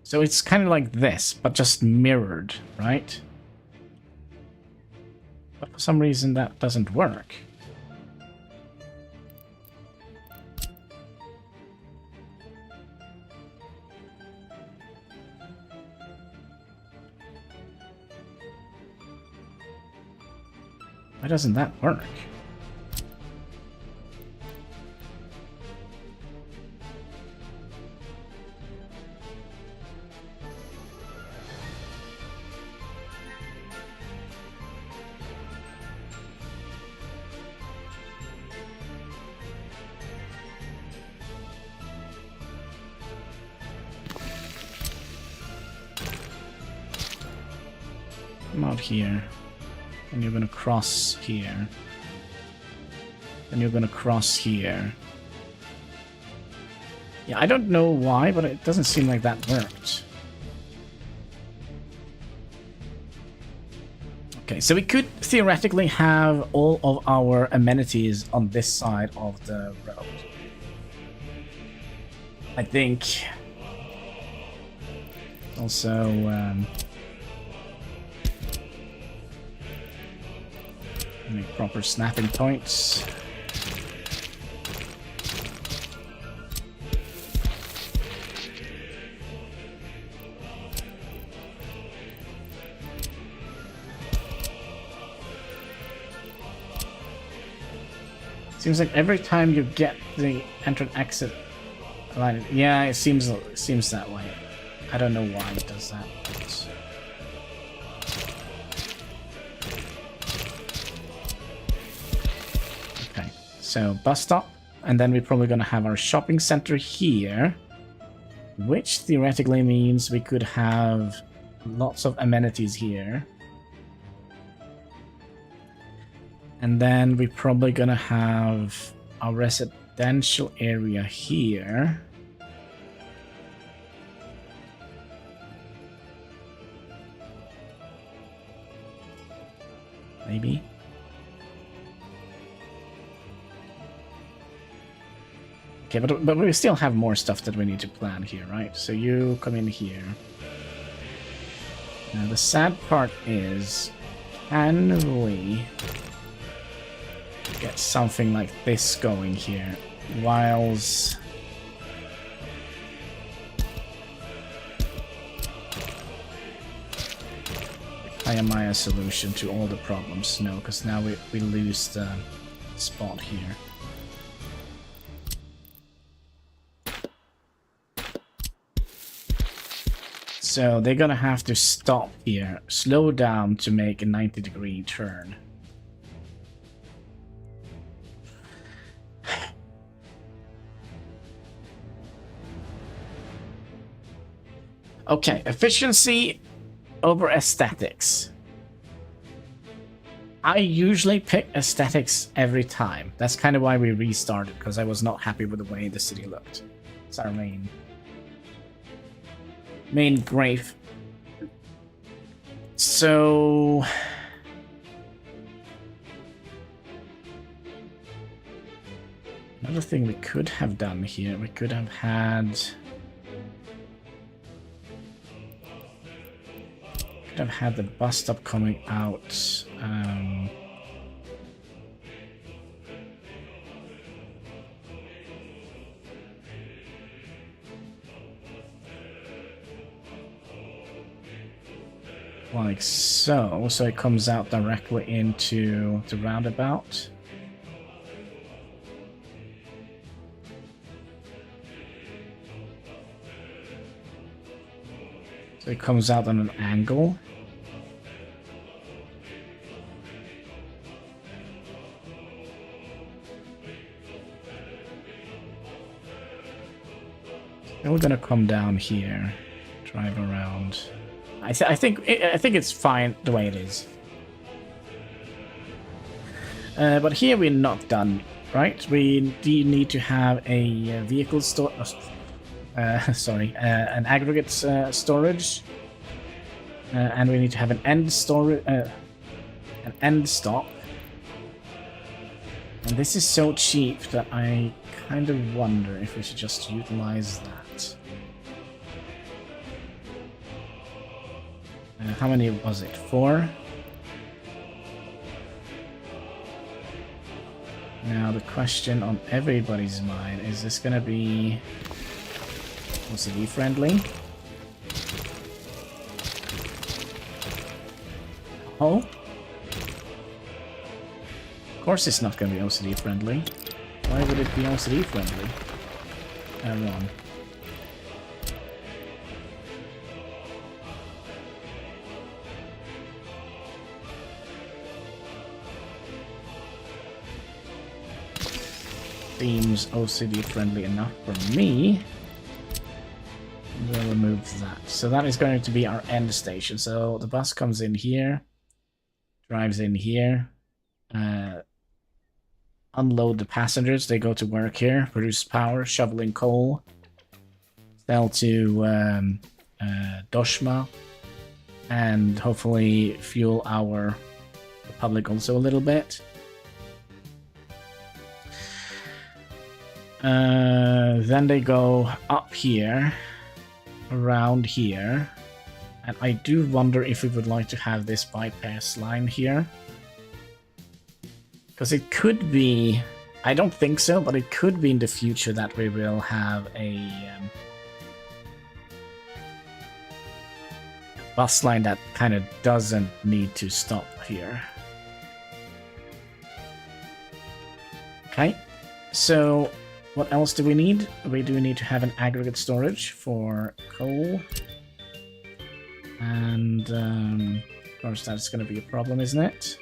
A: So it's kind of like this, but just mirrored, right? But for some reason that doesn't work. Why doesn't that work? Come out here. And you're gonna cross here. Then you're gonna cross here. Yeah, I don't know why, but it doesn't seem like that worked. Okay, so we could theoretically have all of our amenities on this side of the road. I think. Also, make proper snapping points. Seems like every time you get the entrance-exit line, yeah, it seems that way. I don't know why it does that. But... okay, so bus stop, and then we're probably gonna have our shopping center here, which theoretically means we could have lots of amenities here. And then we're probably gonna have our residential area here. Maybe. Okay, but we still have more stuff that we need to plan here, right? So you come in here. Now the sad part is, can we get something like this going here, whilst I am a solution to all the problems? No, because now we lose the spot here. So they're gonna have to stop here, slow down to make a 90-degree turn. Okay, efficiency over aesthetics. I usually pick aesthetics every time. That's kind of why we restarted, because I was not happy with the way the city looked. It's our main grave. So another thing we could have done here, we could have had the bus stop coming out. like so. So it comes out directly into the roundabout. So it comes out on an angle. Then we're gonna come down here, drive around. I think it's fine the way it is. But here we're not done, right? We do need to have a vehicle store. An aggregate storage, and we need to have an end storage, an end stop. And this is so cheap that I kind of wonder if we should just utilize that. How many was it? 4? Now the question on everybody's mind, is this gonna be OCD friendly? Oh? Of course it's not gonna be OCD friendly. Why would it be OCD friendly? Wrong. Seems OCD friendly enough for me. We'll remove that. So that is going to be our end station. So the bus comes in here, drives in here, unload the passengers. They go to work here, produce power, shoveling coal, sell to Doshma, and hopefully fuel our Republic also a little bit. Then they go up here, around here, and I do wonder if we would like to have this bypass line here. Because it could be, I don't think so, but it could be in the future that we will have a bus line that kind of doesn't need to stop here. Okay, so what else do we need? We do need to have an aggregate storage for coal. And, of course, that's going to be a problem, isn't it?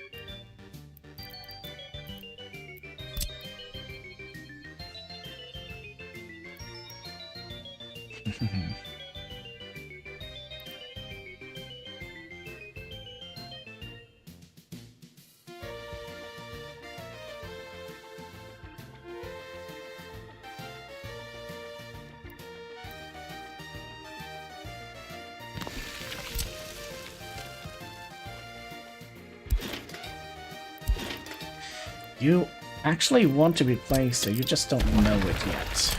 A: You actually want to be playing, so you just don't know it yet.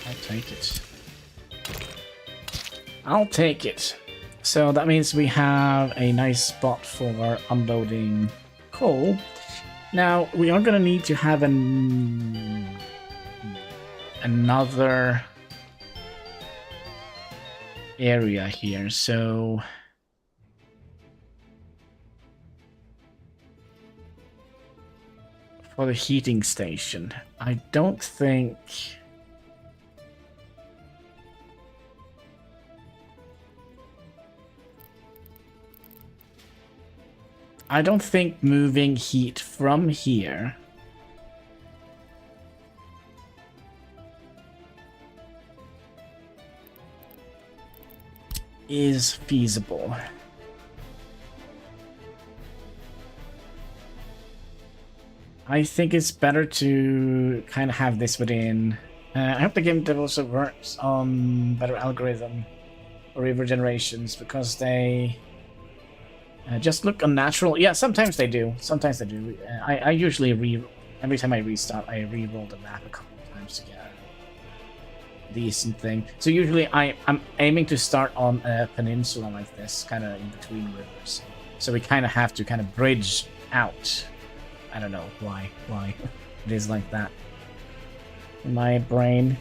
A: I'll take it. I'll take it. So that means we have a nice spot for unloading coal. Now, we are going to need to have another area here. So for the heating station, I don't think... I don't think moving heat from here is feasible. I think it's better to kind of have this within... I hope the game also works on better algorithm or regenerations, because they... just look unnatural. Yeah, sometimes they do. Sometimes they do. I usually Every time I restart, I re-roll the map a couple of times to get a decent thing. So usually I'm aiming to start on a peninsula like this, kind of in between rivers. So we kind of have to kind of bridge out. I don't know why it is like that in my brain.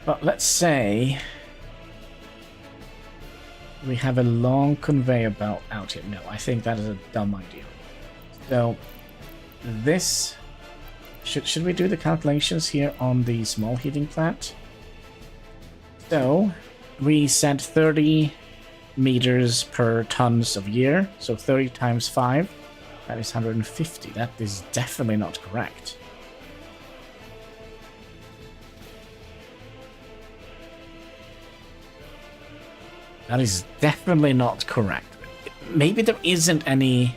A: But let's say we have a long conveyor belt out here. No, I think that is a dumb idea. So this should we do the calculations here on the small heating plant? So we said 30 meters per tons of year, so 30 times 5, that is 150. That is definitely not correct. That is definitely not correct. Maybe there isn't any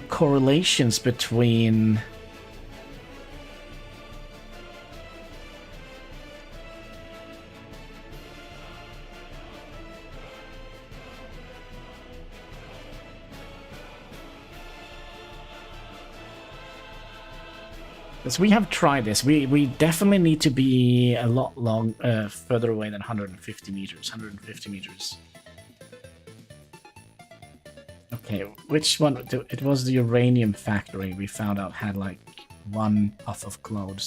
A: correlations between because we have tried this. We definitely need to be a lot further away than 150 meters. 150 meters. Okay, which one? It was the uranium factory we found out had like 1 puff of cloud.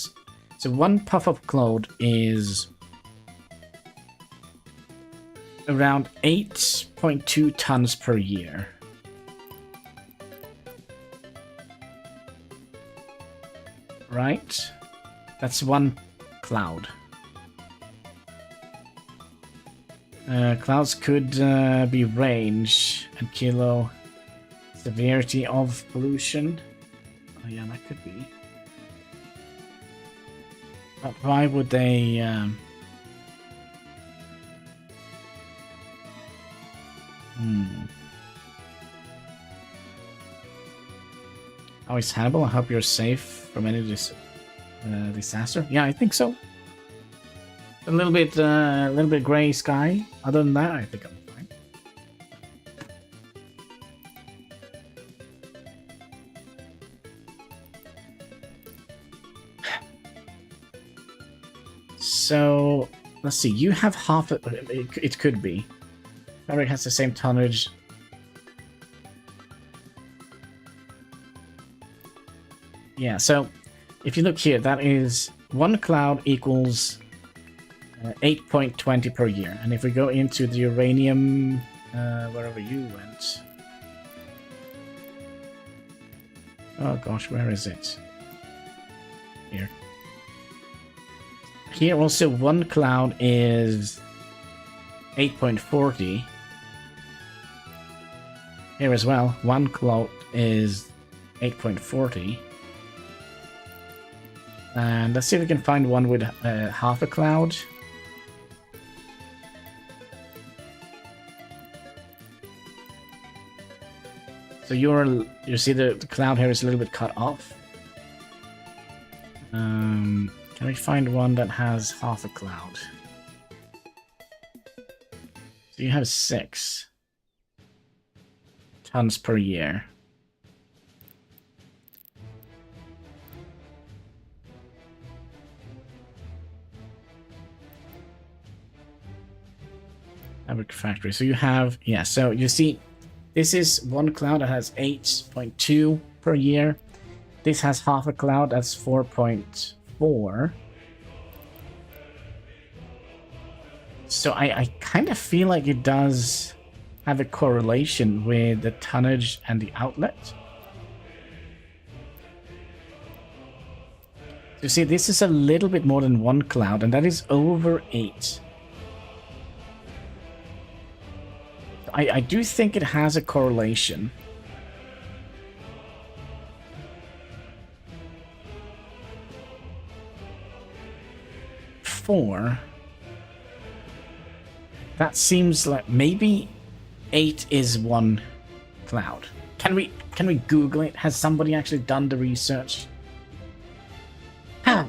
A: So 1 puff of cloud is around 8.2 tons per year. Right? That's 1 cloud. Clouds could be range and kilo severity of pollution. Oh yeah, that could be. But why would they... Oh, it's Hannibal. I hope you're safe from any disaster. Yeah, I think so. A little bit gray sky. Other than that, I think I'm fine. So let's see. You have half. It could be. Fabric has the same tonnage. Yeah. So if you look here, that is 1 cloud equals 8.20 per year. And if we go into the uranium, wherever you went. Oh gosh, where is it? Here. Here also 1 cloud is 8.40. Here as well, 1 cloud is 8.40. And let's see if we can find one with half a cloud. So you see the cloud here is a little bit cut off. Can we find one that has half a cloud? So you have 6 tons per year. Fabric factory. So you have, yeah, so you see, this is 1 cloud that has 8.2 per year. This has half a cloud, that's 4.4. So I kind of feel like it does have a correlation with the tonnage and the outlet. You see, this is a little bit more than 1 cloud, and that is over 8. I do think it has a correlation. Four. That seems like maybe 8 is 1 cloud. Can we Google it? Has somebody actually done the research? Oh,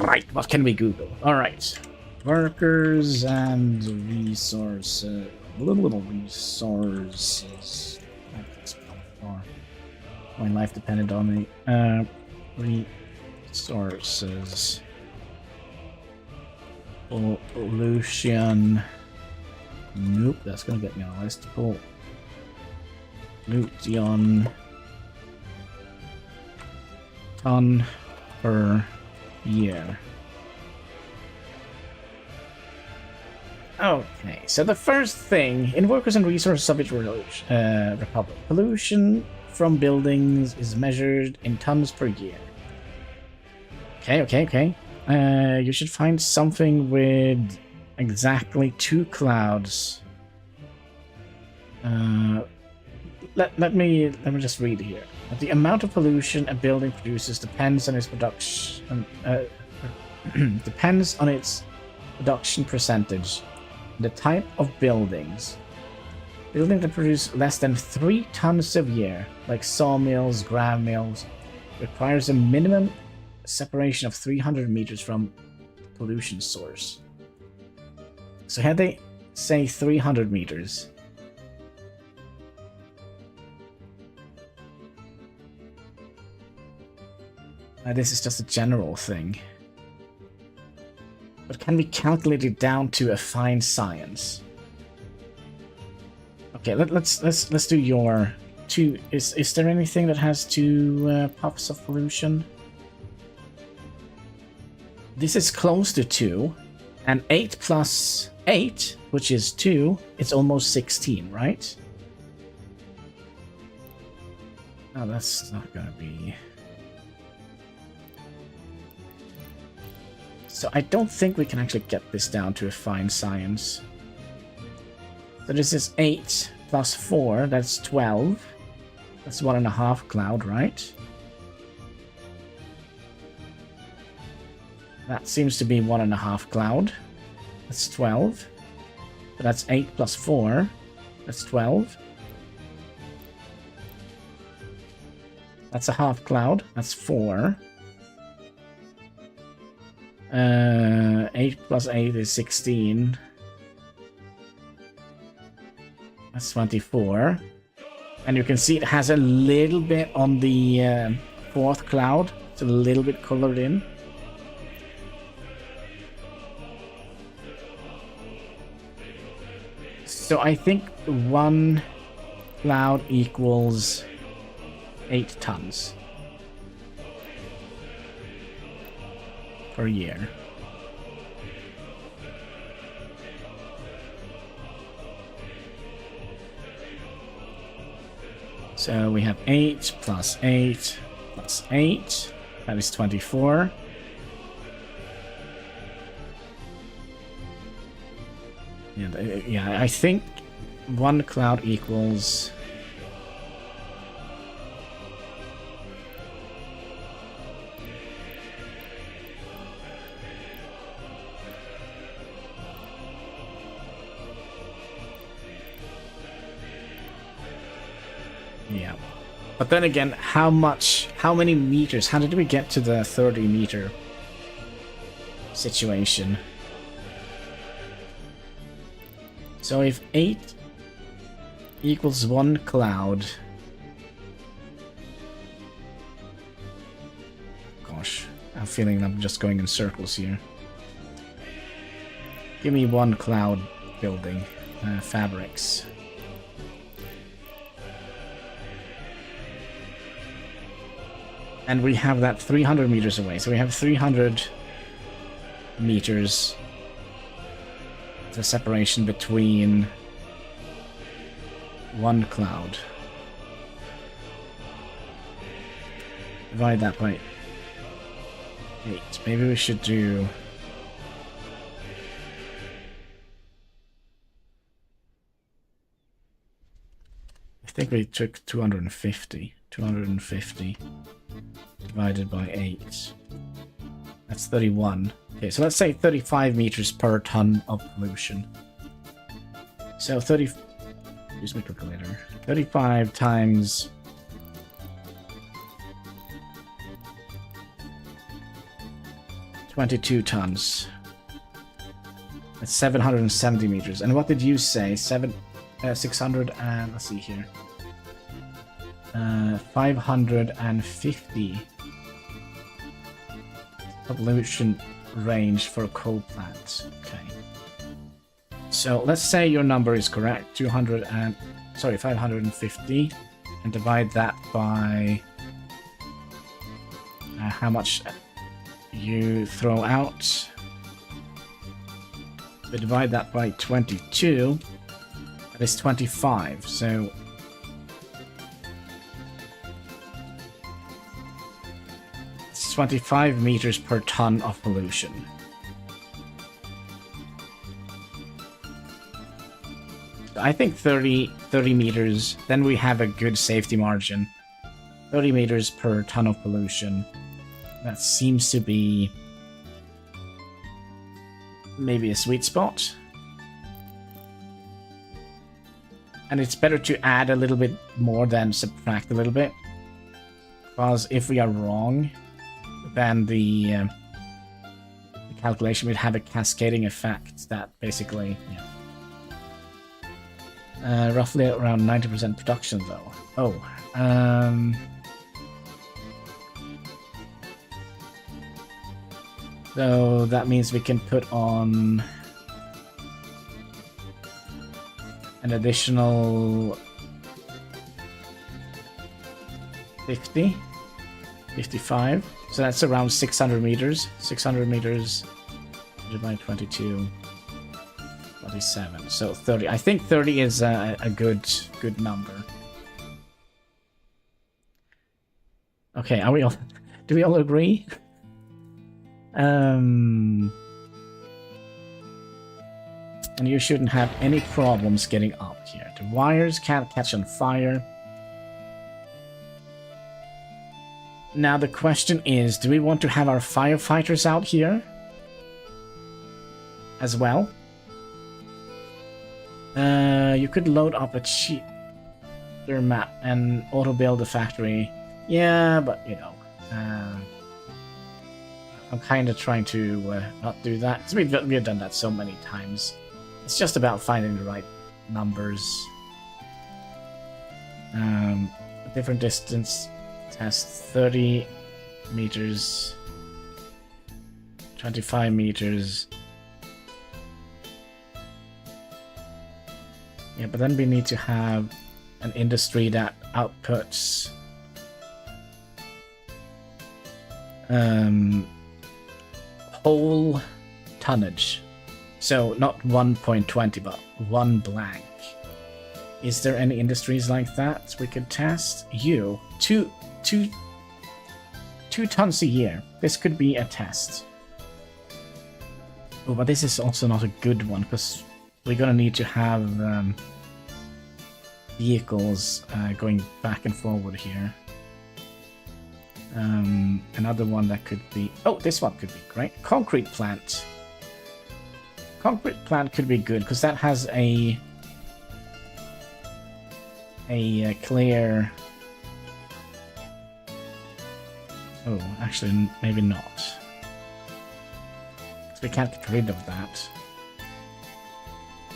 A: right. What can we Google? All right. workers and resources. Little resources. My life depended on it. Resources. Pollution. Nope, that's gonna get me on a list. Pollution. Ton per year. Okay, so the first thing in workers and resources Soviet Republic, pollution from buildings is measured in tons per year. Okay. You should find something with exactly 2 clouds. Let me just read here. The amount of pollution a building produces depends on its production. Depends on its production percentage. The type of buildings. Buildings that produce less than 3 tons a year, like sawmills, gram mills, requires a minimum separation of 300 meters from pollution source. So had they say 300 meters. This is just a general thing. But can we calculate it down to a fine science? Okay, let's do your 2. Is there anything that has 2 puffs of pollution? This is close to 2, and 8 plus 8, which is 2, it's almost 16, right? No, that's not gonna be. So I don't think we can actually get this down to a fine science. So this is 8 plus 4, that's 12. That's 1.5 cloud, right? That seems to be 1.5 cloud. That's 12. But that's 8 plus 4. That's 12. That's a half cloud. That's 4. 8 plus 8 is 16. That's 24. And you can see it has a little bit on the 4th cloud. It's a little bit colored in. So I think 1 cloud equals 8 tons per year. So we have 8 plus 8 plus 8. That is 24. Yeah, I think 1 cloud equals... Yeah. But then again, how many meters? How did we get to the 30 meter situation? So if 8 equals 1 cloud... Gosh, I'm feeling I'm just going in circles here. Give me 1 cloud building. Fabrics. And we have that 300 meters away. So we have 300 meters. The separation between 1 cloud. Divide that by 8. Maybe we should do... I think we took 250. 250 divided by 8. That's 31. Okay, so let's say 35 meters per ton of pollution. So 30... Use my calculator. 35 times... 22 tons. That's 770 meters. And what did you say? 600 and let's see here. 550 pollution range for coal plants. Okay. So let's say your number is correct. 550, and divide that by how much you throw out. We divide that by 22. That is 25. So it's 25 meters per ton of pollution. I think 30 meters, then we have a good safety margin. 30 meters per ton of pollution. That seems to be maybe a sweet spot. And it's better to add a little bit more than subtract a little bit. Because if we are wrong, then the calculation would have a cascading effect that basically, roughly around 90% production though. Oh, so that means we can put on an additional 50, 55. So that's around 600 meters. 600 meters divided by 22, 27. So 30. I think 30 is a good number. Okay, are we all? Do we all agree? And you shouldn't have any problems getting up here. The wires can't catch on fire. Now the question is, do we want to have our firefighters out here as well? You could load up a cheaper map and auto-build the factory. Yeah, but you know, I'm kind of trying to not do that. We've done that so many times. It's just about finding the right numbers. Different distance test, 30 meters, 25 meters. Yeah, but then we need to have an industry that outputs whole tonnage. So not 1.20, but 1 blank. Is there any industries like that we could test? Two tons a year. This could be a test. Oh, but this is also not a good one, because we're gonna need to have vehicles going back and forward here. Another one that could be... Oh, this one could be great. Concrete plant. Concrete plant could be good, because that has a clear... Oh, actually, maybe not. Because we can't get rid of that.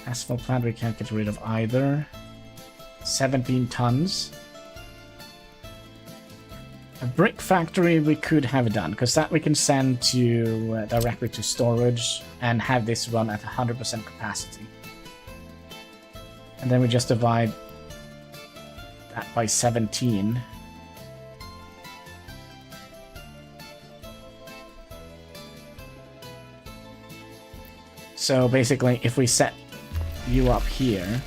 A: Asphalt plant we can't get rid of either. 17 tons. A brick factory we could have done, because that we can send to directly to storage and have this run at 100% capacity. And then we just divide that by 17. So basically, if we set you up here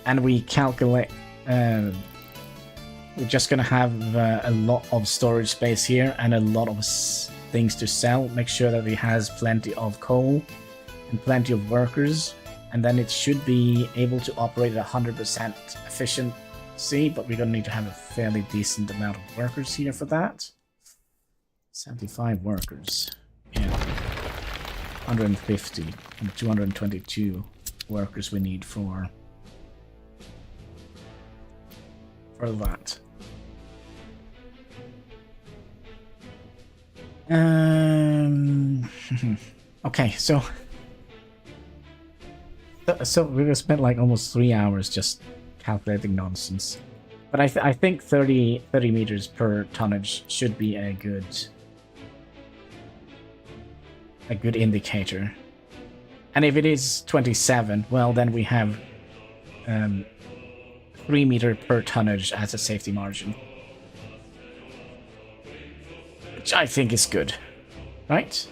A: and we calculate, we're just gonna have a lot of storage space here and a lot of things to sell. Make sure that it has plenty of coal and plenty of workers, and then it should be able to operate at 100% efficiency, but we're gonna need to have a fairly decent amount of workers here for that. 75 workers. Yeah. 150 and 222 workers we need for that. Okay, so we're gonna spend like almost 3 hours just calculating nonsense. But I think 30 meters per tonnage should be a good indicator. And if it is 27, well then we have 3 meter per tonnage as a safety margin. Which I think is good, right?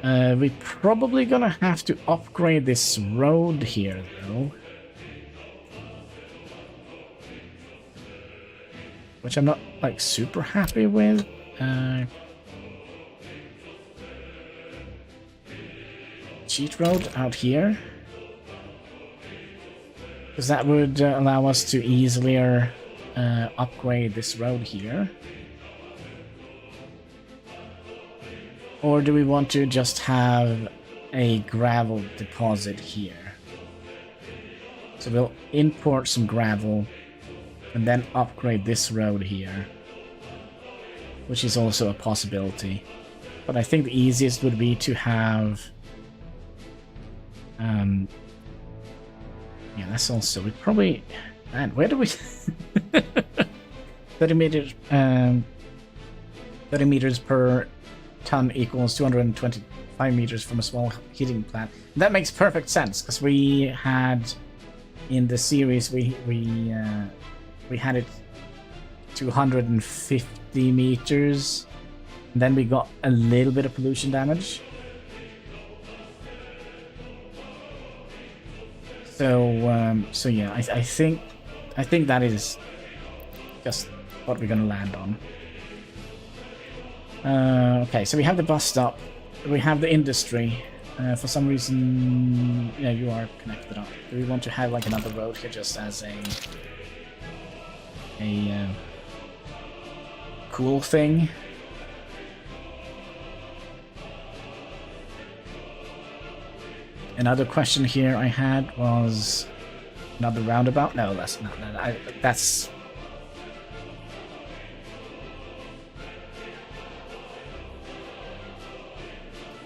A: We're probably gonna have to upgrade this road here, though. Which I'm not, like, super happy with. Cheat road out here. Because that would allow us to easily upgrade this road here. Or do we want to just have a gravel deposit here? So we'll import some gravel and then upgrade this road here, which is also a possibility. But I think the easiest would be to have... yeah, that's also... We probably... Man, where do we... 30 meters... 30 meters per ton equals 225 meters from a small heating plant. That makes perfect sense, because we had... In the series, we had it 250 meters. And then we got a little bit of pollution damage. So, so yeah, I think that is just what we're gonna land on. Okay, so we have the bus stop, we have the industry. For some reason, yeah, you are connected up. Do we want to have like another road here, just as a cool thing? Another question here I had was another roundabout. No, that's not. That's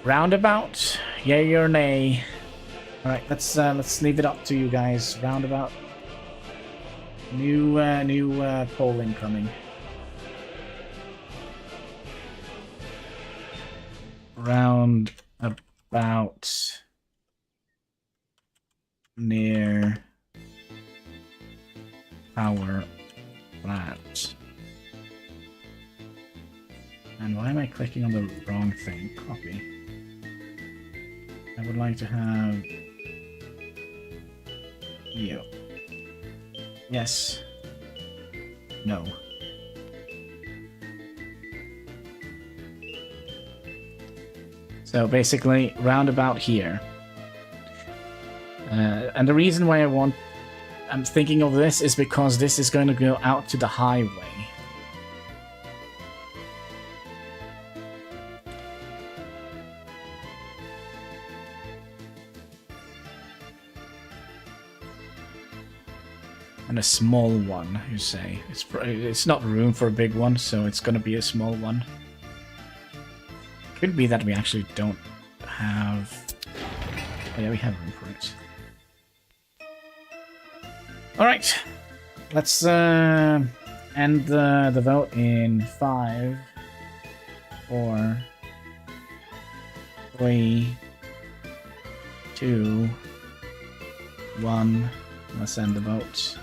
A: roundabout. Yay or nay? All right, let's leave it up to you guys. Roundabout. New poll incoming. Roundabout. Near power plant. And why am I clicking on the wrong thing? Copy. I would like to have you. Yes. No. So basically, roundabout here. And the reason why I'm thinking of this is because this is going to go out to the highway. And a small one, you say. It's not room for a big one, so it's going to be a small one. Could be that we actually don't have... Oh yeah, we have room for it. Alright, let's end the vote in 5, 4, 3, 2, 1. Let's end the vote.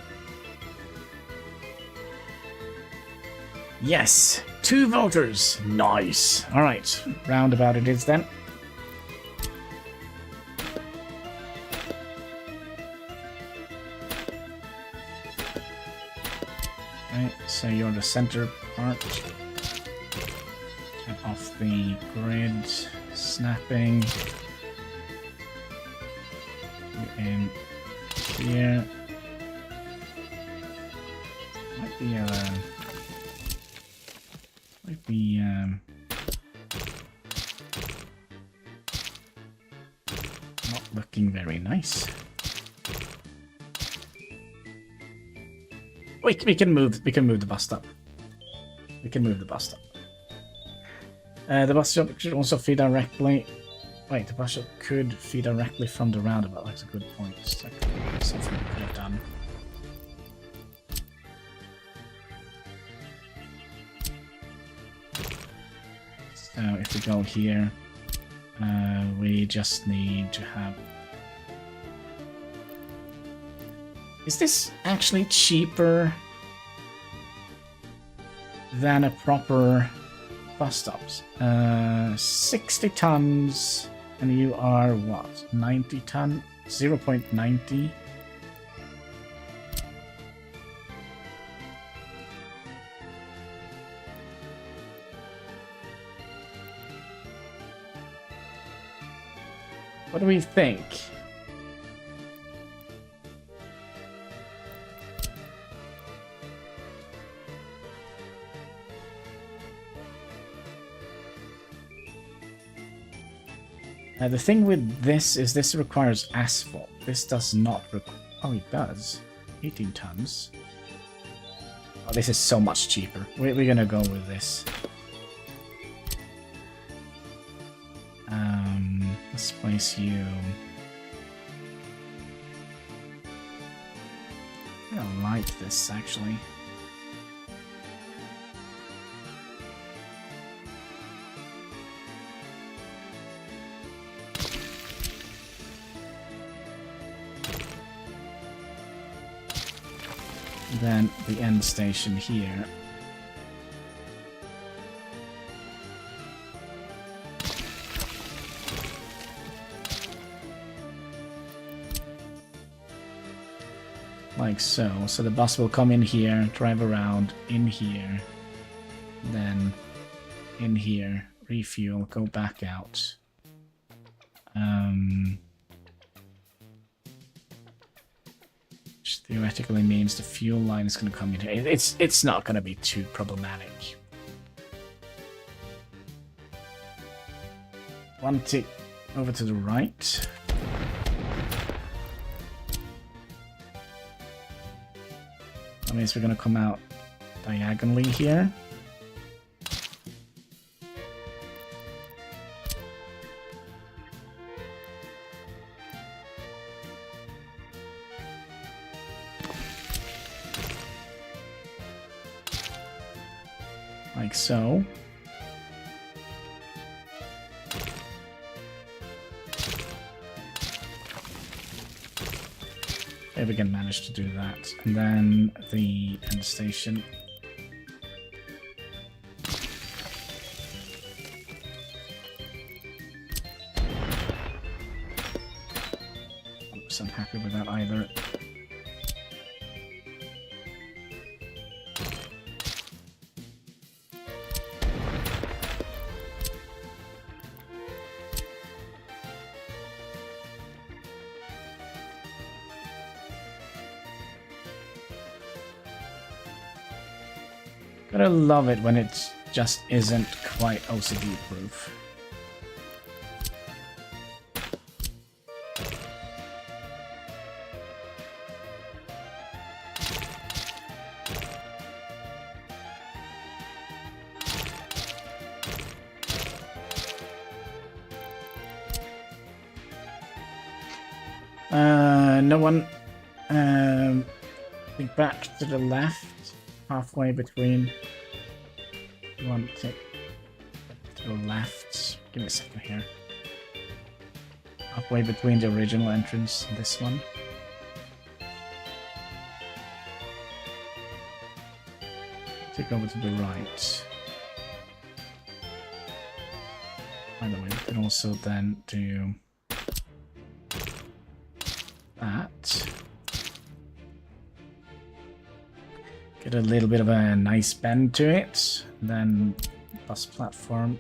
A: Yes! 2 voters! Nice! Alright, roundabout it is then. So you're the center part. Get off the grid. Snapping. You in here. Might be not looking very nice. We can move the bus stop. We can move the bus stop. The bus stop should also feed directly. Wait, the bus stop could feed directly from the roundabout. That's a good point. That's something we could have done. So if we go here, we just need to have... Is this actually cheaper than a proper bus stops? 60 tons, and you are what? 90 ton? 0.90? What do we think? The thing with this is this requires asphalt. This does not require... Oh, it does. 18 tons. Oh, this is so much cheaper. We're gonna go with this. Let's place you... I don't like this, actually. Then the end station here. Like so. So the bus will come in here, drive around, in here, then in here, refuel, go back out. Which theoretically means the fuel line is going to come in here. It's not going to be too problematic. One tick over to the right. That means we're going to come out diagonally here. Like so. If we can manage to do that. And then the end station. Oops, I'm happy with that either. Gotta love it when it just isn't quite OCD proof. No one. Think back to the left. Halfway between one tick to the left. Give me a second here. Halfway between the original entrance and this one. Tick over to the right. By the way, we can also then do that. Get a little bit of a nice bend to it, then bus platform.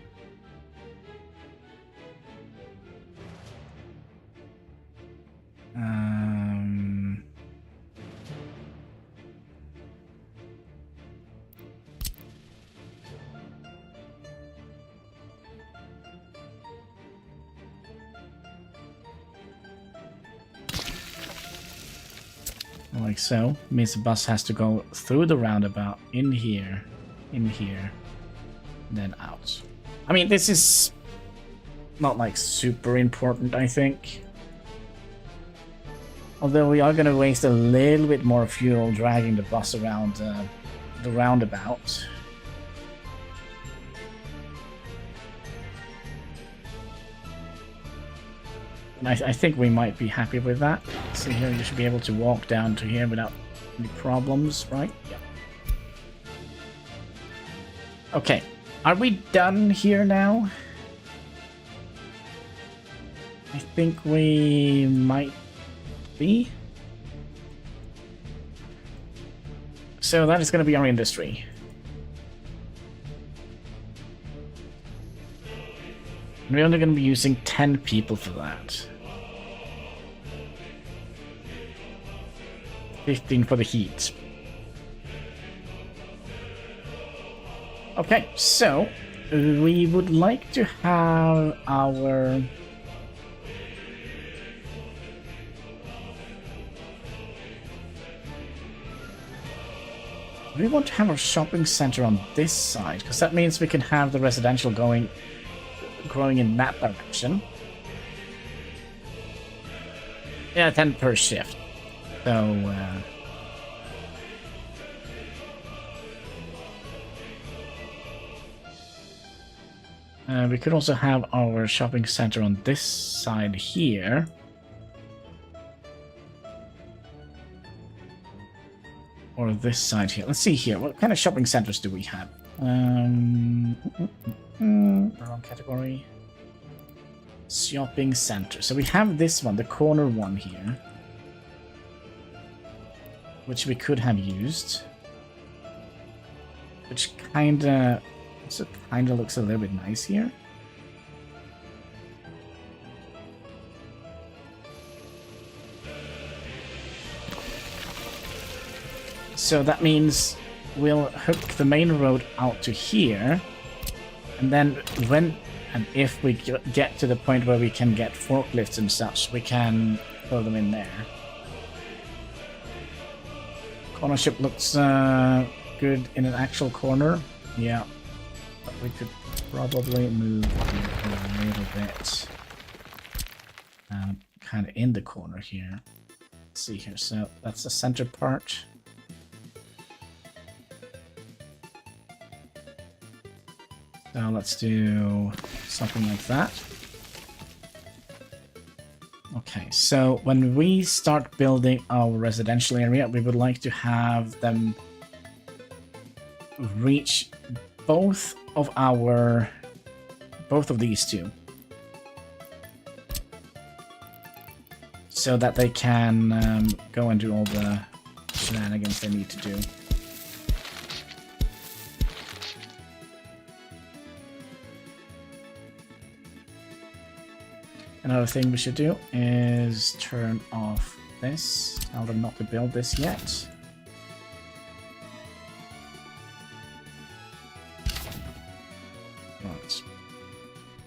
A: Like so. Means the bus has to go through the roundabout, in here, then out. I mean, this is not like super important, I think. Although we are going to waste a little bit more fuel dragging the bus around the roundabout. And I think we might be happy with that. See here, you should be able to walk down to here without any problems, right? Yeah. Okay, are we done here now? I think we might be. So that is going to be our industry. We're only going to be using 10 people for that. 15 for the heat. Okay, so we would like to have our... We want to have our shopping center on this side, because that means we can have the residential growing in that direction. Yeah, 10 per shift. So, we could also have our shopping center on this side here. Or this side here. Let's see here. What kind of shopping centers do we have? Wrong category. Shopping center. So we have this one, the corner one here. Which we could have used. Which kinda... also kinda looks a little bit nice here. So that means we'll hook the main road out to here, and then when and if we get to the point where we can get forklifts and such, we can throw them in there. Corner ship looks good in an actual corner. Yeah, but we could probably move a little bit kind of in the corner here. Let's see here, so that's the center part. So let's do something like that. Okay, so when we start building our residential area, we would like to have them reach both of these two. So that they can go and do all the shenanigans they need to do. Another thing we should do is turn off this. Tell them not to build this yet. Right.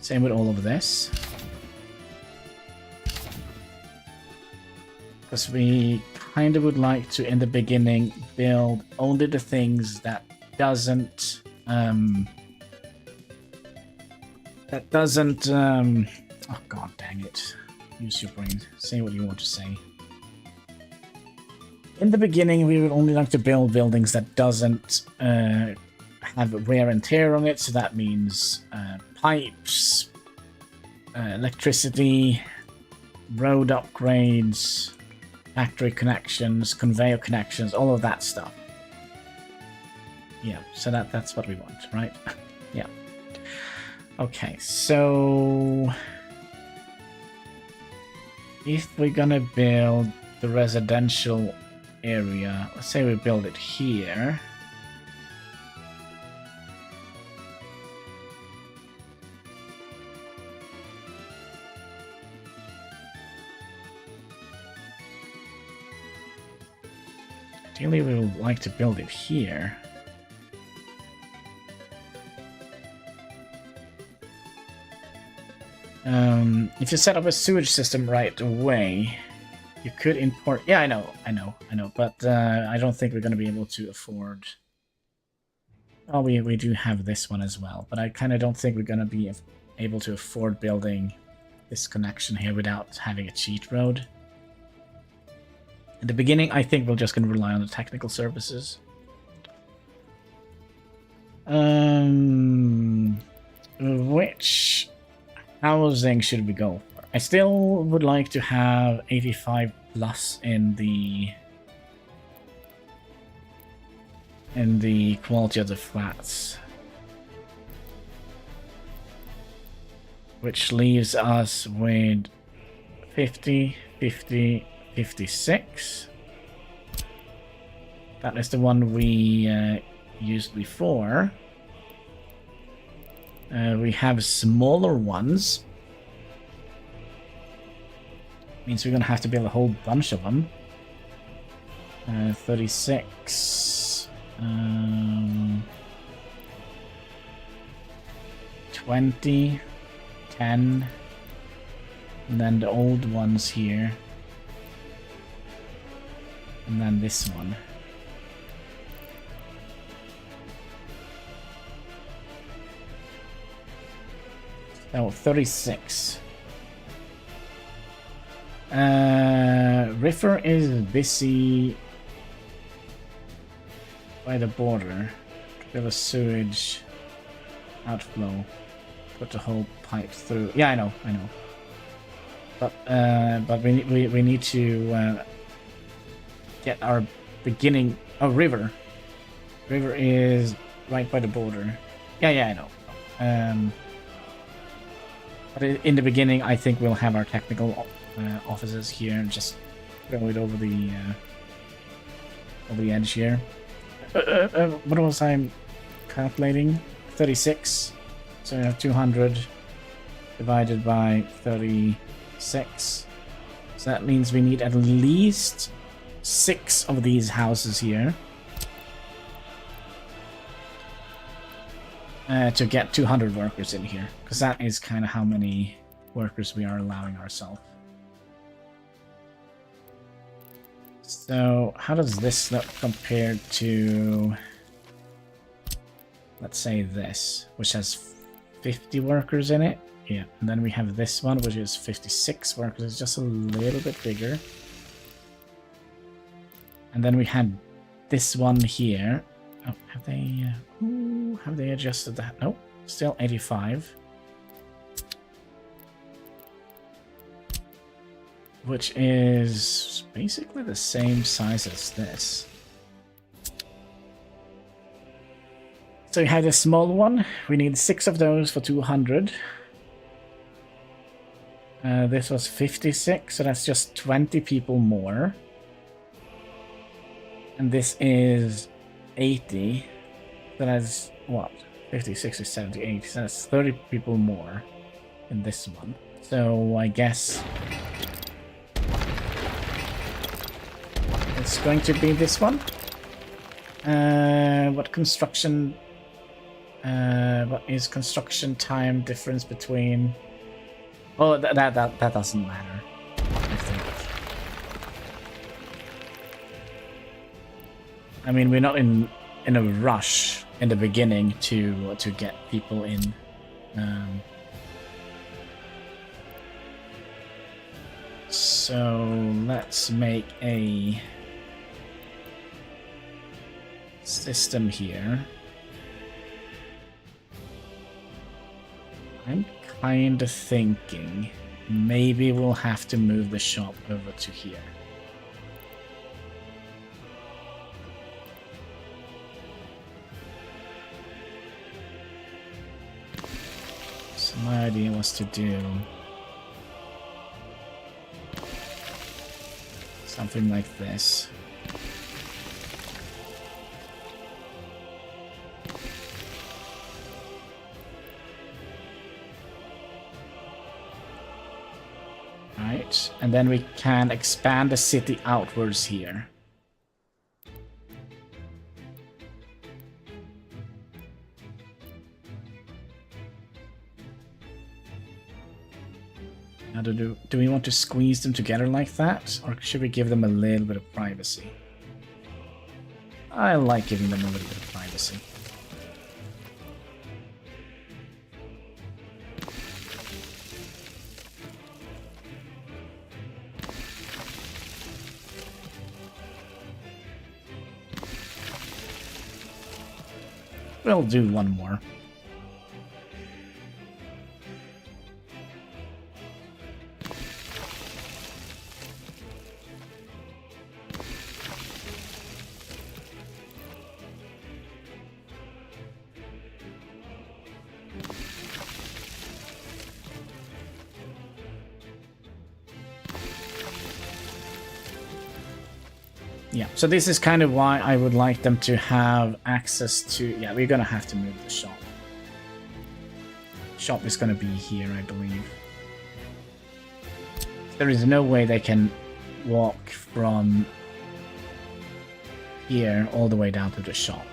A: Same with all of this. Because we kind of would like to, in the beginning, build only the things that doesn't... oh god dang it. Use your brain. Say what you want to say. In the beginning, we would only like to build buildings that doesn't have wear and tear on it, so that means pipes, electricity, road upgrades, factory connections, conveyor connections, all of that stuff. Yeah, so that's what we want, right? Yeah. Okay, so... if we're gonna build the residential area, let's say we build it here. Ideally, we would like to build it here. If you set up a sewage system right away, you could import... yeah, I know, but I don't think we're going to be able to afford Oh, we do have this one as well, but I kind of don't think we're going to be able to afford building this connection here without having a cheat road. In the beginning, I think we're just going to rely on the technical services. Which housing should we go for? I still would like to have 85 plus in the quality of the flats, which leaves us with 50, 50, 56. That is the one we used before. We have smaller ones. Means we're gonna have to build a whole bunch of them. 36. 20. 10. And then the old ones here. And then this one. Oh, 36. River is busy by the border. Build a sewage outflow. Put the whole pipe through. Yeah, I know. But we need to get our beginning. Oh, river. River is right by the border. Yeah, I know. But in the beginning, I think we'll have our technical offices here and just throw it over the edge here. What was I calculating? 36. So we have 200 divided by 36. So that means we need at least 6 of these houses here to get 200 workers in here, because that is kind of how many workers we are allowing ourselves. So how does this look compared to, let's say this, which has 50 workers in it? Yeah, and then we have this one, which is 56 workers. It's just a little bit bigger. And then we had this one here. Oh, have they adjusted that? Nope, still 85. Which is basically the same size as this. So we have this small one. We need 6 of those for 200. This was 56, so that's just 20 people more. And this is 80. So that's what? 50, 60, 70, 80. So that's 30 people more in this one. So I guess it's going to be this one. What construction? What is construction time difference between? Oh, that doesn't matter, I think. I mean, we're not in a rush in the beginning to get people in. So let's make a system here. I'm kind of thinking maybe we'll have to move the shop over to here. So my idea was to do something like this. Right, and then we can expand the city outwards here. Now, do we want to squeeze them together like that, or should we give them a little bit of privacy? I like giving them a little bit of privacy. we'll do one more. Yeah, so this is kind of why I would like them to have access to... Yeah, we're gonna have to move the shop. Shop is gonna be here, I believe. There is no way they can walk from here all the way down to the shop.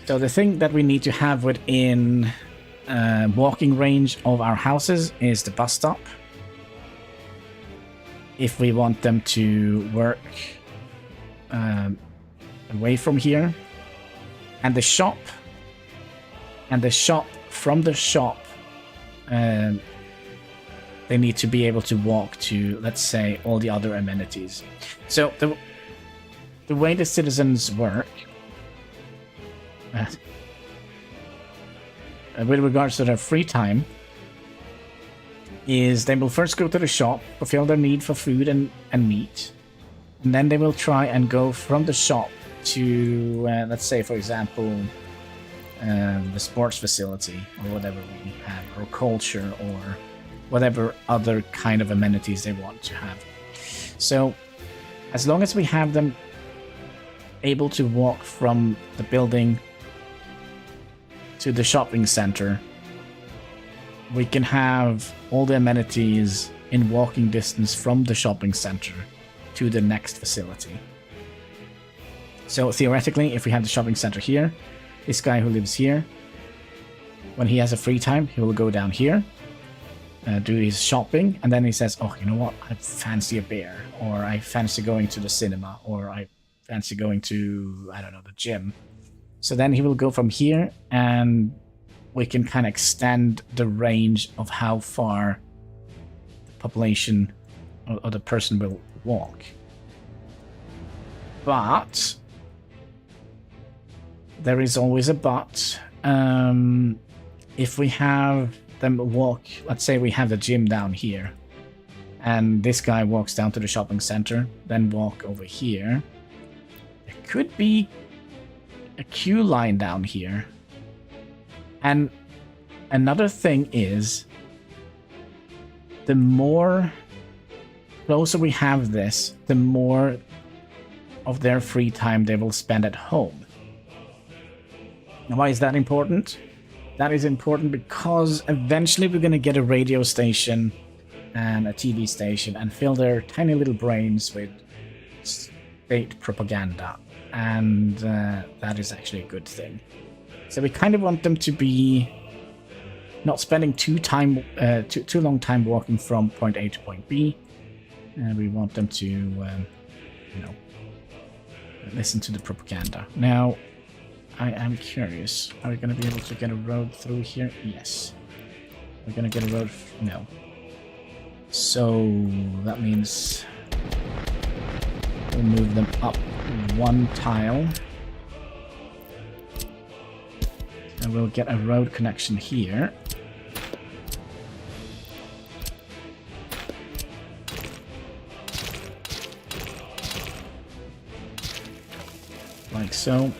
A: So the thing that we need to have within walking range of our houses is the bus stop. If we want them to work away from here. And the shop. And the shop, from the shop, they need to be able to walk to, let's say, all the other amenities. So the way the citizens work, with regards to their free time, is they will first go to the shop, fulfill their need for food and meat, and then they will try and go from the shop to, let's say, for example, the sports facility, or whatever we have, or culture, or whatever other kind of amenities they want to have. So, as long as we have them able to walk from the building to the shopping center, we can have all the amenities in walking distance from the shopping center to the next facility. So theoretically, if we have the shopping center here, this guy who lives here, when he has a free time, he will go down here, do his shopping, and then he says, oh, you know what, I fancy a beer, or I fancy going to the cinema, or I fancy going to, I don't know, the gym. So then he will go from here, and we can kind of extend the range of how far the population or the person will walk. But there is always a but. If we have them walk, let's say we have the gym down here, and this guy walks down to the shopping center, then walk over here, there could be a queue line down here. And another thing is, the more closer we have this, the more of their free time they will spend at home. Now, why is that important? That is important because eventually we're going to get a radio station and a TV station and fill their tiny little brains with state propaganda. And that is actually a good thing. So we kind of want them to be not spending too long time walking from point A to point B. And we want them to, you know, listen to the propaganda. Now, I am curious. Are we going to be able to get a road through here? Yes. We're going to get a road. No. So that means we'll move them up one tile. And we'll get a road connection here. Like so.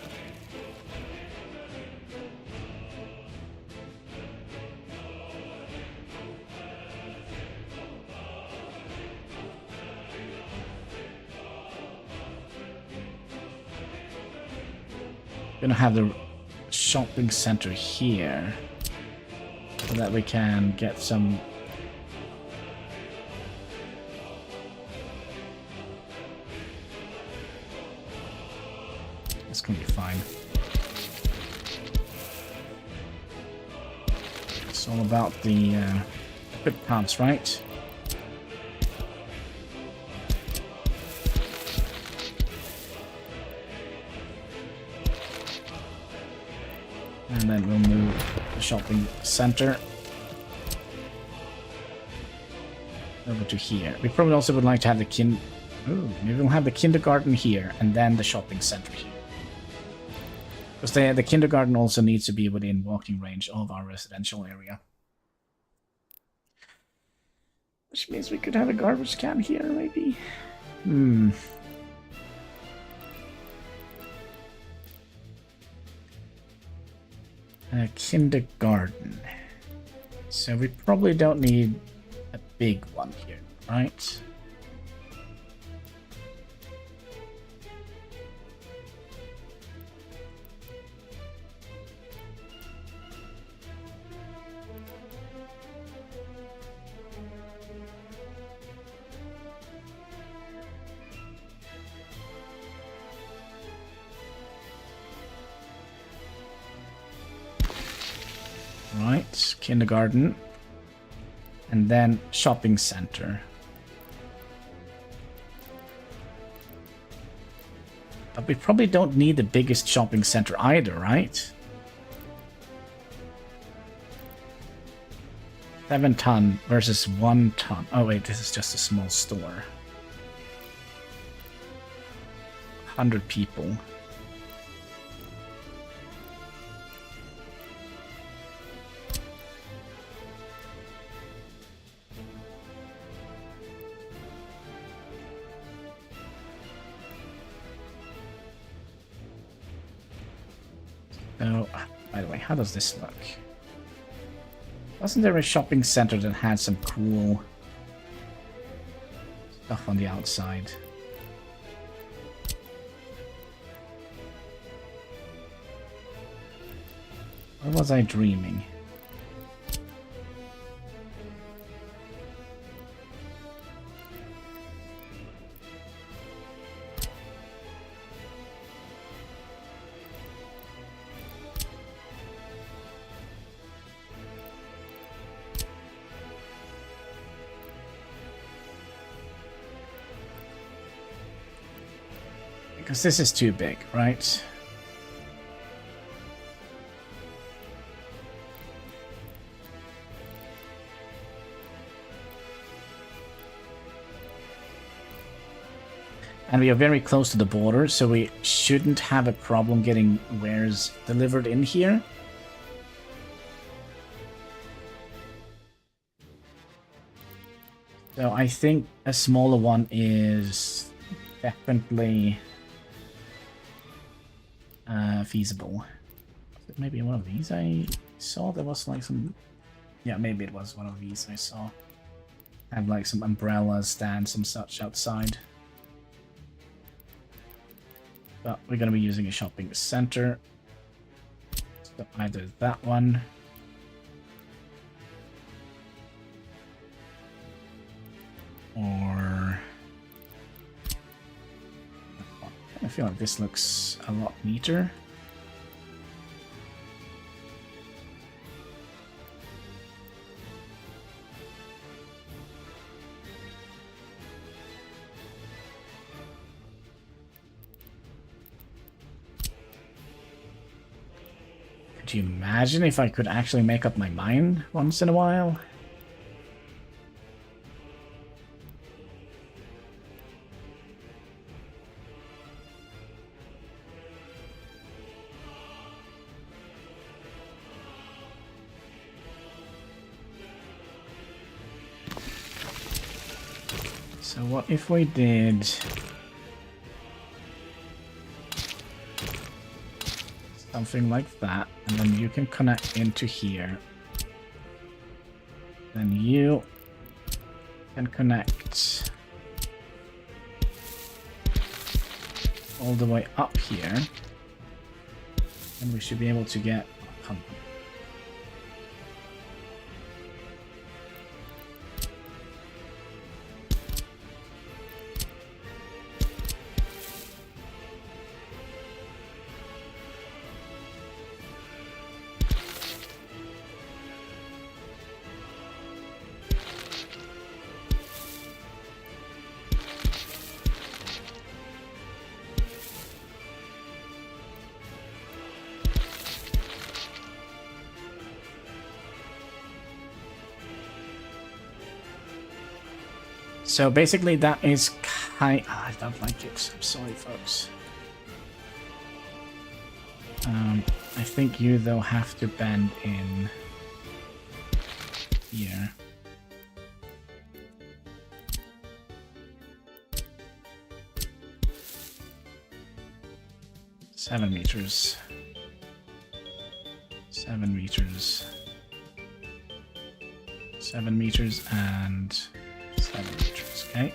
A: Gonna have the shopping center here so that we can get some it's gonna be fine. It's all about the quick pumps, right? And then we'll move the shopping center over to here. We probably also would like to have the maybe we'll have the kindergarten here and then the shopping center here. Because the kindergarten also needs to be within walking range of our residential area. Which means we could have a garbage can here, maybe. A kindergarten. So we probably don't need a big one here, right? Right, kindergarten. And then shopping center. But we probably don't need the biggest shopping center either, right? 7 ton versus 1 ton. Oh wait, this is just a small store. 100 people. Oh, by the way, how does this look? Wasn't there a shopping center that had some cool stuff on the outside? Or was I dreaming? Because this is too big, right? And we are very close to the border, so we shouldn't have a problem getting wares delivered in here. So I think a smaller one is definitely feasible. Maybe one of these I saw there was like some... Yeah, maybe it was one of these I saw. Have like some umbrellas, stands and such outside. But we're going to be using a shopping center. So either that one. Or... I feel like this looks a lot neater. Could you imagine if I could actually make up my mind once in a while? So what if we did something like that, and then you can connect into here. Then you can connect all the way up here, and we should be able to get a company. So basically that is kind... I don't like it. I'm sorry, folks. I think you, though, have to bend in here. Seven meters. 7 meters. 7 meters and 7 meters, okay?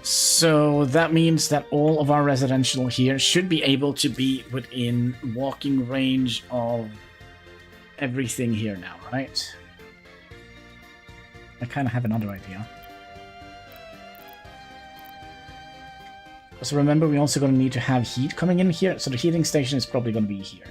A: So that means that all of our residential here should be able to be within walking range of everything here now, right? I kind of have another idea. So remember, we're also going to need to have heat coming in here, so the heating station is probably going to be here.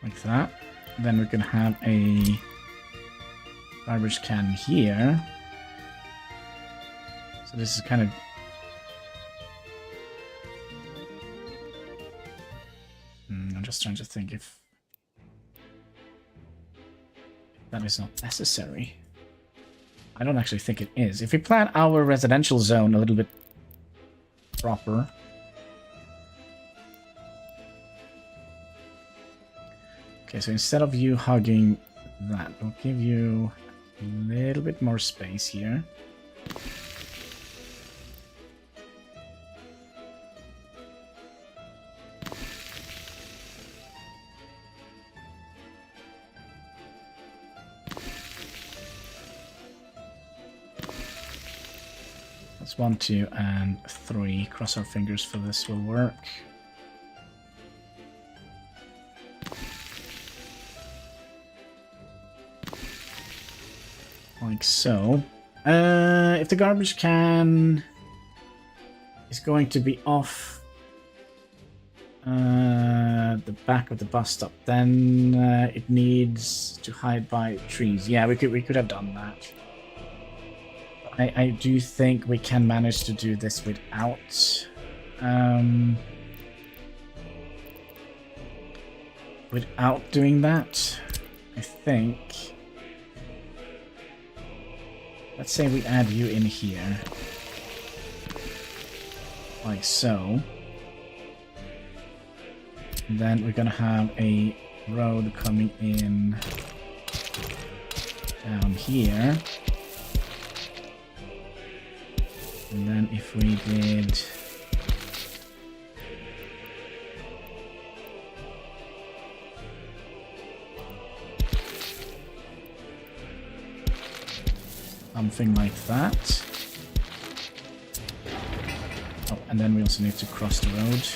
A: Like that. Then we can have a garbage can here. So this is kind of... I'm just trying to think if that is not necessary. I don't actually think it is. If we plan our residential zone a little bit proper... Okay, so instead of you hugging that, we'll give you a little bit more space here. That's 1, 2, and 3. Cross our fingers for this will work. Like so. If the garbage can is going to be off the back of the bus stop, then it needs to hide by trees. Yeah, we could have done that. I do think we can manage to do this without without doing that. I think. Let's say we add you in here. Like so. And then we're gonna have a road coming in down here. And then if we did... something like that. Oh, and then we also need to cross the road.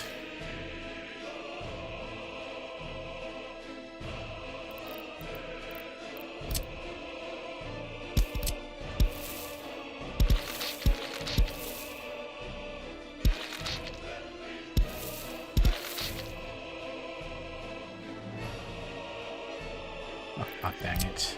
A: Oh, god dang it.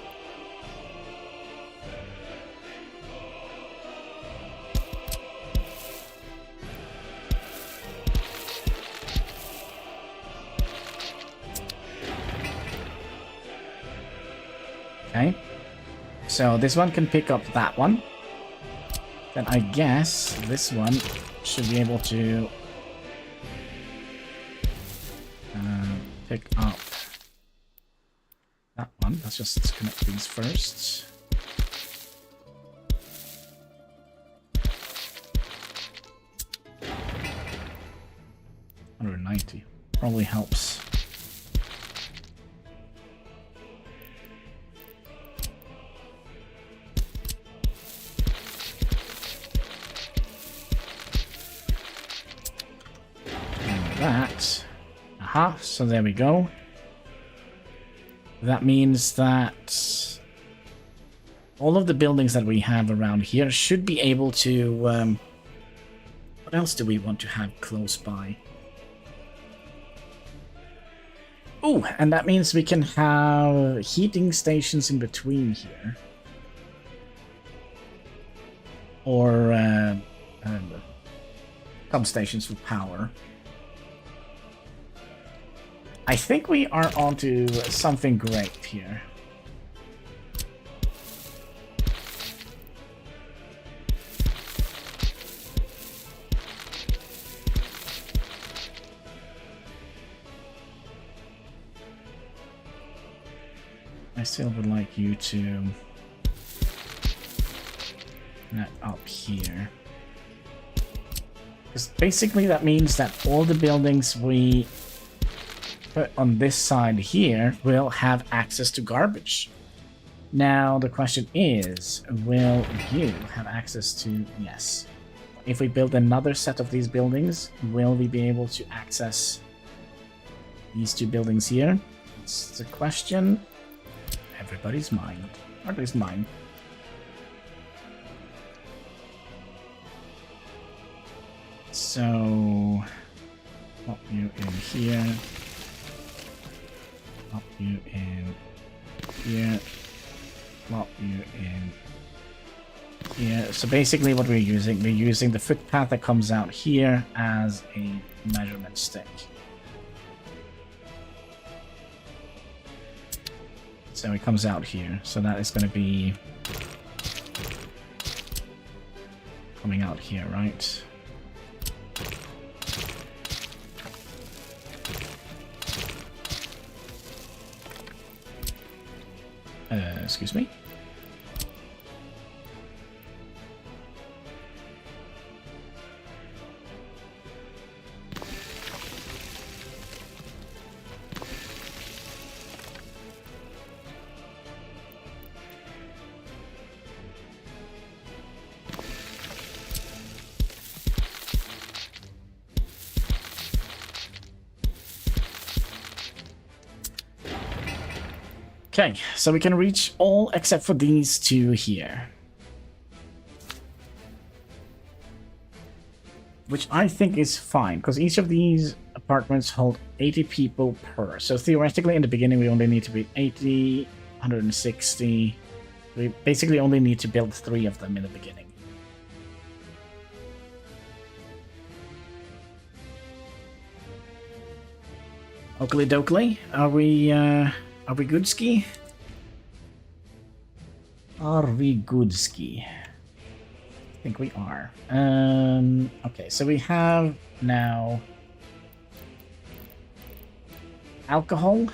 A: Okay, so this one can pick up that one. Then I guess this one should be able to on, let's just connect these first. $190 probably helps. That. Aha, so there we go. That means that all of the buildings that we have around here should be able to... what else do we want to have close by? Oh, and that means we can have heating stations in between here. Or pump stations for power. I think we are onto something great here. I still would like you to connect up here. Because basically that means that all the buildings we put on this side here will have access to garbage. Now the question is, will you have access to... Yes. If we build another set of these buildings, will we be able to access these two buildings here? It's the question. Everybody's mind. Or at least mine. So... pop you in here. Pop you in here. Plop you in here. So basically what we're using the footpath that comes out here as a measurement stick. So it comes out here. So that is going to be coming out here, right? Excuse me? Okay, so we can reach all except for these two here. Which I think is fine, because each of these apartments hold 80 people per. So theoretically in the beginning we only need to be 80, 160. We basically only need to build 3 of them in the beginning. Oakley dokley, are we good ski? Are we good ski? I think we are. Okay, so we have now alcohol.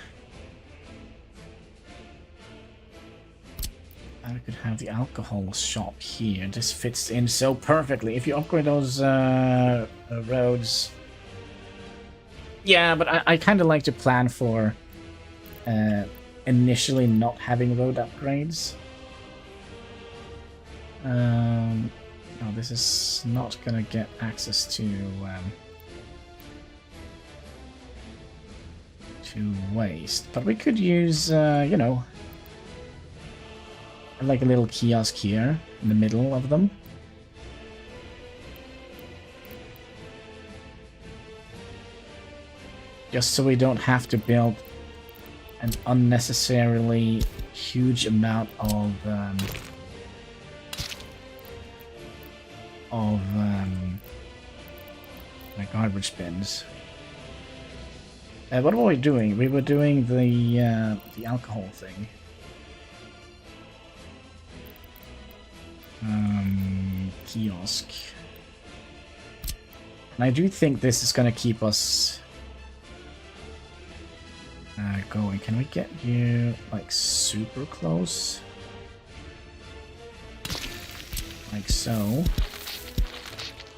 A: And we could have the alcohol shop here. This fits in so perfectly. If you upgrade those roads. Yeah, but I kind of like to plan for initially not having road upgrades. No, this is not gonna get access to waste, but we could use, you know, like a little kiosk here in the middle of them. Just so we don't have to build an unnecessarily huge amount of like garbage bins. What were we doing? We were doing the alcohol thing. Kiosk. And I do think this is going to keep us going. Can we get you like super close? Like so.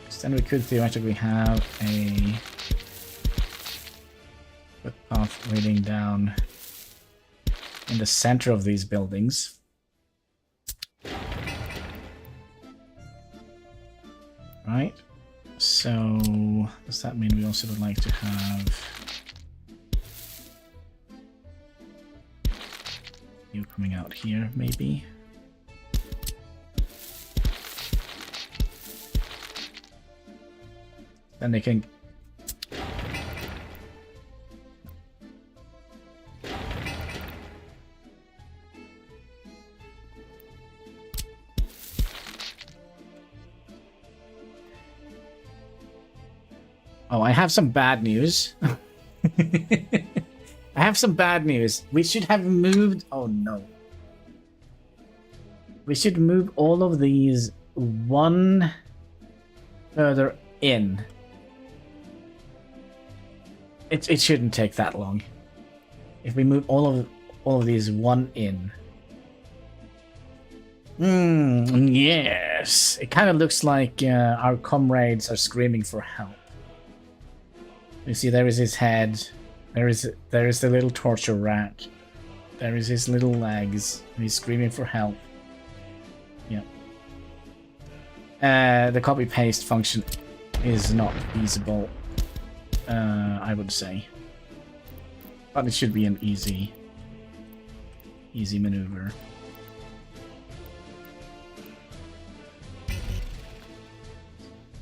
A: So then we could theoretically have a footpath leading down in the center of these buildings. Right. So does that mean we also would like to have you coming out here, maybe? Then they can... Oh, I have some bad news. I have some bad news. We should have moved... Oh, no. We should move all of these one further in. It shouldn't take that long. If we move all of these one in. Yes. It kind of looks like our comrades are screaming for help. You see, there is his head. There is the little torture rack. There is his little legs. He's screaming for help. Yeah. The copy paste function is not feasible. I would say, but it should be an easy maneuver.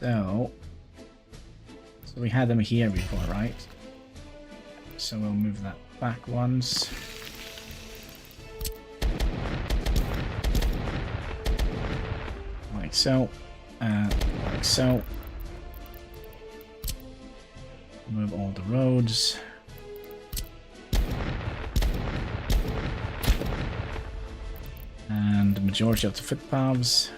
A: So we had them here before, right? So we'll move that back once. Like so. Like so. Move all the roads. And the majority of the footpaths.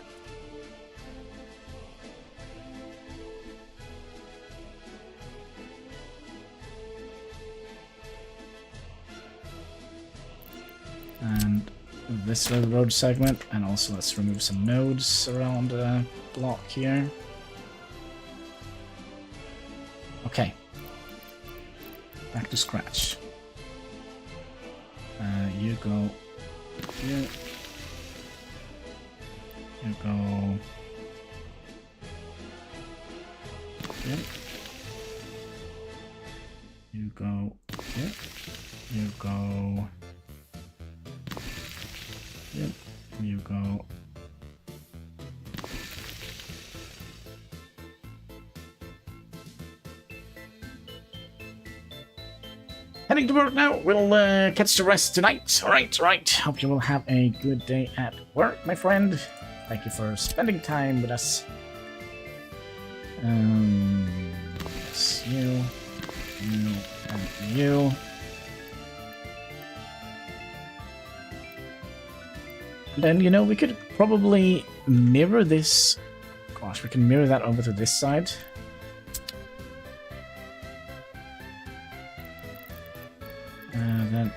A: And this little road segment. And also let's remove some nodes around the block here. Okay. Back to scratch. You go here. You go here. You go here. You go here. You go. Heading to work now. We'll catch the rest tonight. Alright. Hope you will have a good day at work, my friend. Thank you for spending time with us. Yes, you, and you. Then, you know, we could probably mirror this. Gosh, we can mirror that over to this side. Then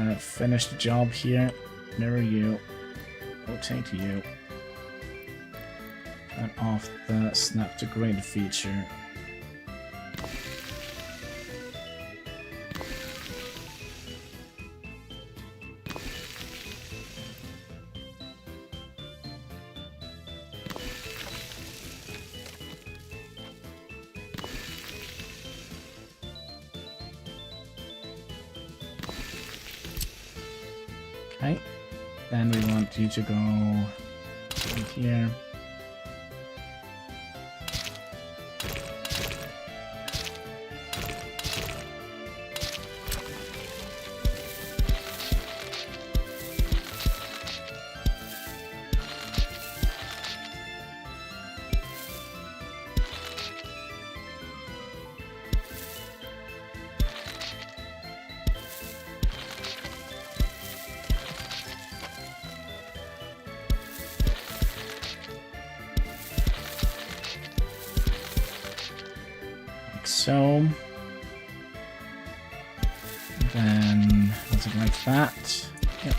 A: let's finish the job here. Mirror you. Rotate you. Turn off the snap to grid feature. Okay, then we want you to go right here. So Then something like that. Yep.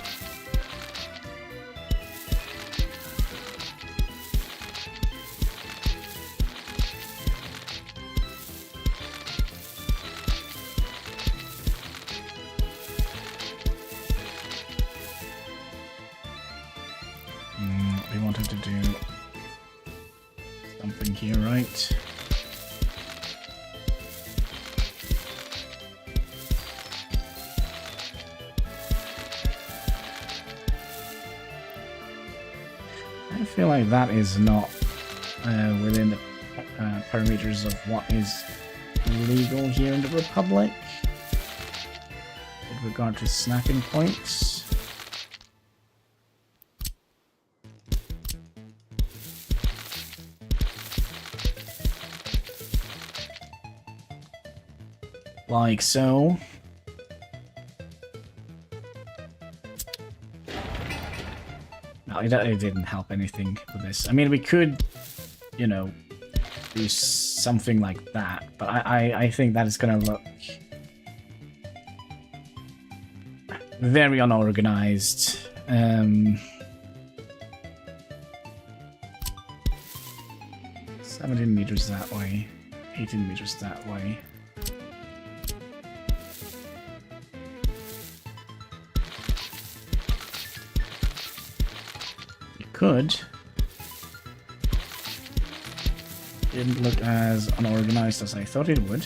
A: We wanted to do something here, right? I feel like that is not within the parameters of what is legal here in the Republic with regard to snapping points. Like so. No, it didn't help anything with this. I mean, we could, you know, do something like that, but I think that is gonna look very unorganized. 17 meters that way, 18 meters that way. Could. Didn't look as unorganized as I thought it would.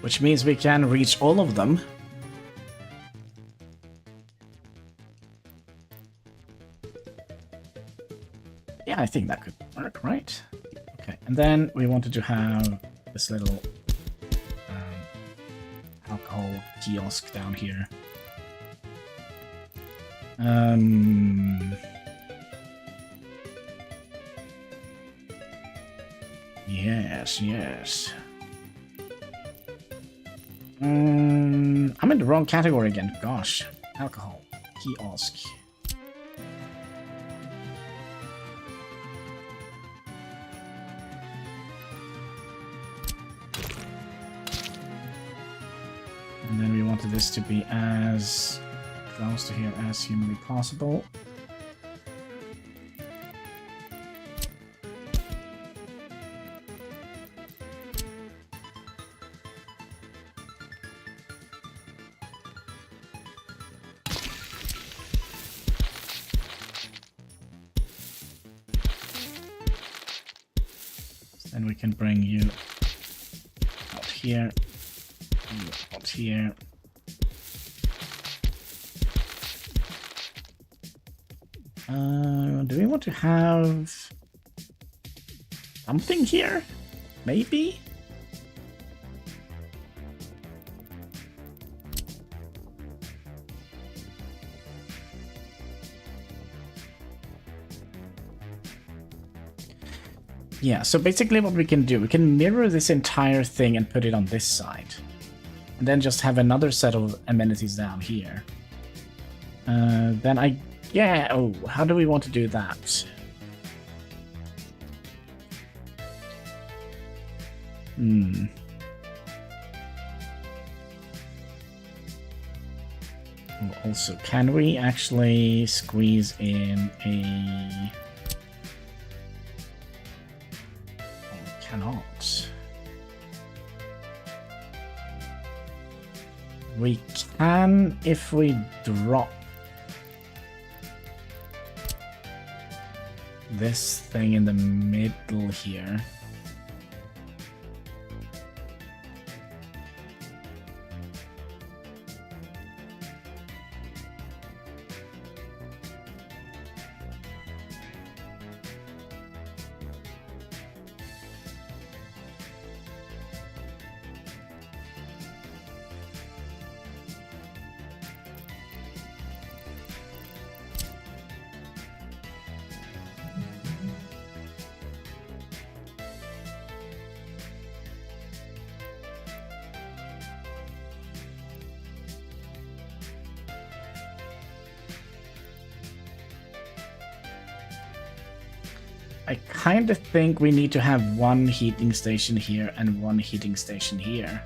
A: Which means we can reach all of them. Yeah, I think that could work, right? Okay, and then we wanted to have this little alcohol kiosk down here. Yes. I'm in the wrong category again. Gosh. Alcohol kiosk. And then we wanted this to be as close to here as humanly possible. Then we can bring you out here. Out here. Do we want to have something here? Maybe? Yeah, so basically what we can do, we can mirror this entire thing and put it on this side. And then just have another set of amenities down here. Then yeah, oh, how do we want to do that? Oh, also, can we actually squeeze in a... Cannot. We can if we drop this thing in the middle here. I kind of think we need to have one heating station here and one heating station here.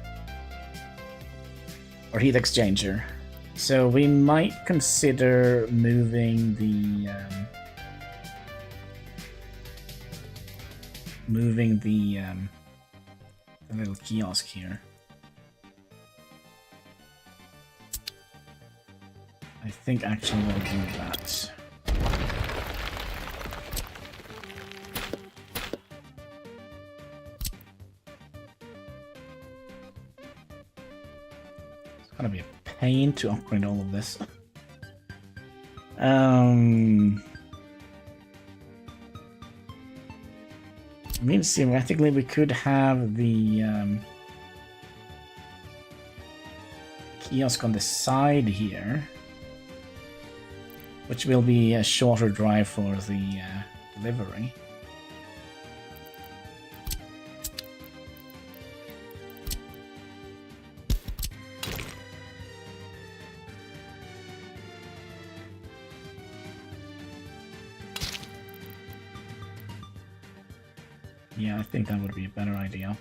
A: Or heat exchanger. So we might consider moving the little kiosk here. I think actually we'll do that. It's gonna be a pain to upgrade all of this. I mean, theoretically, we could have the kiosk on the side here, which will be a shorter drive for the delivery. Yeah, I think that would be a better idea.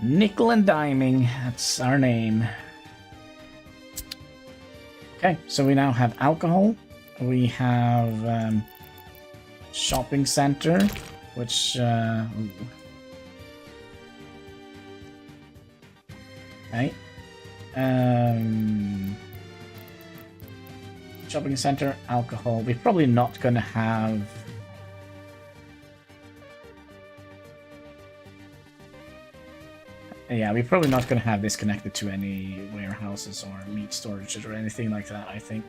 A: Nickel and diming, that's our name. Okay, so we now have alcohol. We have shopping center, which okay. Shopping center, alcohol. We're probably not going to have. Yeah, we're probably not going to have this connected to any warehouses or meat storages or anything like that, I think.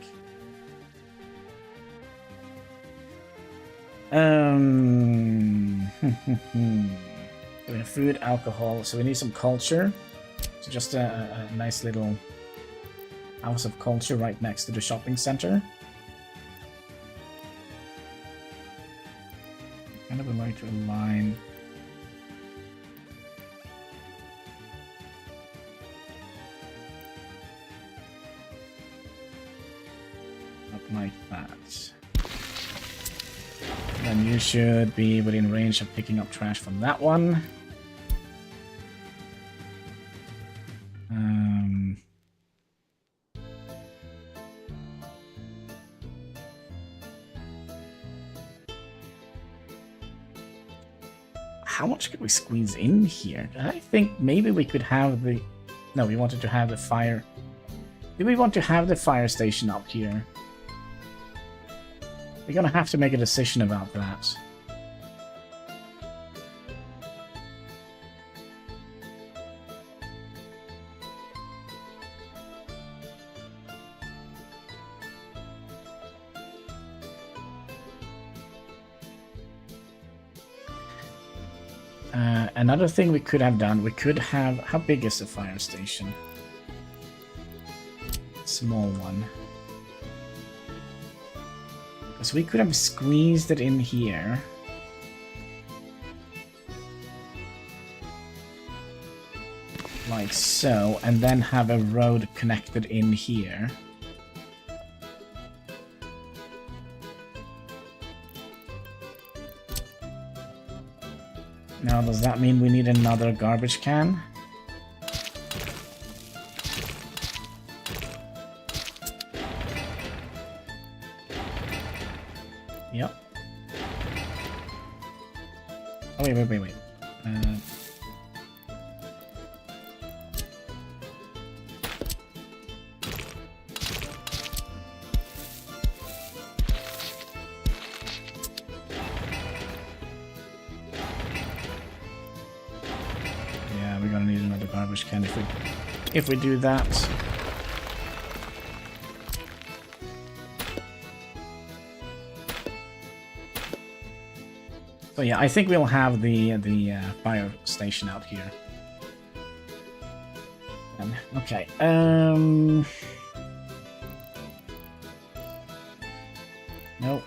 A: We have food, alcohol, so we need some culture. So just a nice little house of culture right next to the shopping center. Kind of would like to align. Like that. Then you should be within range of picking up trash from that one. How much could we squeeze in here? I think maybe we could have the... No, we wanted to have the fire... Do we want to have the fire station up here? We're gonna have to make a decision about that. Another thing we could have done, we could have... How big is the fire station? Small one. So we could have squeezed it in here. Like so, and then have a road connected in here. Now, does that mean we need another garbage can? Yep. Oh, wait. Yeah, we're gonna need another garbage can if we do that. So yeah, I think we'll have the fire station out here. And Okay. Nope.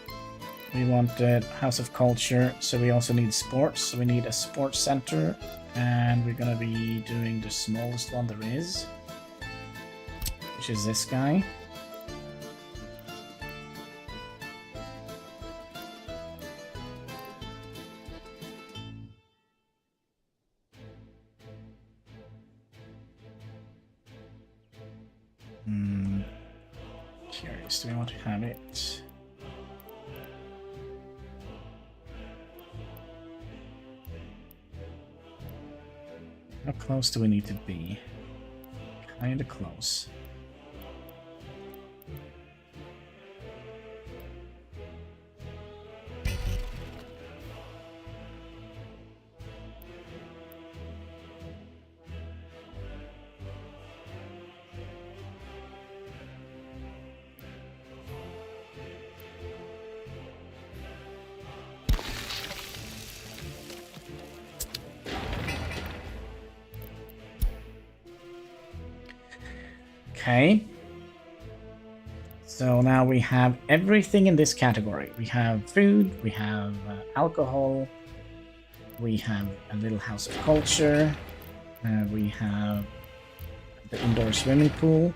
A: We wanted House of Culture, so we also need sports. So we need a sports center, and we're gonna be doing the smallest one there is, which is this guy. Curious, do we want to have it? How close do we need to be? Kinda close. Okay. So now we have everything in this category. We have food, we have alcohol, we have a little house of culture, we have the indoor swimming pool,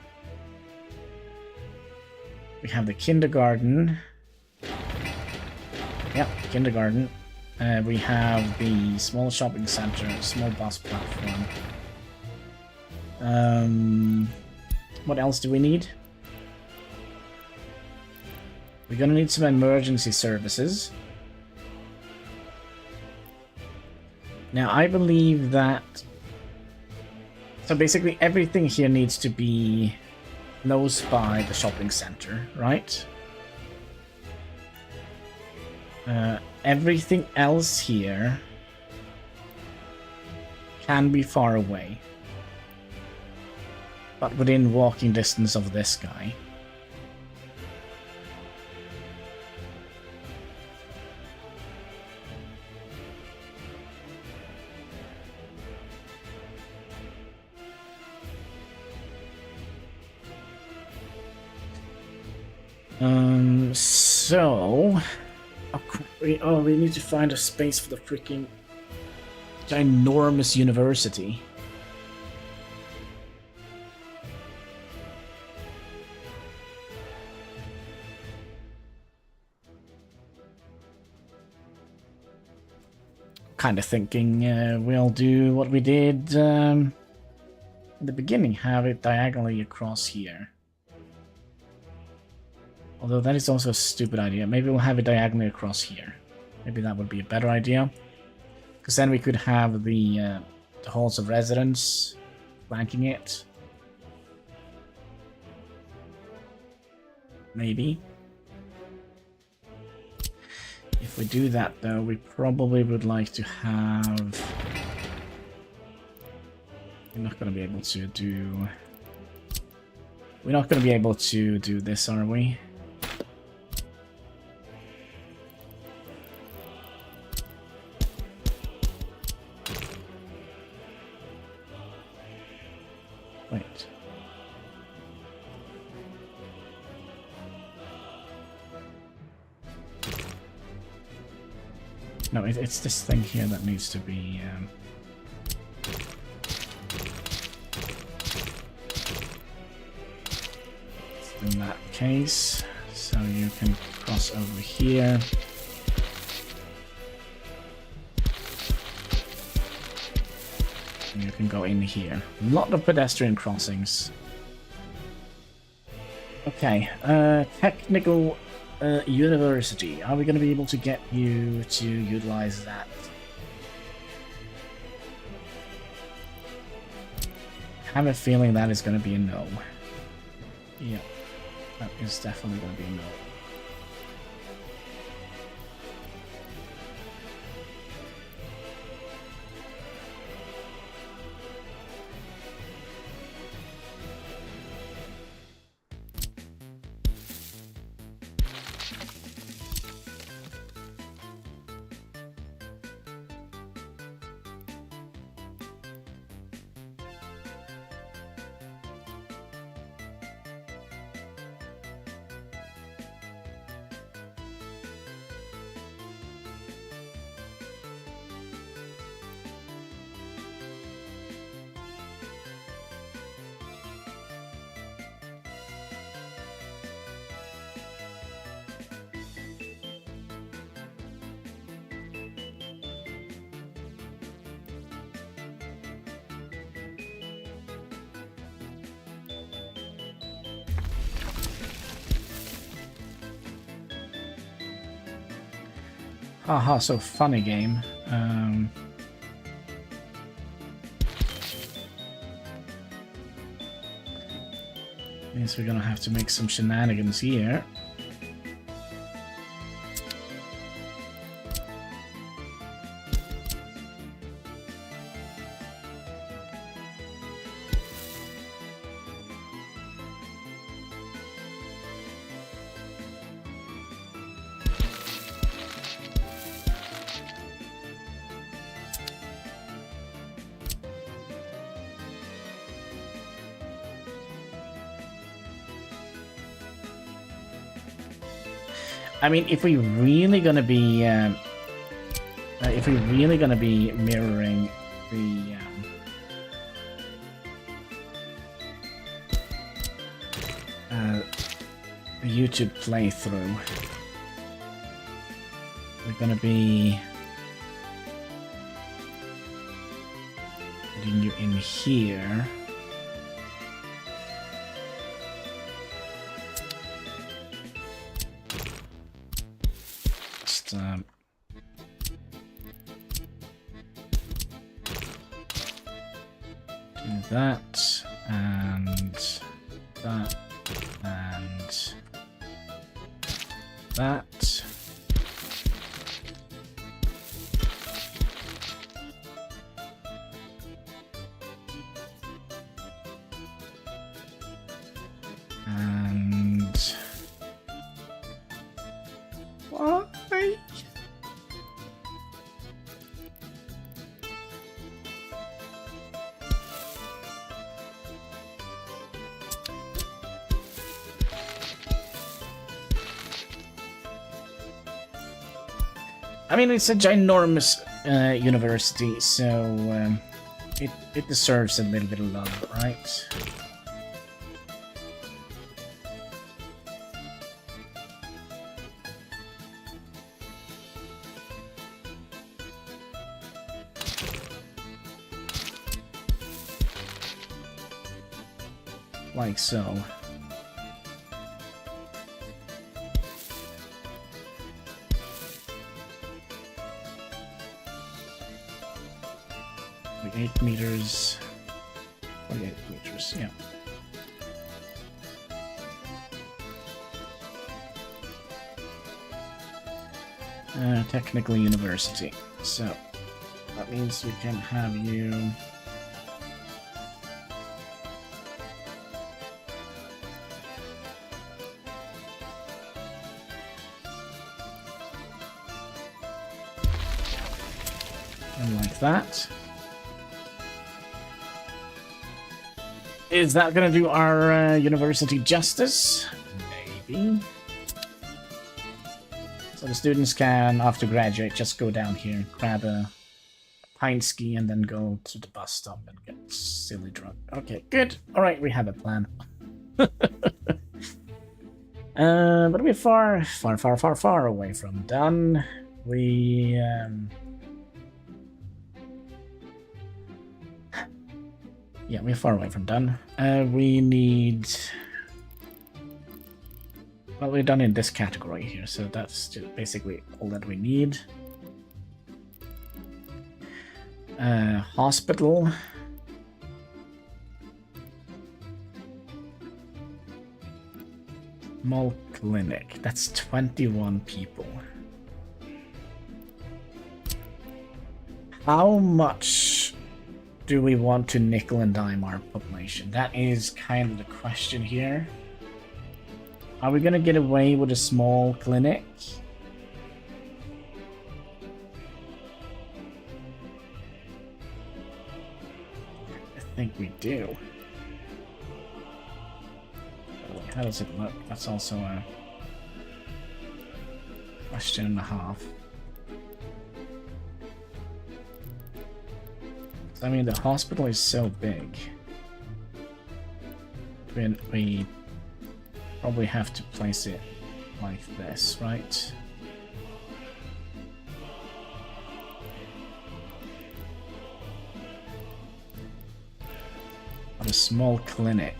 A: we have the kindergarten. Yep, kindergarten. We have the small shopping center, small bus platform. What else do we need? We're gonna need some emergency services. Now, I believe that... So basically everything here needs to be close by the shopping center, right? Everything else here can be far away, but within walking distance of this guy. So... we need to find a space for the freaking ginormous university. Kind of thinking we'll do what we did in the beginning, have it diagonally across here. Although that is also a stupid idea. Maybe we'll have it diagonally across here. Maybe that would be a better idea. Because then we could have the halls of residence flanking it. Maybe. If we do that, though, we probably would like to have... We're not going to be able to do... We're not going to be able to do this, are we? Wait. No, it's this thing here that needs to be... in that case, so you can cross over here. And you can go in here. A lot of pedestrian crossings. Okay, technical university. Are we going to be able to get you to utilize that? I have a feeling that is going to be a no. Yeah, that is definitely going to be a no. Haha, so funny game. Means we're gonna have to make some shenanigans here. I mean, if we're really gonna be mirroring the YouTube playthrough, we're gonna be putting you in here. Do that, and that, and that. And why? I mean, it's a ginormous university, so it deserves a little bit of love, right? Like so. Like 8 meters. 48 meters, yeah. Technical university. So that means we can have you. And like that. Is that going to do our university justice? Maybe. So the students can, after graduate, just go down here, grab a pint ski, and then go to the bus stop and get silly drunk. Okay, good. All right, we have a plan. But we're far away from done. We yeah, we're far away from done. We need. Well, we're done in this category here, so that's just basically all that we need. Hospital. Small clinic. That's 21 people. How much do we want to nickel and dime our population? That is kind of the question here. Are we gonna get away with a small clinic? I think we do. How does it look? That's also a question and a half. I mean, the hospital is so big. We probably have to place it like this, right? But a small clinic.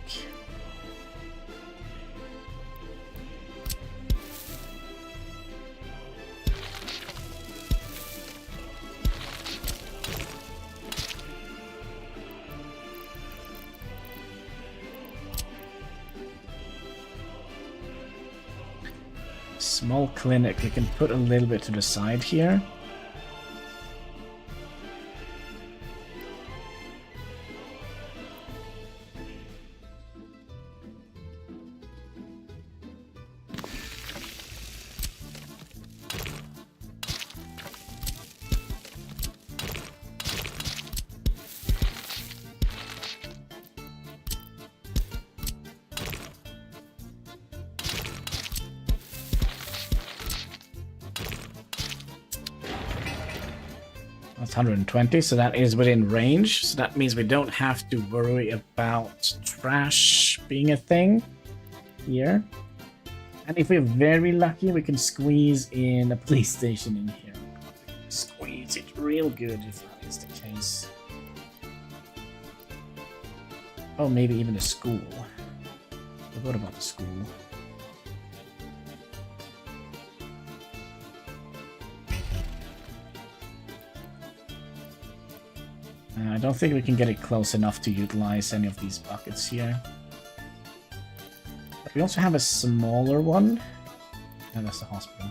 A: Small clinic. We can put a little bit to the side here. That's 120, so that is within range. So that means we don't have to worry about trash being a thing here. And if we're very lucky, we can squeeze in a police station in here. Squeeze it real good if that is the case. Oh, maybe even a school. What about the school? I don't think we can get it close enough to utilize any of these buckets here. But we also have a smaller one. And that's the hospital.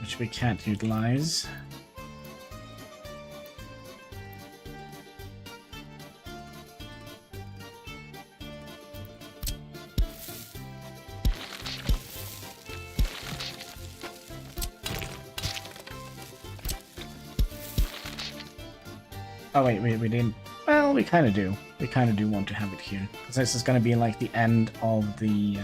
A: Which we can't utilize. Oh wait, we didn't. Well, we kind of do. We kind of do want to have it here. Because this is going to be like the end of the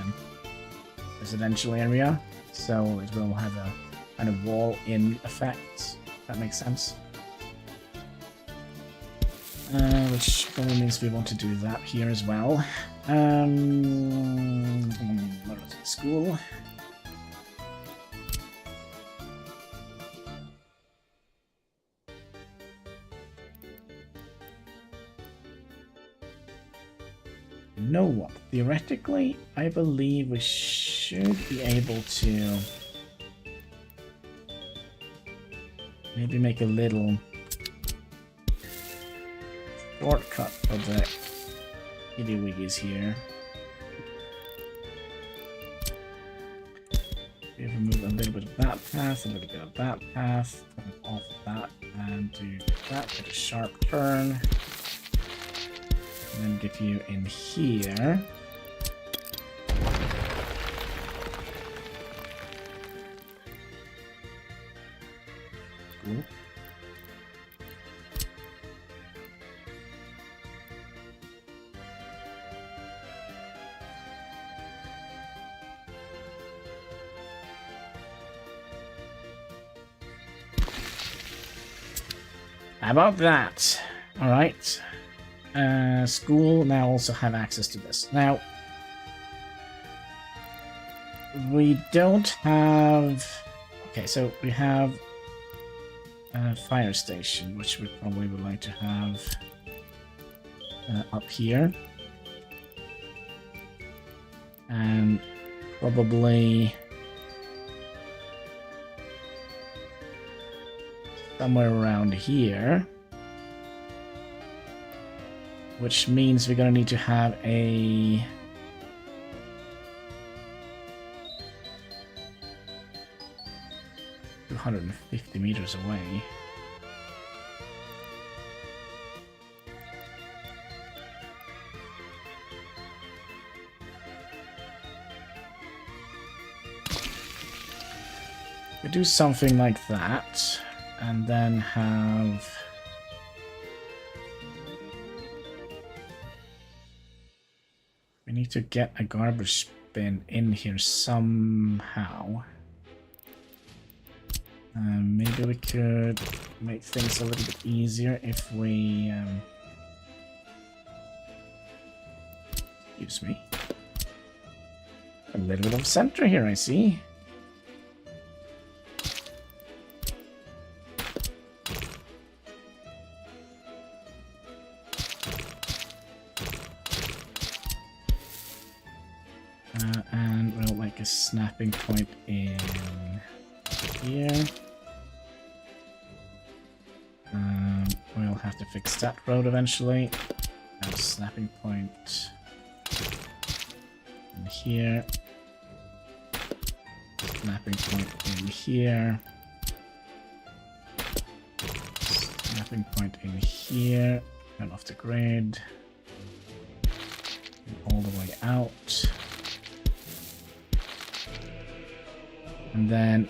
A: residential area. So it will have a kind of wall-in effect. If that makes sense. Which probably means we want to do that here as well. What was it? School. You know what? Theoretically, I believe we should be able to maybe make a little shortcut for the itty-wiggies here. We remove a little bit of that path, a little bit of that path, turn off that, and do that, get a sharp turn. And then get you in here. Cool. How about that? All right. School now also have access to this. Now, we don't have... Okay, so we have a fire station, which we probably would like to have up here. And probably somewhere around here. Which means we're gonna need to have a... ...250 meters away. We do something like that, and then have... We need to get a garbage bin in here somehow. Maybe we could make things a little bit easier if we... Excuse me. A little bit of center here, I see. And we'll make a snapping point in here. We'll have to fix that road eventually. And snapping point in here. Snapping point in here. Snapping point in here. Turn off the grid. And all the way out. And then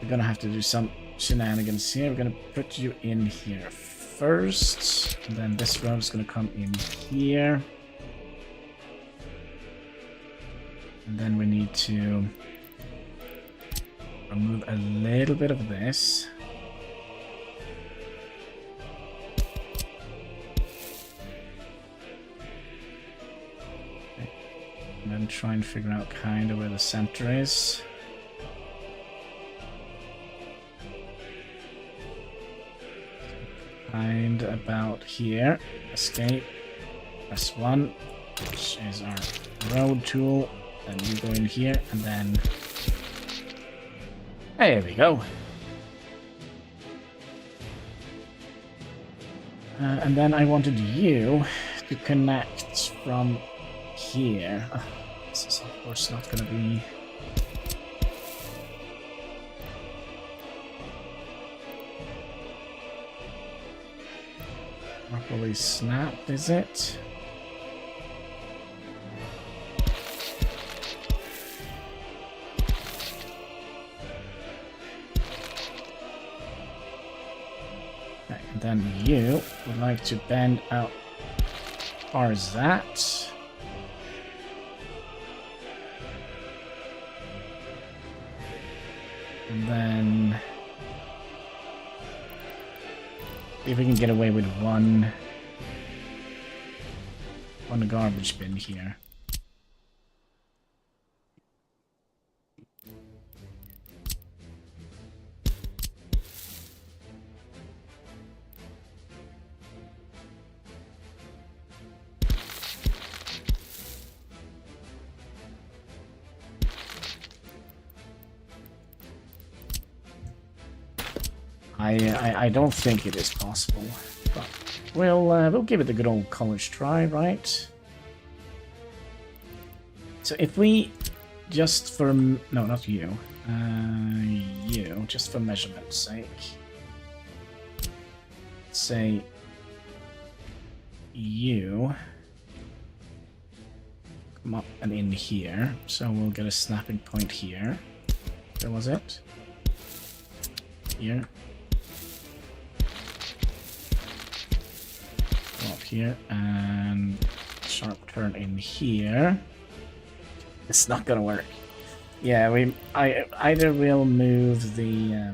A: we're gonna have to do some shenanigans here. We're gonna put you in here first. And then this road is gonna come in here. And then we need to remove a little bit of this. Okay. And then try and figure out kind of where the center is. Kind about here. Escape. Press 1, which is our road tool. Then you go in here, and then there we go. And then I wanted you to connect from here. This is of course not going to be... properly snapped, is it? And then you would like to bend out as far as that. And then see if we can get away with one garbage bin here. I don't think it is possible, but we'll give it a good old college try, right? So if we just for no, not you, you just for measurement's sake, say you come up and in here, so we'll get a snapping point here. Where was it? Here. Up here and sharp turn in here. It's not gonna work. Yeah, I either will move the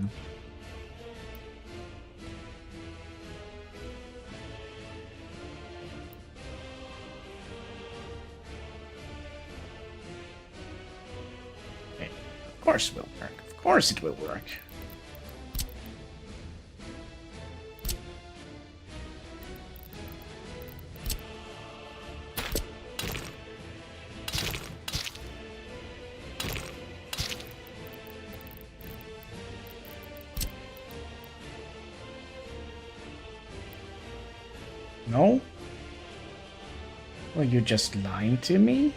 A: okay. Of course it will work. Of course it will work. No? Well, you're just lying to me?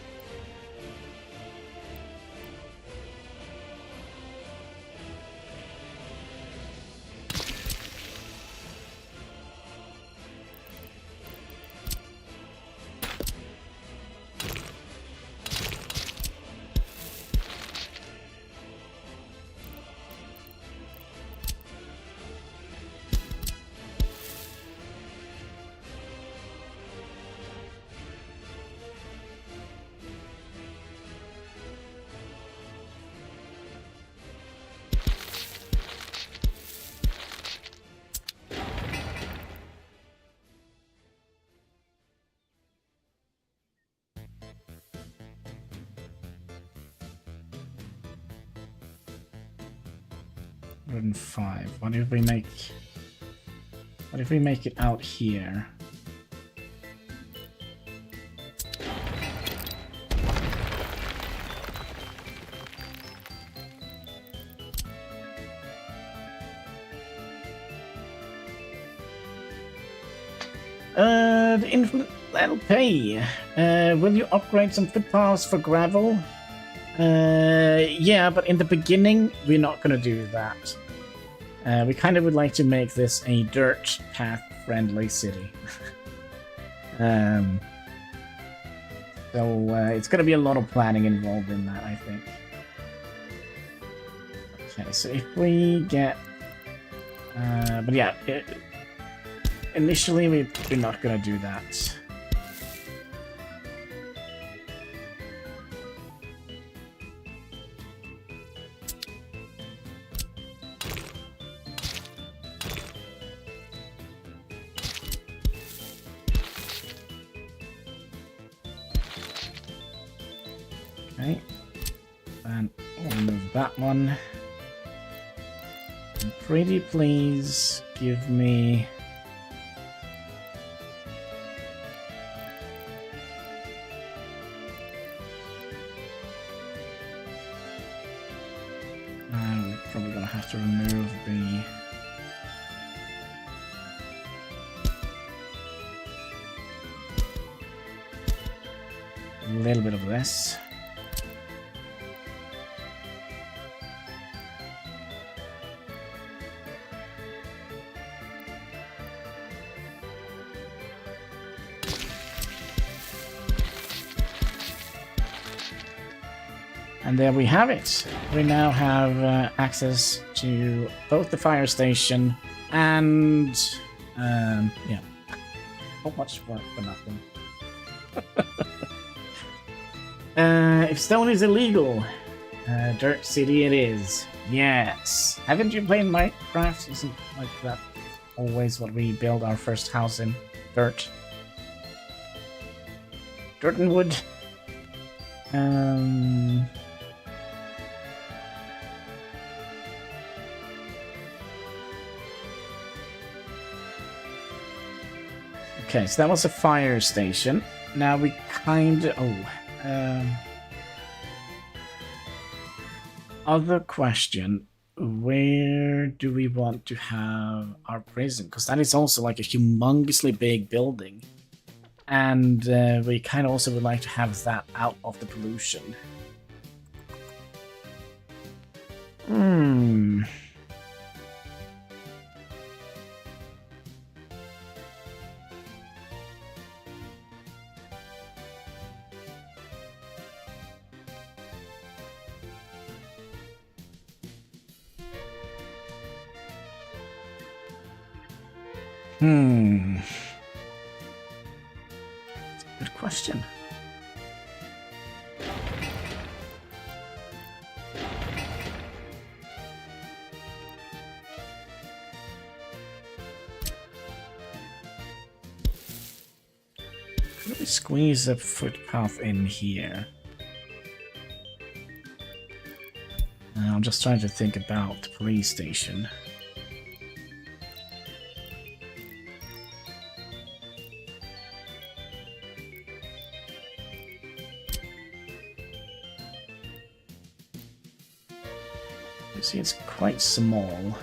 A: And 5. What if we make it out here? The infant that'll pay. Will you upgrade some footpaths for gravel? Yeah, but in the beginning, we're not gonna do that. We kind of would like to make this a dirt path-friendly city. So it's gonna be a lot of planning involved in that, I think. Okay, so if we get... but yeah, initially we're not gonna do that. Okay, and we'll move that one. And pretty please give me... we're probably gonna have to remove the... a little bit of this. And there we have it. We now have access to both the fire station and, yeah, not much work for nothing. If stone is illegal, dirt city it is. Yes. Haven't you played Minecraft? Isn't like that always what we build our first house in? Dirt. Dirt and wood. Okay, so that was a fire station. Now we kind of... other question. Where do we want to have our prison? Because that is also like a humongously big building. And we kind of also would like to have that out of the pollution. Good question. Could we squeeze a footpath in here? I'm just trying to think about the police station. See, it's quite small.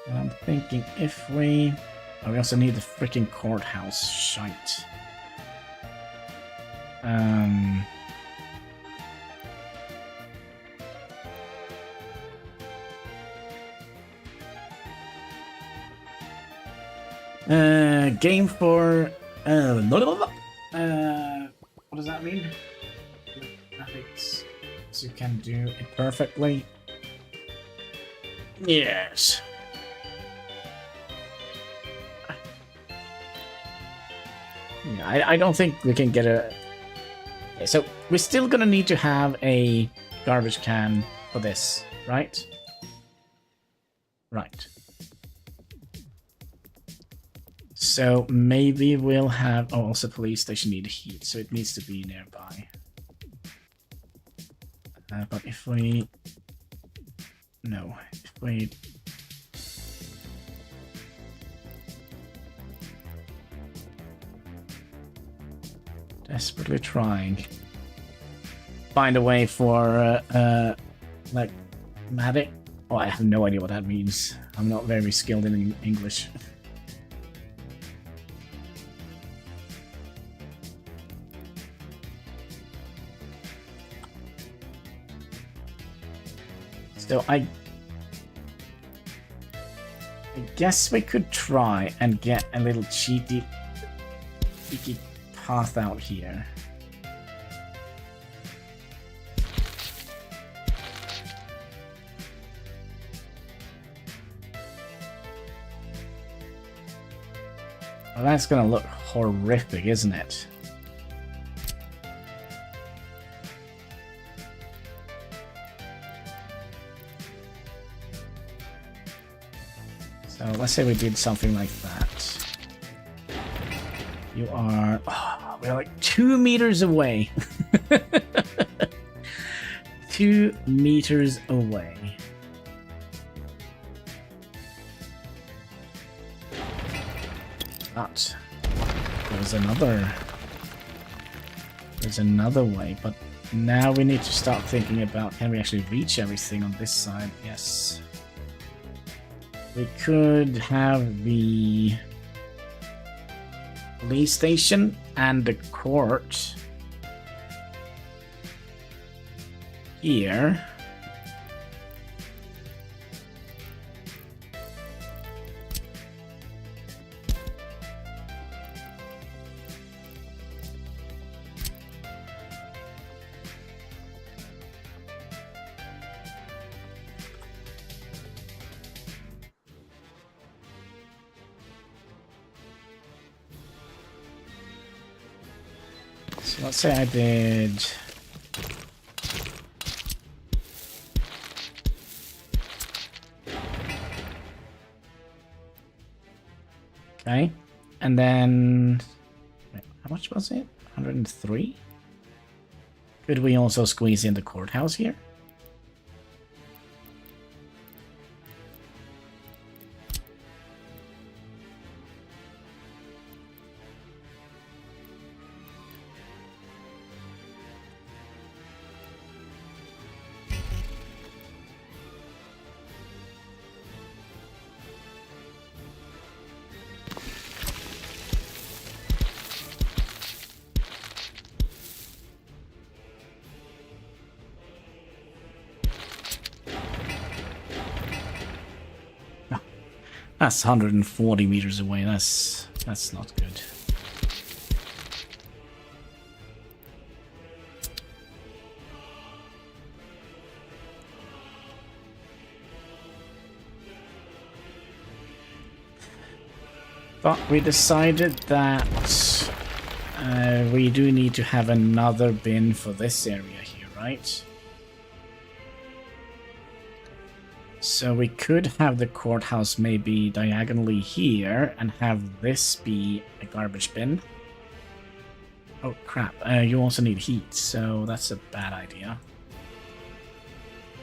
A: And I'm thinking if we... oh, we also need the freaking courthouse shite. Game for what does that mean? Graphics, so you can do it perfectly. Yes. Yeah, I don't think we can get a... okay, so we're still gonna need to have a garbage can for this, right? Right. So maybe we'll have... oh, also police station need heat, so it needs to be nearby. But if we... no, if we... Desperately trying. Find a way for, like, Matic. Oh, I have no idea what that means. I'm not very skilled in English. So I guess we could try and get a little cheeky path out here. Well, that's gonna look horrific, isn't it? So let's say we did something like that. You are... Oh, we're like 2 meters away. 2 meters away. But there's another way, but now we need to start thinking about, can we actually reach everything on this side? Yes. We could have the police station and the court here. So let's say I did... Okay, and then... Wait, how much was it? 103? Could we also squeeze in the courthouse here? That's 140 meters away. That's not good. But we decided that we do need to have another bin for this area here, right? So we could have the courthouse maybe diagonally here and have this be a garbage bin. Oh crap, you also need heat, so that's a bad idea.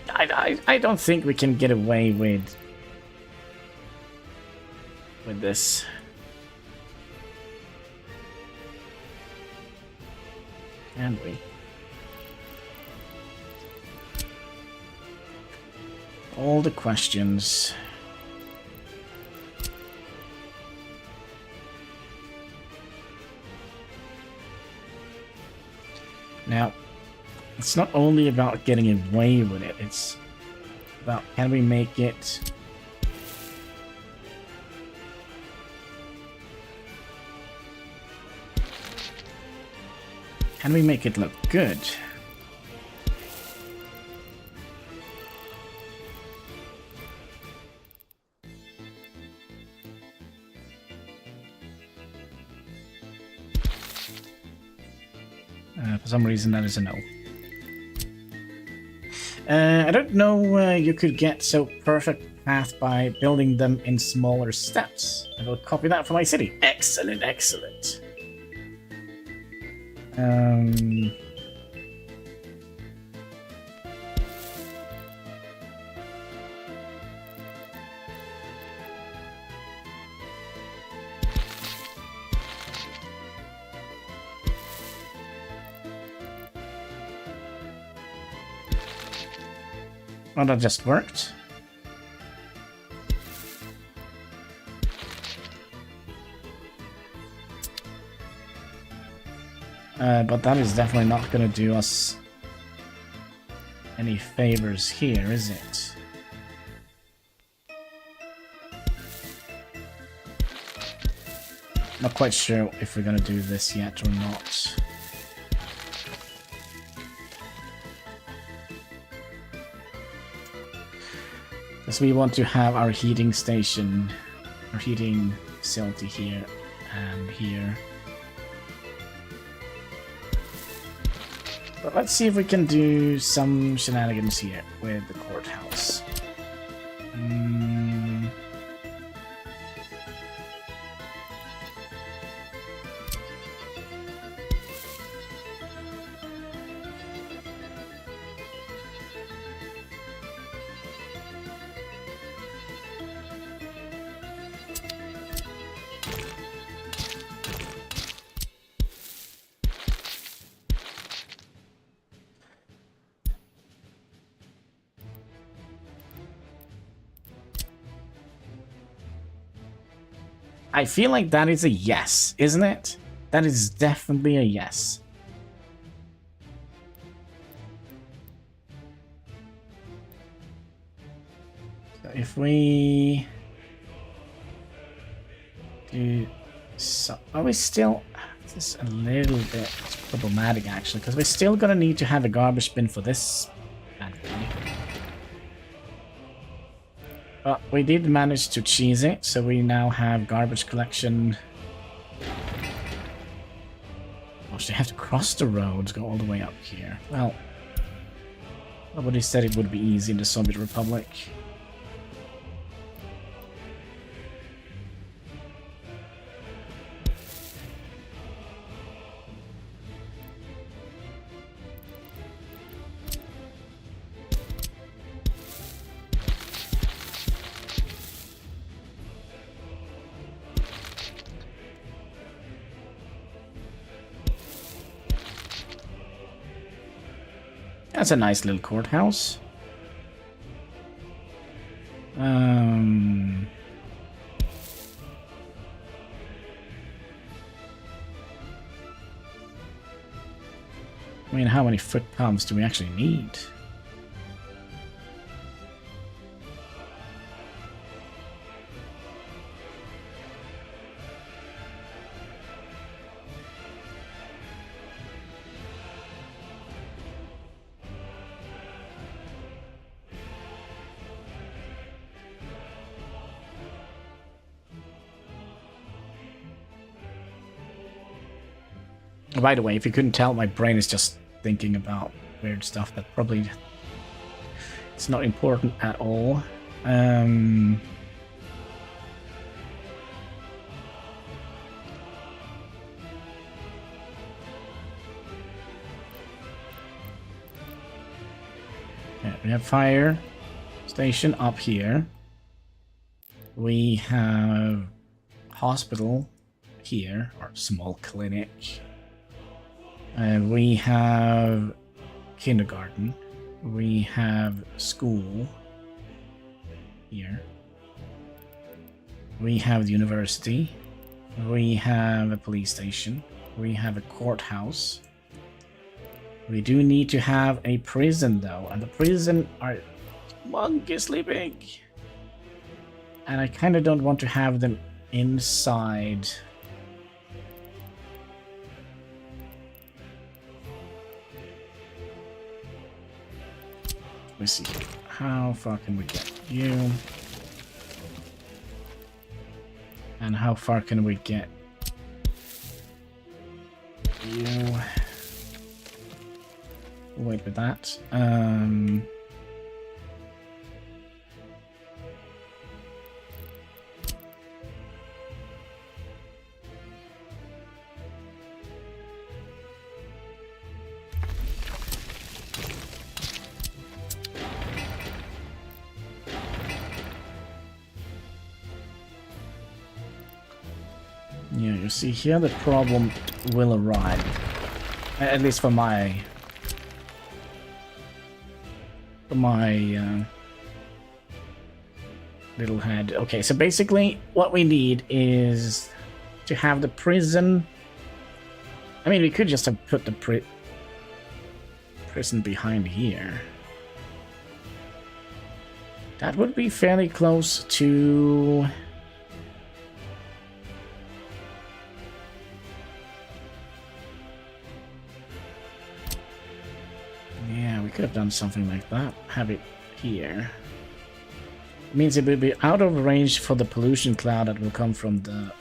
A: I don't think we can get away with this. Can we? All the questions. Now, it's not only about getting away with it, it's about can we make it... Can we make it look good? For some reason, that is a no. I don't know you could get so perfect path by building them in smaller steps. I will copy that for my city. Excellent, excellent. Well, that just worked. But that is definitely not going to do us any favors here, is it? Not quite sure if we're going to do this yet or not. Because we want to have our heating station, our heating facility here and here. But let's see if we can do some shenanigans here with the courthouse. I feel like that is a yes, isn't it? That is definitely a yes. So if we do so, are we still? This is a little bit problematic actually, because we're still gonna need to have a garbage bin for this bad boy. But we did manage to cheese it, so we now have garbage collection. Oh, so you have to cross the roads, go all the way up here. Well, nobody said it would be easy in the Soviet Republic. That's a nice little courthouse. I mean, how many foot pumps do we actually need? By the way, if you couldn't tell, my brain is just thinking about weird stuff that probably it's not important at all. Yeah, we have fire station up here. We have hospital here, or small clinic. We have kindergarten. We have school here. We have the university. We have a police station. We have a courthouse. We do need to have a prison though, and the prison are humongously big. And I kind of don't want to have them inside. Let me see. How far can we get you? And how far can we get you? Wait with that. Yeah, you see here the problem will arrive. At least for my my little head. Okay, so basically what we need is to have the prison. I mean, we could just have put the prison behind here. That would be fairly close to... Yeah, we could have done something like that. Have it here. It means it will be out of range for the pollution cloud that will come from the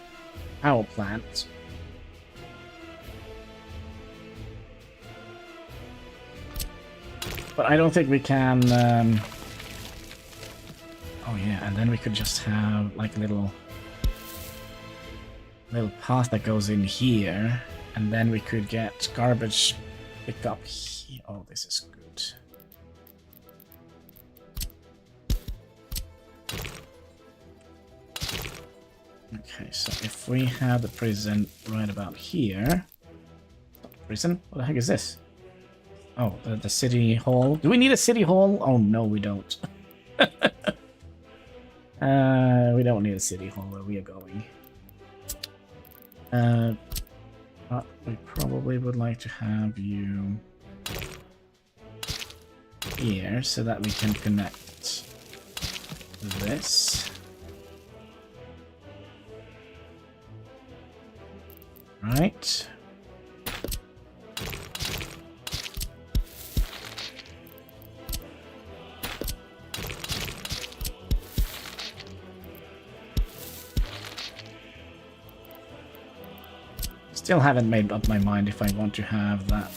A: power plant. But I don't think we can... Oh yeah, and then we could just have like a little path that goes in here, and then we could get garbage picked up here. Oh, this is good. Okay, so if we have the prison right about here... Prison? What the heck is this? Oh, the city hall. Do we need a city hall? Oh, no, we don't. We don't need a city hall where we are going. But we probably would like to have you here so that we can connect this. Right. Still haven't made up my mind if I want to have that.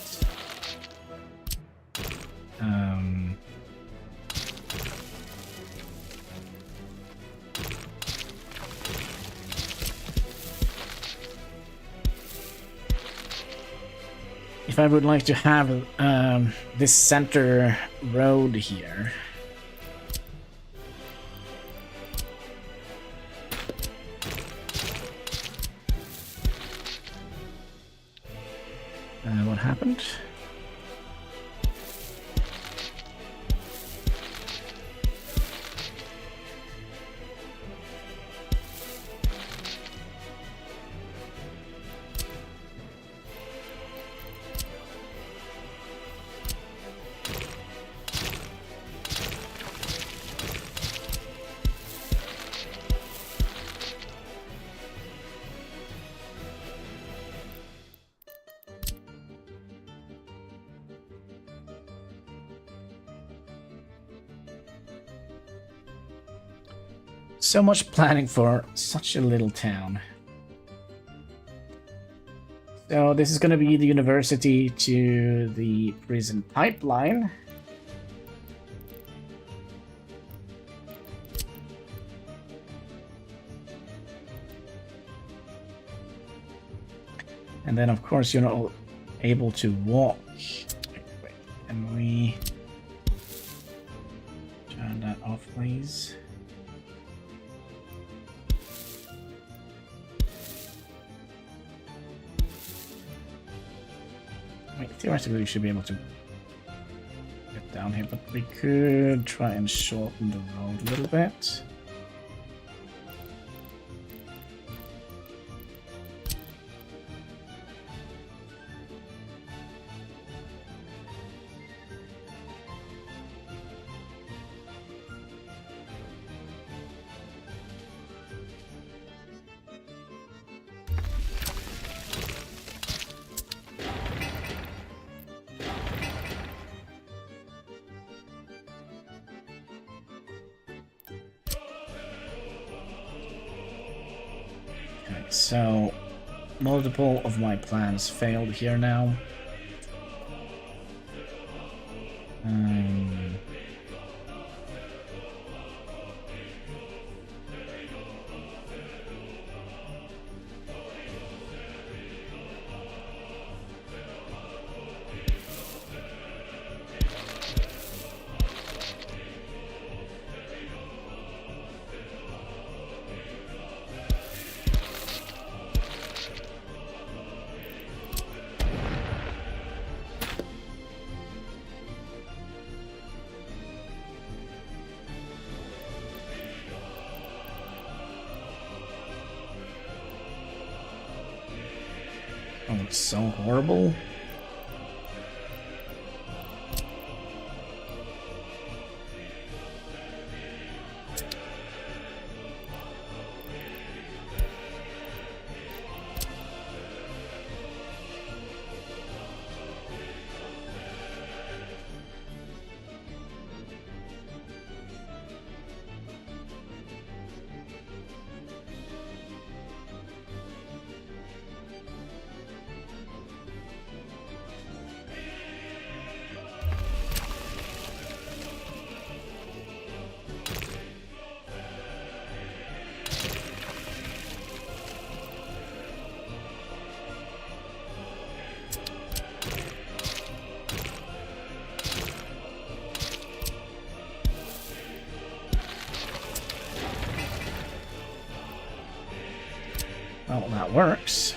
A: If I would like to have this center road here. What happened? So much planning for such a little town. So this is going to be the university to the prison pipeline. And then of course you're not able to walk. Wait, can we turn that off, please? Wait, theoretically we should be able to get down here, but we could try and shorten the road a little bit. So, multiple of my plans failed here now. Oh, it's so horrible. Well, that works.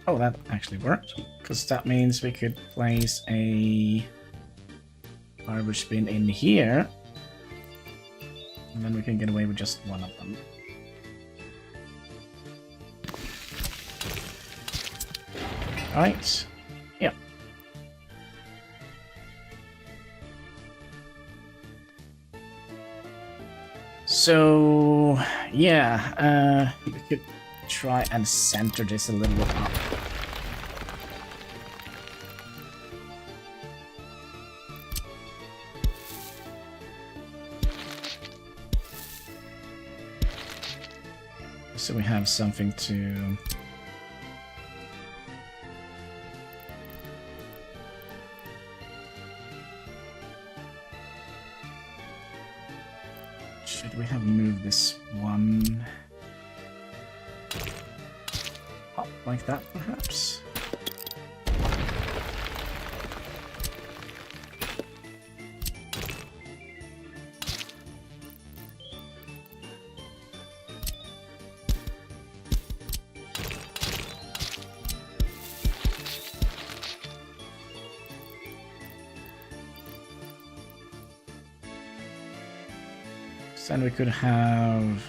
A: Oh, that actually worked, because that means we could place a garbage bin in here, and then we can get away with just one of them. Right. Yeah. So, yeah, we could try and center this a little bit up. So we have something to... Should we have moved this one up like that, perhaps? Then we could have...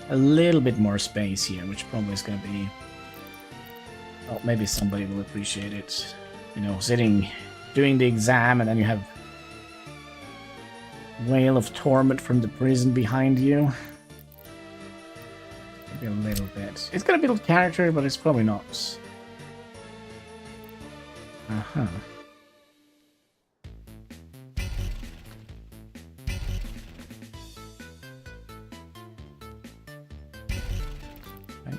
A: a little bit more space here, which probably is going to be... well, maybe somebody will appreciate it. You know, sitting, doing the exam, and then you have Wail of Torment from the prison behind you. Maybe a little bit. It's gonna build character, but it's probably not. Uh-huh. Right.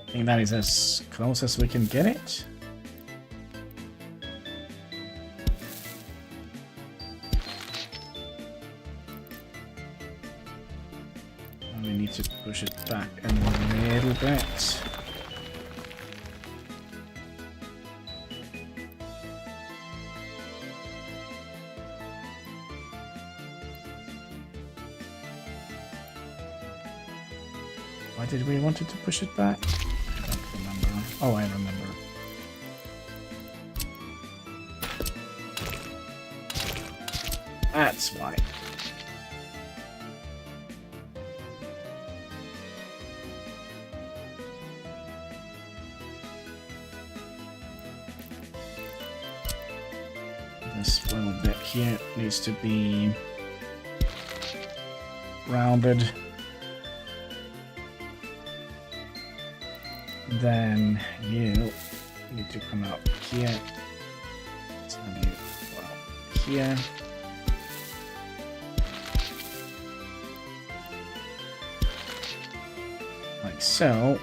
A: I think that is as close as we can get it. And we need to push it back a little bit. Why did we want it to push it back? Oh, I remember. That's why. This little bit here needs to be rounded. Then you need to come out here. So you go out here. Like so.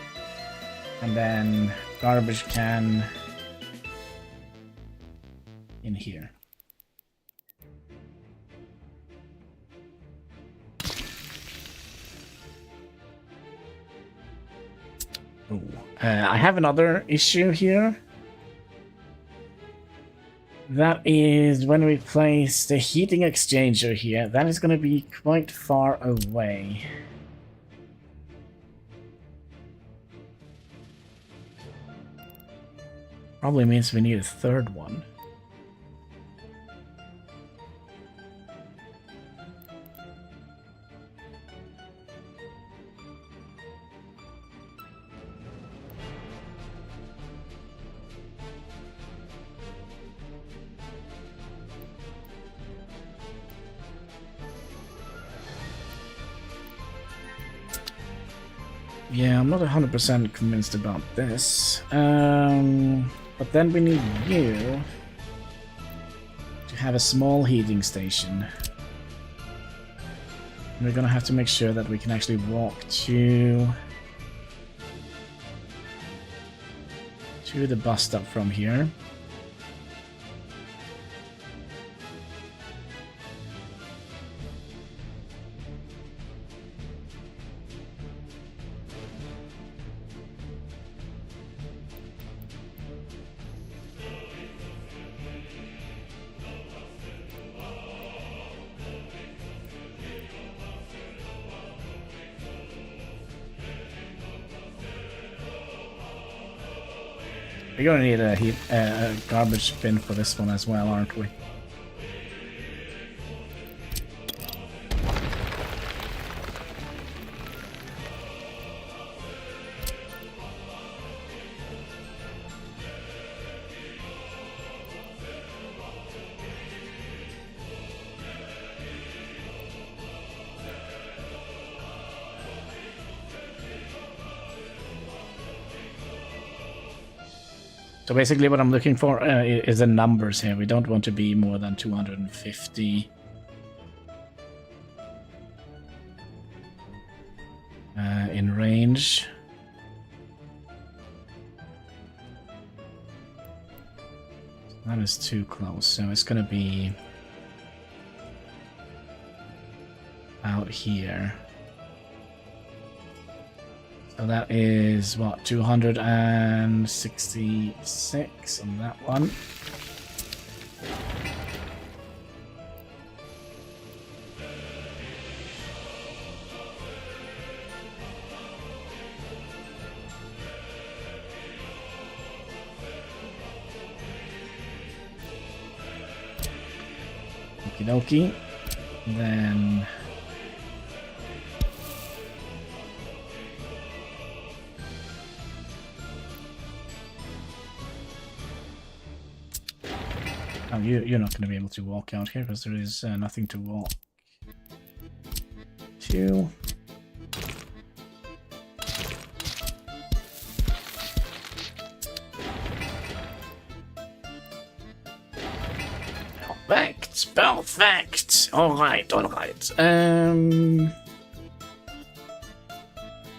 A: And then garbage can in here. Ooh. I have another issue here. That is when we place the heating exchanger here. That is going to be quite far away. Probably means we need a third one. Yeah, I'm not 100% convinced about this. But then we need you to have a small heating station. And we're gonna have to make sure that we can actually walk to the bus stop from here. We're gonna need a garbage bin for this one as well, aren't we? So basically what I'm looking for is the numbers here. We don't want to be more than 250. In range. That is too close, so it's gonna be out here. So that is, what, 266 on that one. Okie dokie. Then... Oh, you're not going to be able to walk out here because there is nothing to walk to. Perfect, perfect. All right, all right.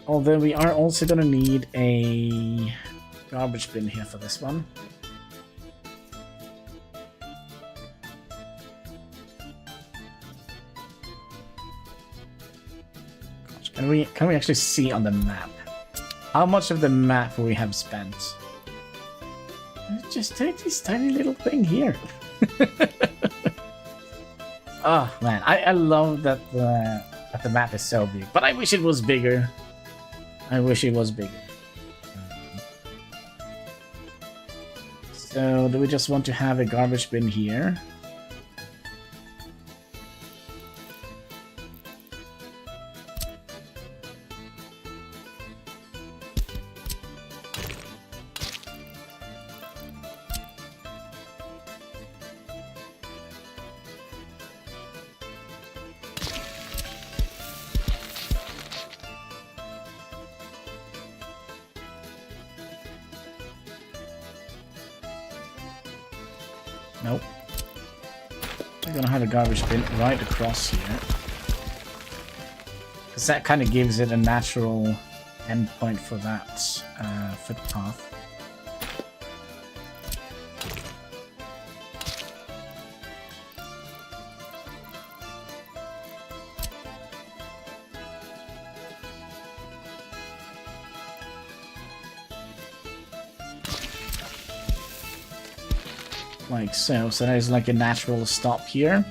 A: Although we are also going to need a garbage bin here for this one. Can we actually see on the map how much of the map we have spent? Just take this tiny little thing here. Oh man, I love that the map is so big, but I wish it was bigger. I wish it was bigger. So do we just want to have a garbage bin here? Nope. We're gonna have a garbage bin right across here. Because that kind of gives it a natural endpoint for that footpath. Like so. So there's like a natural stop here.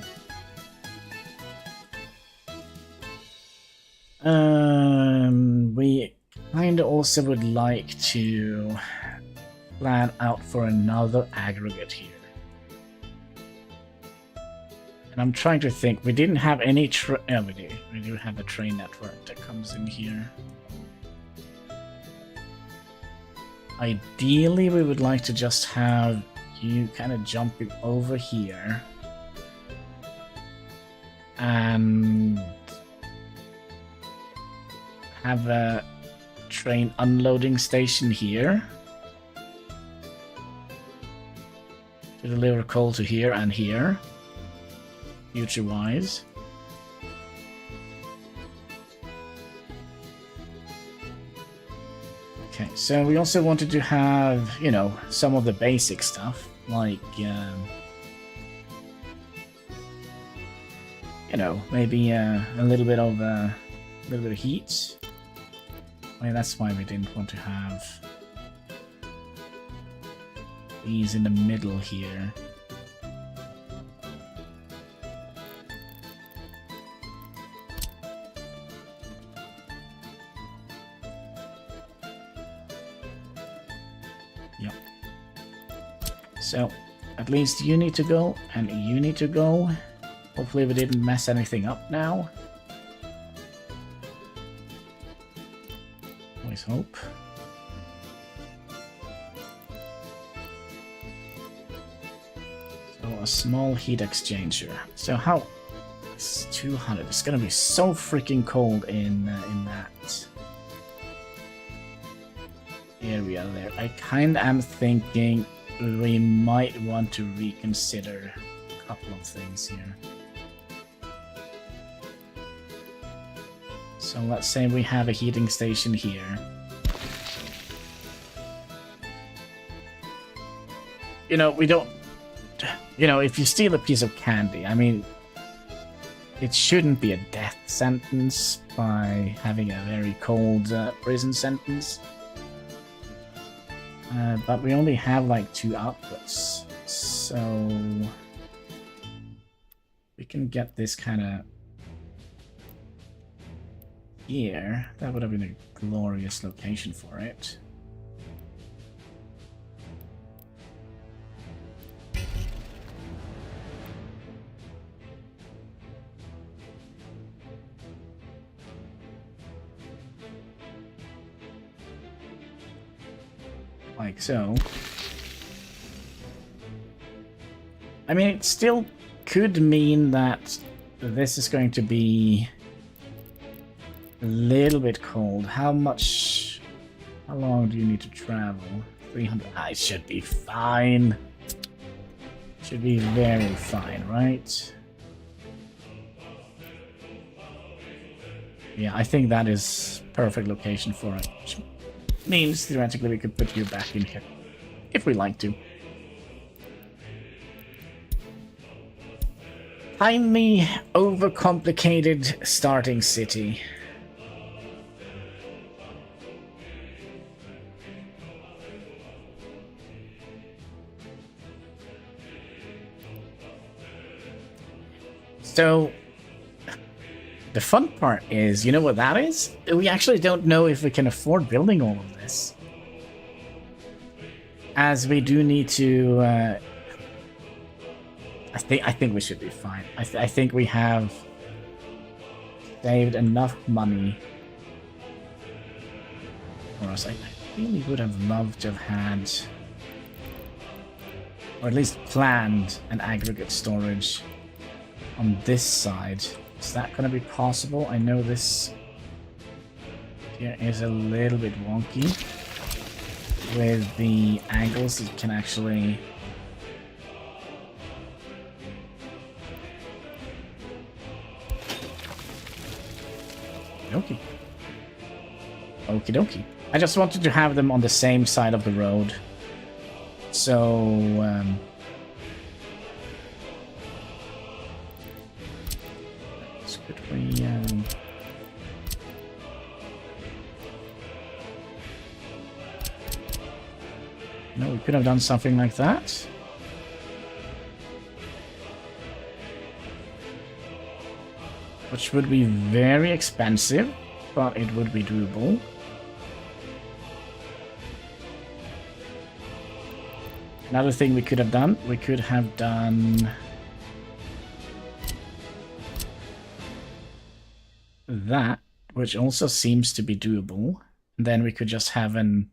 A: We kind of also would like to plan out for another aggregate here. And I'm trying to think. We didn't have any yeah, we do. We do have a train network that comes in here. Ideally, we would like to just have you kind of jumping over here and have a train unloading station here to deliver coal to here and here, future wise. Okay, so we also wanted to have, you know, some of the basic stuff, like, you know, maybe a little bit of heat. I mean, that's why we didn't want to have these in the middle here. Yep. So, at least you need to go, and you need to go. Hopefully we didn't mess anything up now. Always hope. So, a small heat exchanger. So how... It's 200. It's gonna be so freaking cold in that area there. I kinda am thinking we might want to reconsider a couple of things here. So let's say we have a heating station here. You know, we don't... You know, if you steal a piece of candy, I mean, it shouldn't be a death sentence by having a very cold prison sentence. But we only have like 2 outputs, so we can get this kind of here. That would have been a glorious location for it. Like so. I mean, it still could mean that this is going to be a little bit cold. How long do you need to travel? 300. It should be fine. Should be very fine, right? Yeah, I think that is perfect location for it. Means theoretically we could put you back in here if we like to. Tiny, overcomplicated starting city. So the fun part is, you know what that is? We actually don't know if we can afford building all of this. As we do need to... I think we should be fine. I think we have saved enough money. Or else I really would have loved to have had... Or at least planned an aggregate storage on this side. Is that going to be possible? I know this here is a little bit wonky with the angles. It can actually Okie dokie. I just wanted to have them on the same side of the road. So, could we, no, we could have done something like that. Which would be very expensive, but it would be doable. Another thing we could have done, that, which also seems to be doable. Then we could just have an...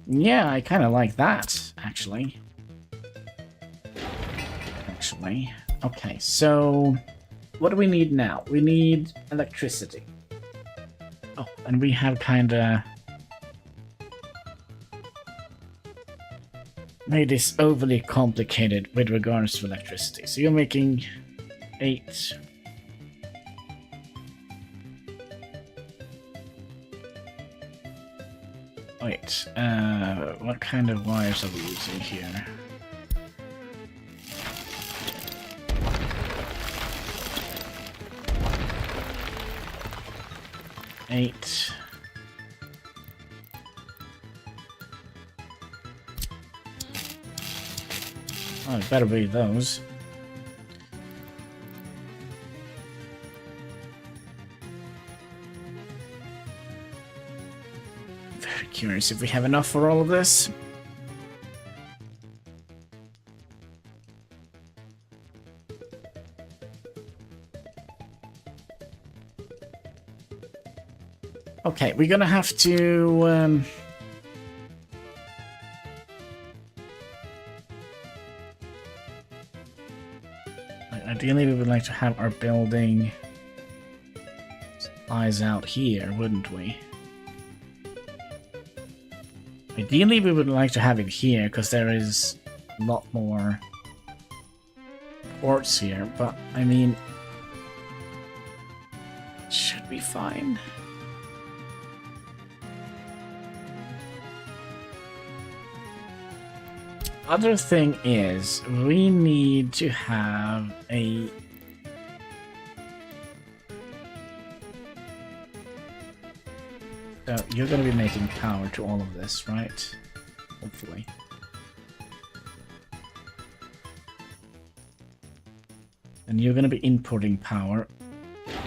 A: Yeah, I kind of like that, actually. Okay, so what do we need now? We need electricity. Oh, and we have kind of made this overly complicated with regards to electricity. So you're making 8. Wait, what kind of wires are we using here? Eight. Oh, it better be those. Very curious if we have enough for all of this. Okay, we're gonna have to... Ideally, we would like to have our building supplies out here, wouldn't we? Ideally, we would like to have it here, because there is a lot more ports here, but, I mean... it should be fine. Other thing is, we need to have a... So, you're going to be making power to all of this, right? Hopefully. And you're going to be importing power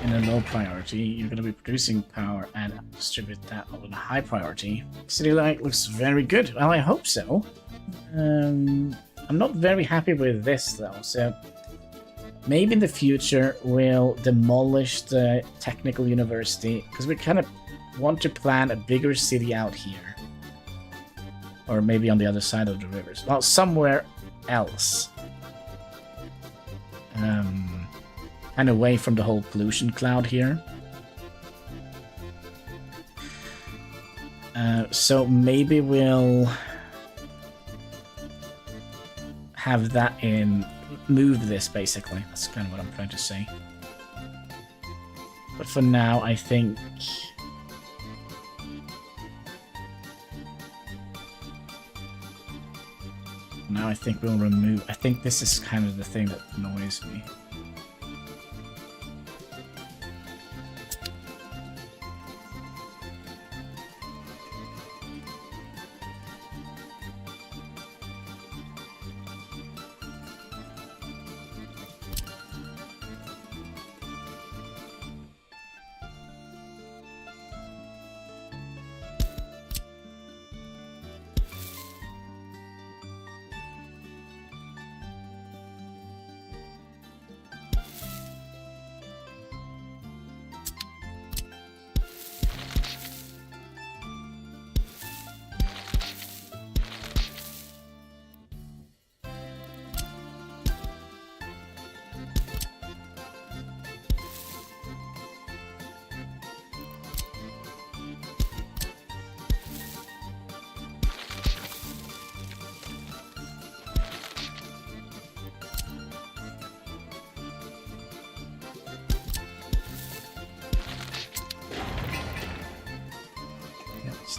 A: in a low priority. You're going to be producing power and distribute that on a high priority. City light looks very good. Well, I hope so. I'm not very happy with this though, so maybe in the future we'll demolish the technical university, because we kind of want to plan a bigger city out here. Or maybe on the other side of the rivers. Well, somewhere else. And away from the whole pollution cloud here. So maybe we'll have that in... move this, basically. That's kind of what I'm trying to say. But for now, I think... now I think we'll remove... I think this is kind of the thing that annoys me.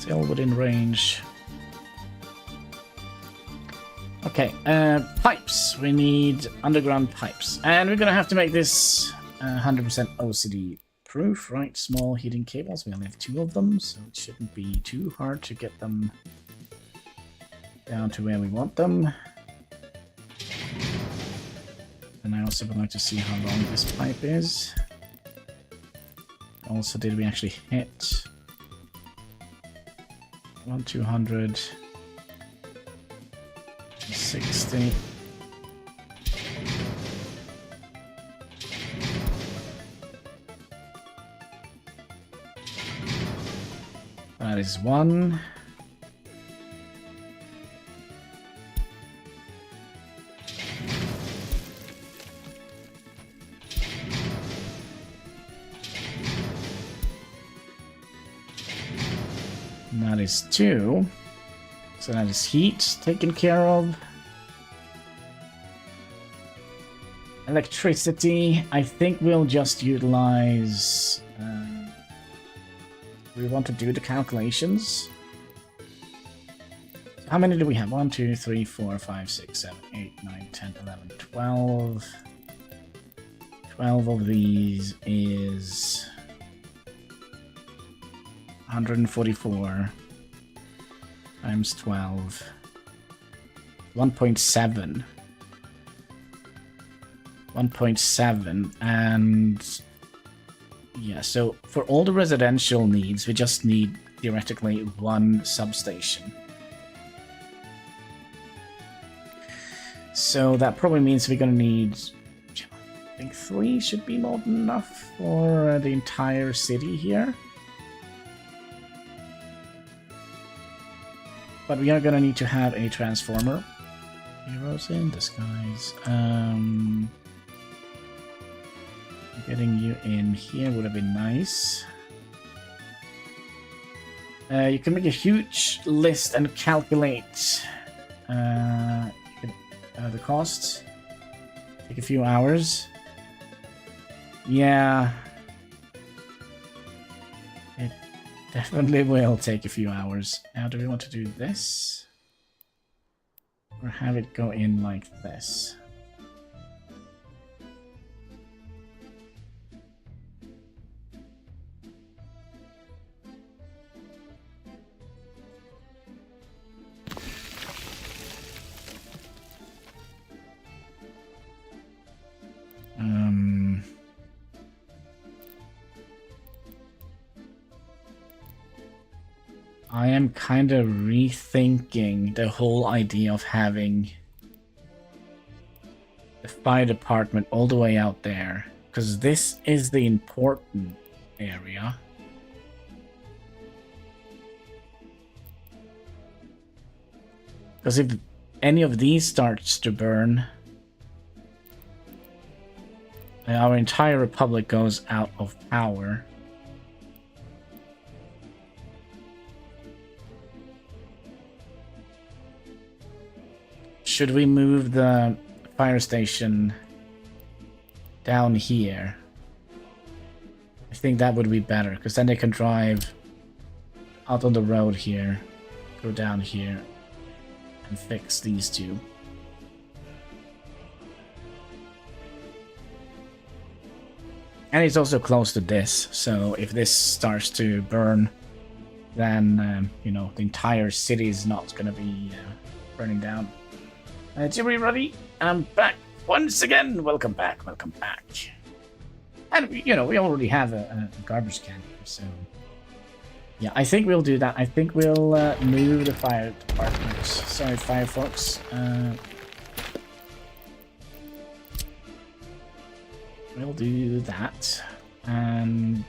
A: Still within range. Okay, pipes. We need underground pipes. And we're gonna have to make this 100% OCD proof, right? Small heating cables. We only have 2 of them, so it shouldn't be too hard to get them down to where we want them. And I also would like to see how long this pipe is. Also, did we actually hit 200, 60. That is 1. And that is 2. So that is heat taken care of. Electricity, I think we'll just utilize... we want to do the calculations. How many do we have? 1, 2, 3, 4, 5, 6, 7, 8, 9, 10, 11, 12. 12 of these is 144 times 12. 1.7. 1.7, and yeah, so for all the residential needs, we just need theoretically 1 substation. So that probably means we're gonna need, I think 3 should be more than enough for the entire city here. But we are gonna need to have a transformer. Heroes in disguise. Getting you in here would have been nice. You can make a huge list and calculate the cost. Take a few hours. Yeah. It definitely will take a few hours. Now, do we want to do this? Or have it go in like this? I am kind of rethinking the whole idea of having the fire department all the way out there, because this is the important area. Because if any of these starts to burn, our entire republic goes out of power. Should we move the fire station down here? I think that would be better, because then they can drive out on the road here, go down here, and fix these 2. And it's also close to this, so if this starts to burn, then, you know, the entire city is not going to be burning down. Jimmy Ruddy, I'm back once again. Welcome back, welcome back. And, you know, we already have a garbage can here, so... yeah, I think we'll do that. I think we'll move the fire department. Sorry, fire folks. We'll do that. And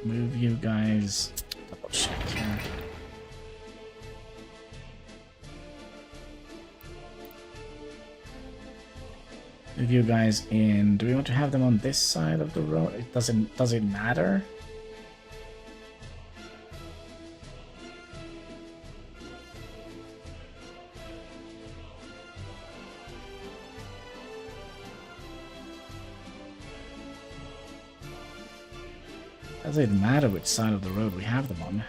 A: move you guys... double check here. Move you guys in. Do we want to have them on this side of the road? It doesn't. Does it matter? Does it matter which side of the road we have them on?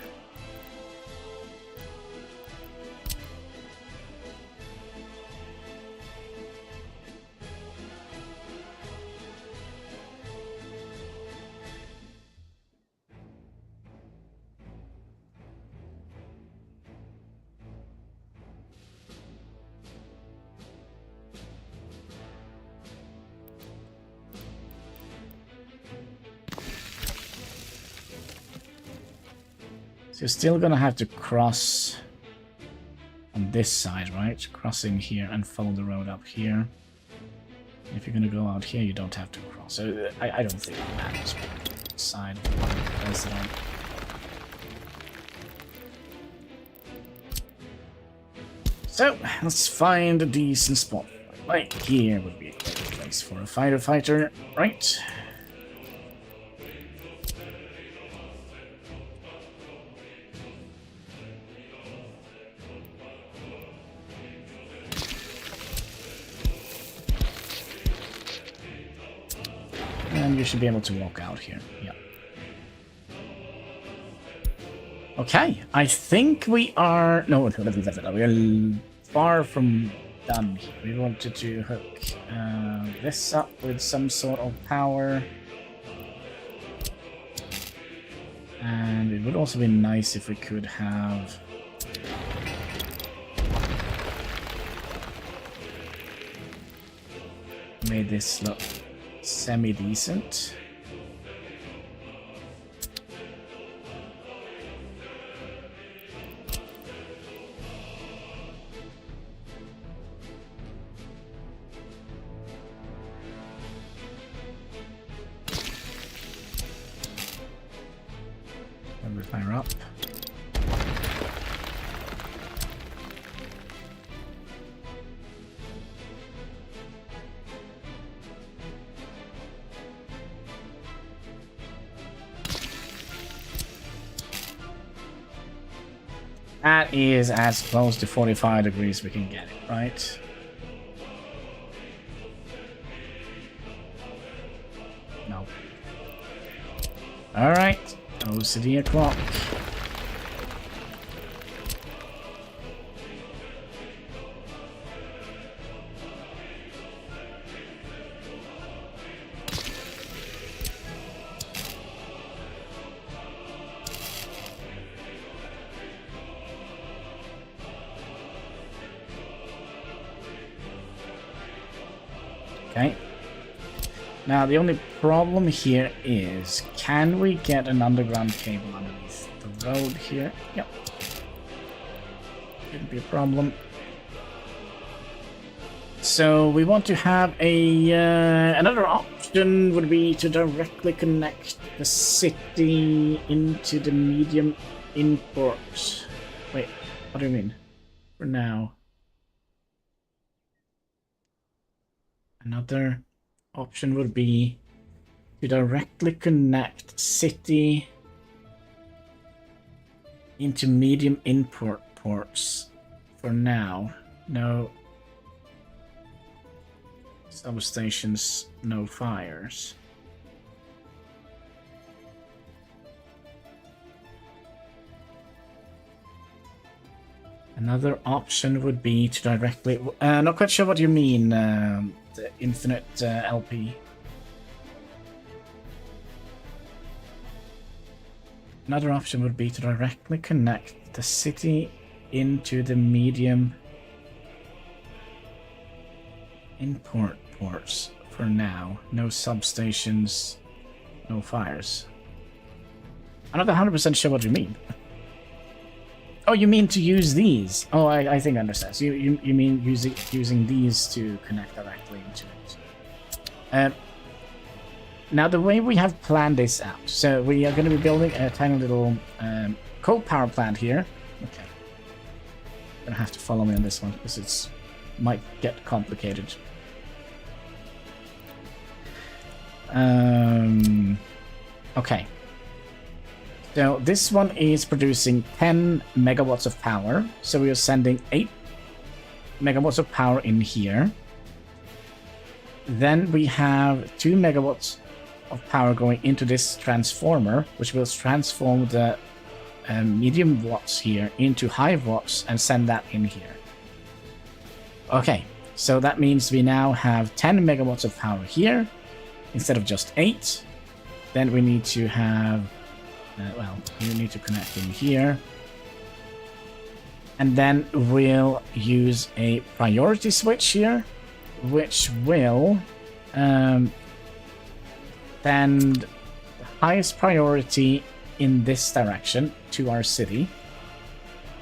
A: So you're still gonna have to cross on this side, right? Crossing here and follow the road up here. If you're gonna go out here, you don't have to cross. So I don't think it matters what side of the president. So let's find a decent spot. Like here would be a great place for a fighter, right? And you should be able to walk out here. Yeah. Okay, I think we are... No, we are far from done here. We wanted to hook this up with some sort of power. And it would also be nice if we could have... made this look semi-decent. And fire up. That is as close to 45 degrees we can get it, right? No. Alright, OCD o'clock. Okay. Now the only problem here is, can we get an underground cable underneath the road here? Yep. Shouldn't be a problem. So we want to have a another option would be to directly connect the city into the medium import. Wait, what do you mean? For now. Another option would be to directly connect city into medium import ports. For now, no substations, no fires. Another option would be to directly... not quite sure what you mean, the infinite LP. Another option would be to directly connect the city into the medium import ports. For now, no substations, no fires. I'm not 100% sure what you mean. Oh, you mean to use these? Oh, I think I understand. So you mean using these to connect directly into it. Now, the way we have planned this out, so we are going to be building a tiny little coal power plant here. Okay. You're going to have to follow me on this one, because it's might get complicated. Okay. So this one is producing 10 megawatts of power. So we are sending 8 megawatts of power in here. Then we have 2 megawatts of power going into this transformer, which will transform the medium watts here into high watts and send that in here. Okay, so that means we now have 10 megawatts of power here instead of just 8. Then we need to have... well, you need to connect in here. And then we'll use a priority switch here, which will send the highest priority in this direction to our city.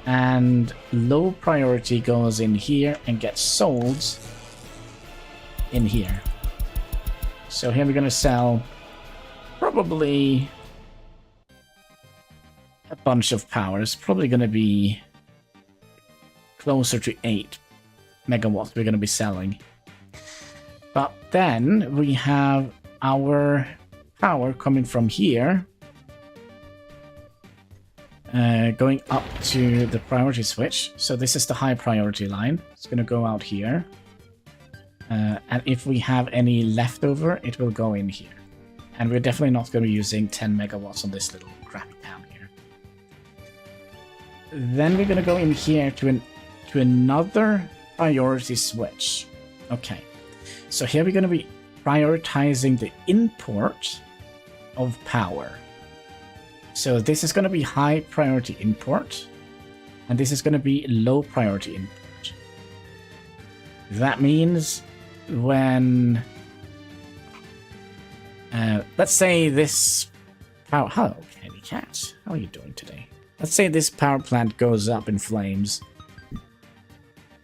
A: And low priority goes in here and gets sold in here. So here we're going to sell probably a bunch of power. It's probably going to be closer to 8 megawatts we're going to be selling. But then we have our power coming from here, going up to the priority switch. So this is the high priority line. It's going to go out here. And if we have any leftover, it will go in here. And we're definitely not going to be using 10 megawatts on this little crappy town here. Then we're going to go in here to another priority switch. Okay. So here we're going to be prioritizing the import of power. So this is going to be high priority import, and this is going to be low priority import. That means when, let's say this power, hello, Candy Cat, how are you doing today? Let's say this power plant goes up in flames.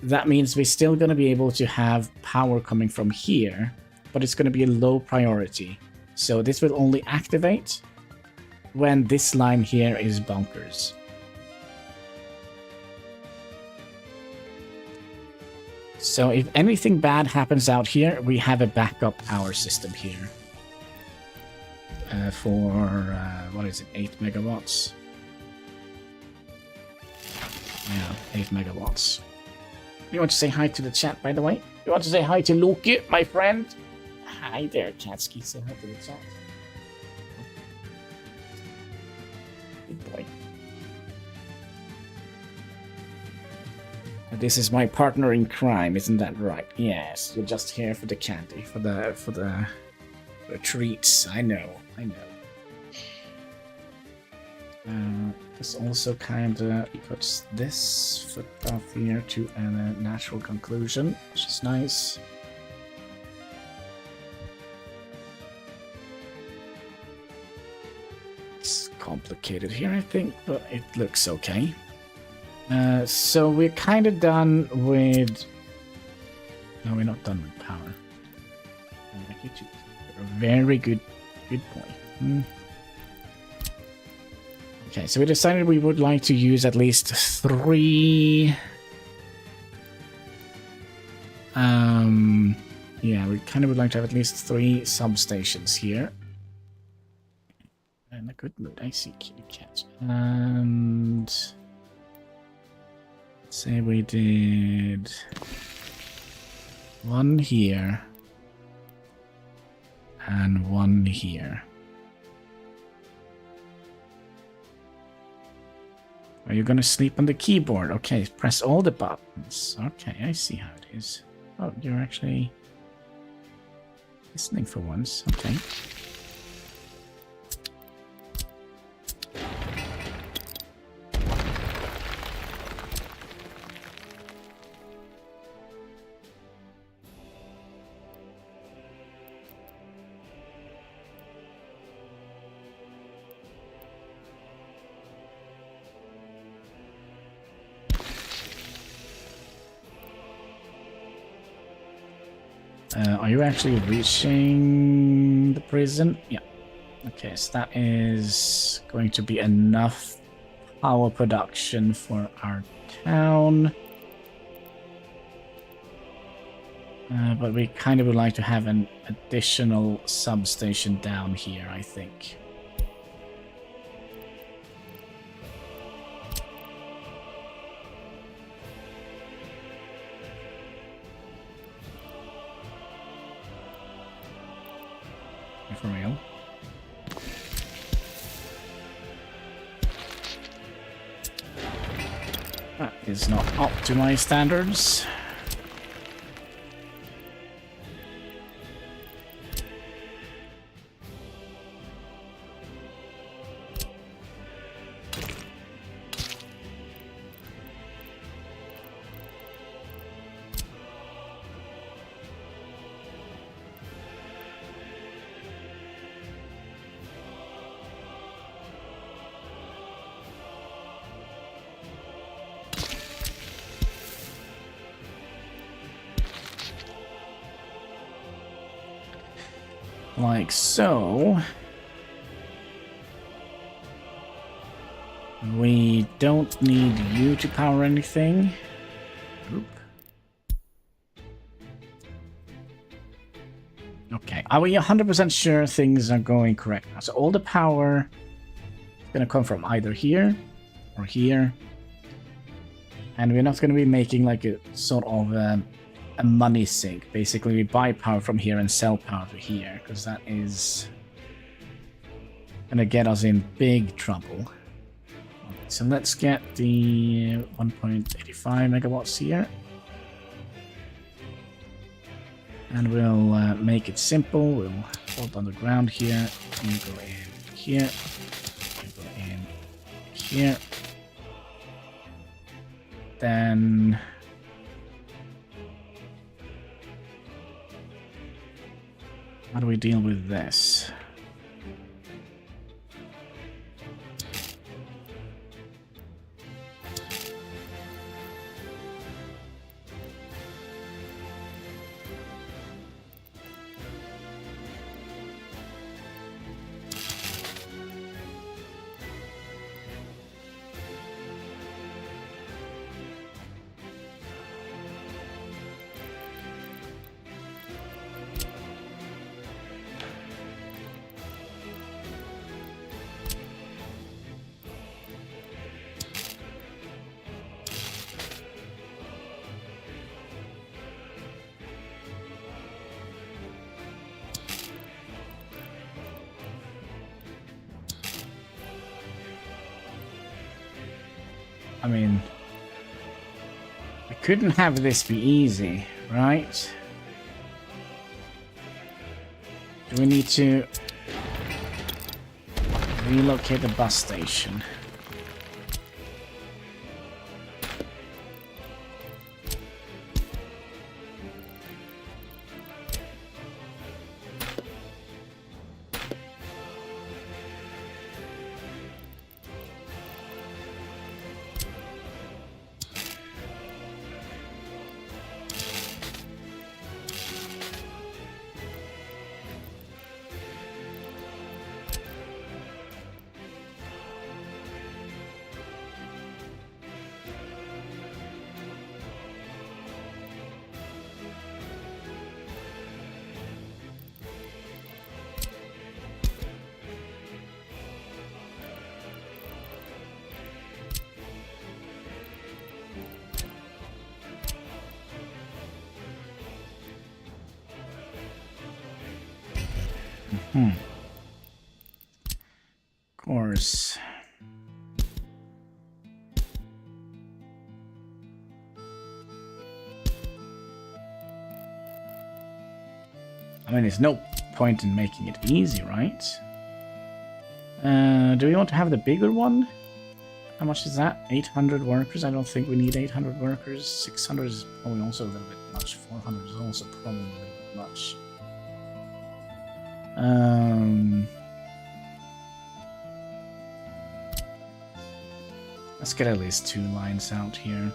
A: That means we're still going to be able to have power coming from here, but it's going to be a low priority. So this will only activate when this line here is bunkers. So if anything bad happens out here, we have a backup power system here. For, what is it, 8 megawatts? Yeah, 8 megawatts. You want to say hi to the chat, by the way? You want to say hi to Loki, my friend? Hi there, Chatsky. Say hi to the chat. Good boy. This is my partner in crime, isn't that right? Yes, you're just here for the candy, for the treats. I know. This also kind of puts this footpath here to a natural conclusion, which is nice. It's complicated here, I think, but it looks okay. So we're kind of done with... No, we're not done with power. I like you too. You're a very good boy. Okay, so we decided we would like to use at least 3... yeah, we kind of would like to have at least 3 substations here. In a good mood, I see, kitty cat. And... say we did... 1 here. And 1 here. Are you gonna sleep on the keyboard? Okay, press all the buttons. Okay, I see how it is. Oh, you're actually listening for once. Okay. Are you actually reaching the prison? Yeah. Okay, so that is going to be enough power production for our town. But we kind of would like to have an additional substation down here, I think. For real. That is not up to my standards. Like so. We don't need you to power anything. Oop. Okay, are we 100% sure things are going correct now? So all the power is going to come from either here or here. And we're not going to be making like a sort of a money sink. Basically, we buy power from here and sell power to here, because that is going to get us in big trouble. So let's get the 1.85 megawatts here. And we'll make it simple. We'll hold on the ground here. You go in here. You go in here. Then how do we deal with this? I mean, it couldn't have this be easy, right? Do we need to relocate the bus station? Of course. I mean, there's no point in making it easy, right? Do we want to have the bigger one? How much is that? 800 workers? I don't think we need 800 workers. 600 is probably also a little bit much. 400 is also probably a little bit much. Let's get at least 2 lines out here.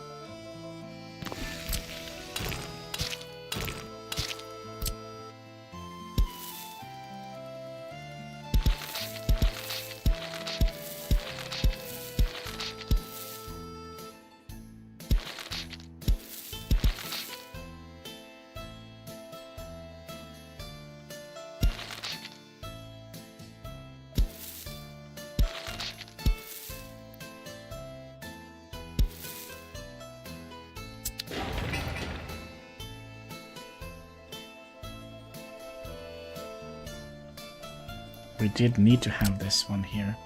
A: We did need to have this one here.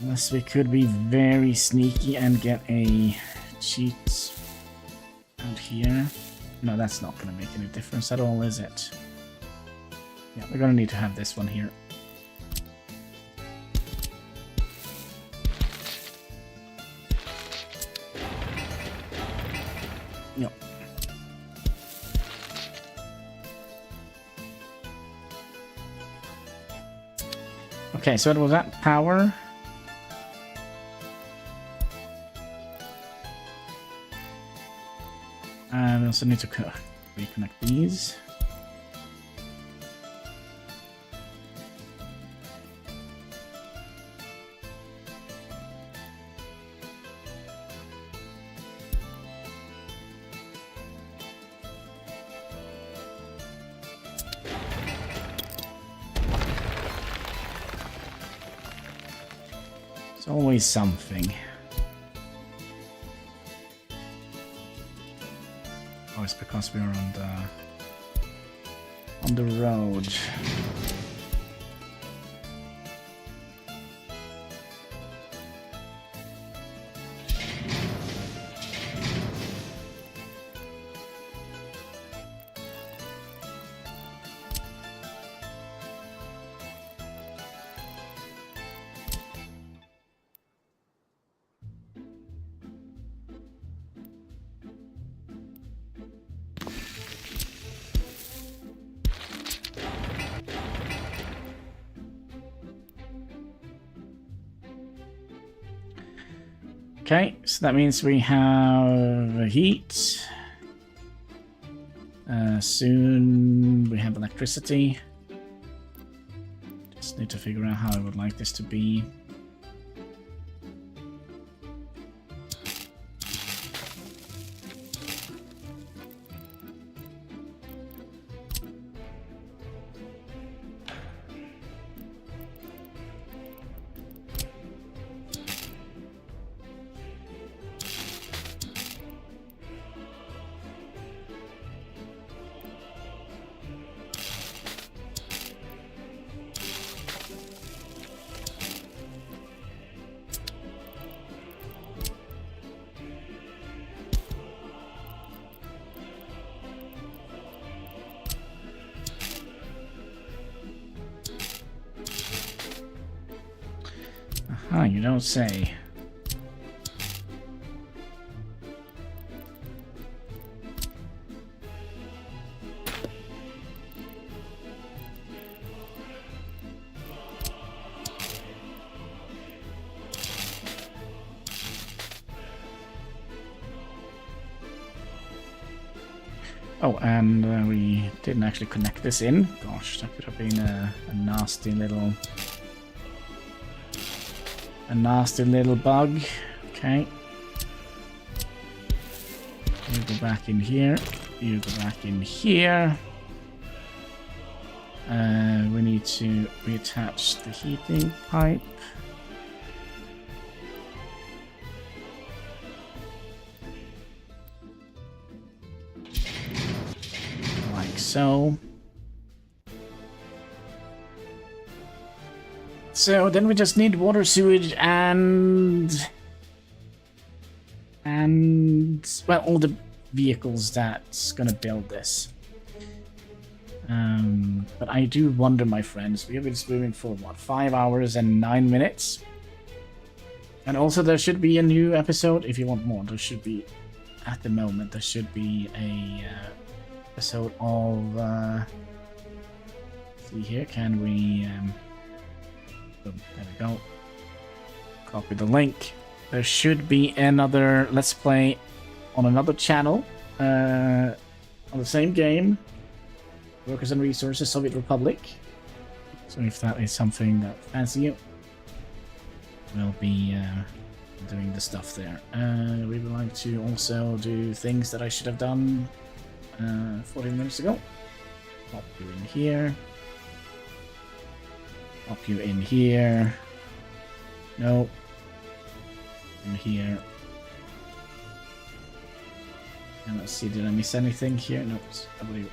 A: Unless we could be very sneaky and get a cheat out here. No, that's not going to make any difference at all, is it? Yeah, we're going to need to have this one here. Yep. Okay, so it was that power. And we also need to reconnect these. It's always something. Oh, it's because we're on the road. Okay, so that means we have heat. Soon we have electricity. Just need to figure out how I would like this to be. Aha, you don't say. Oh, and we didn't actually connect this in. Gosh, that could have been a nasty little bug. Okay. You go back in here. You go back in here. We need to reattach the heating pipe. Like so. So then we just need water, sewage, and well, all the vehicles that's gonna build this. But I do wonder, my friends, we have been streaming for what, 5 hours and 9 minutes, and also there should be a new episode. If you want more, there should be, at the moment, there should be a episode of. See here, can we? Boom, there we go. Copy the link. There should be another Let's Play on another channel on the same game. Workers and Resources, Soviet Republic. So if that is something that fancy you, we'll be doing the stuff there. We would like to also do things that I should have done 14 minutes ago. Pop you in here. Pop you in here. No. In here. And let's see, did I miss anything here? No, I believe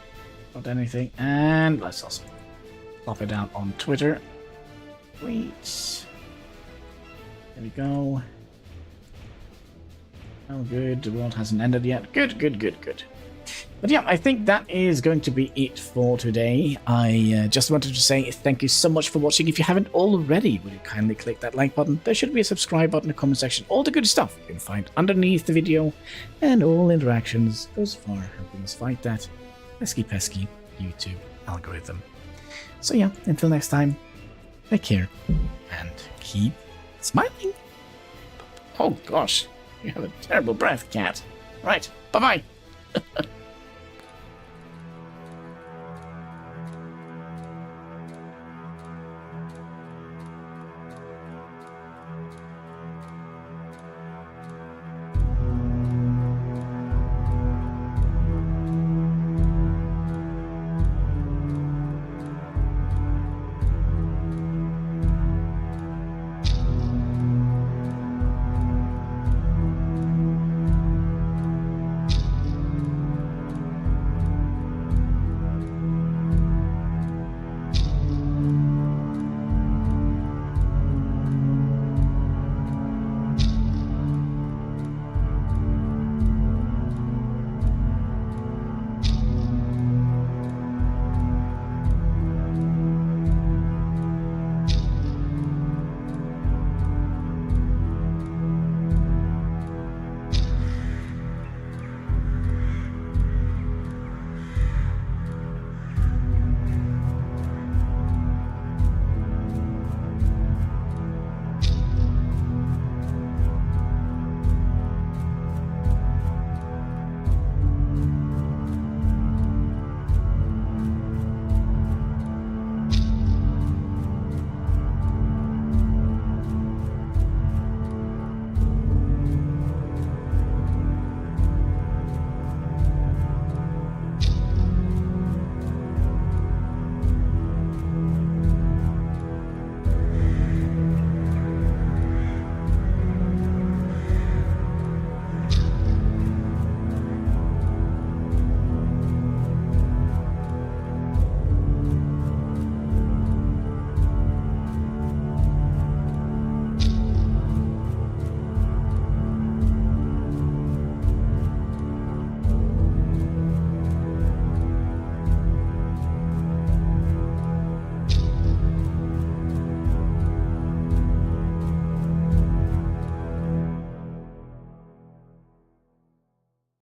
A: not anything. And let's also pop it out on Twitter. Wait. There we go. Oh, good. The world hasn't ended yet. Good, good, good, good. But yeah, I think that is going to be it for today. I just wanted to say thank you so much for watching. If you haven't already, will you kindly click that like button? There should be a subscribe button in the comment section. All the good stuff you can find underneath the video. And all interactions goes far helping us fight that pesky YouTube algorithm. So yeah, until next time, take care and keep smiling. Oh gosh, you have a terrible breath, cat. Right, bye-bye.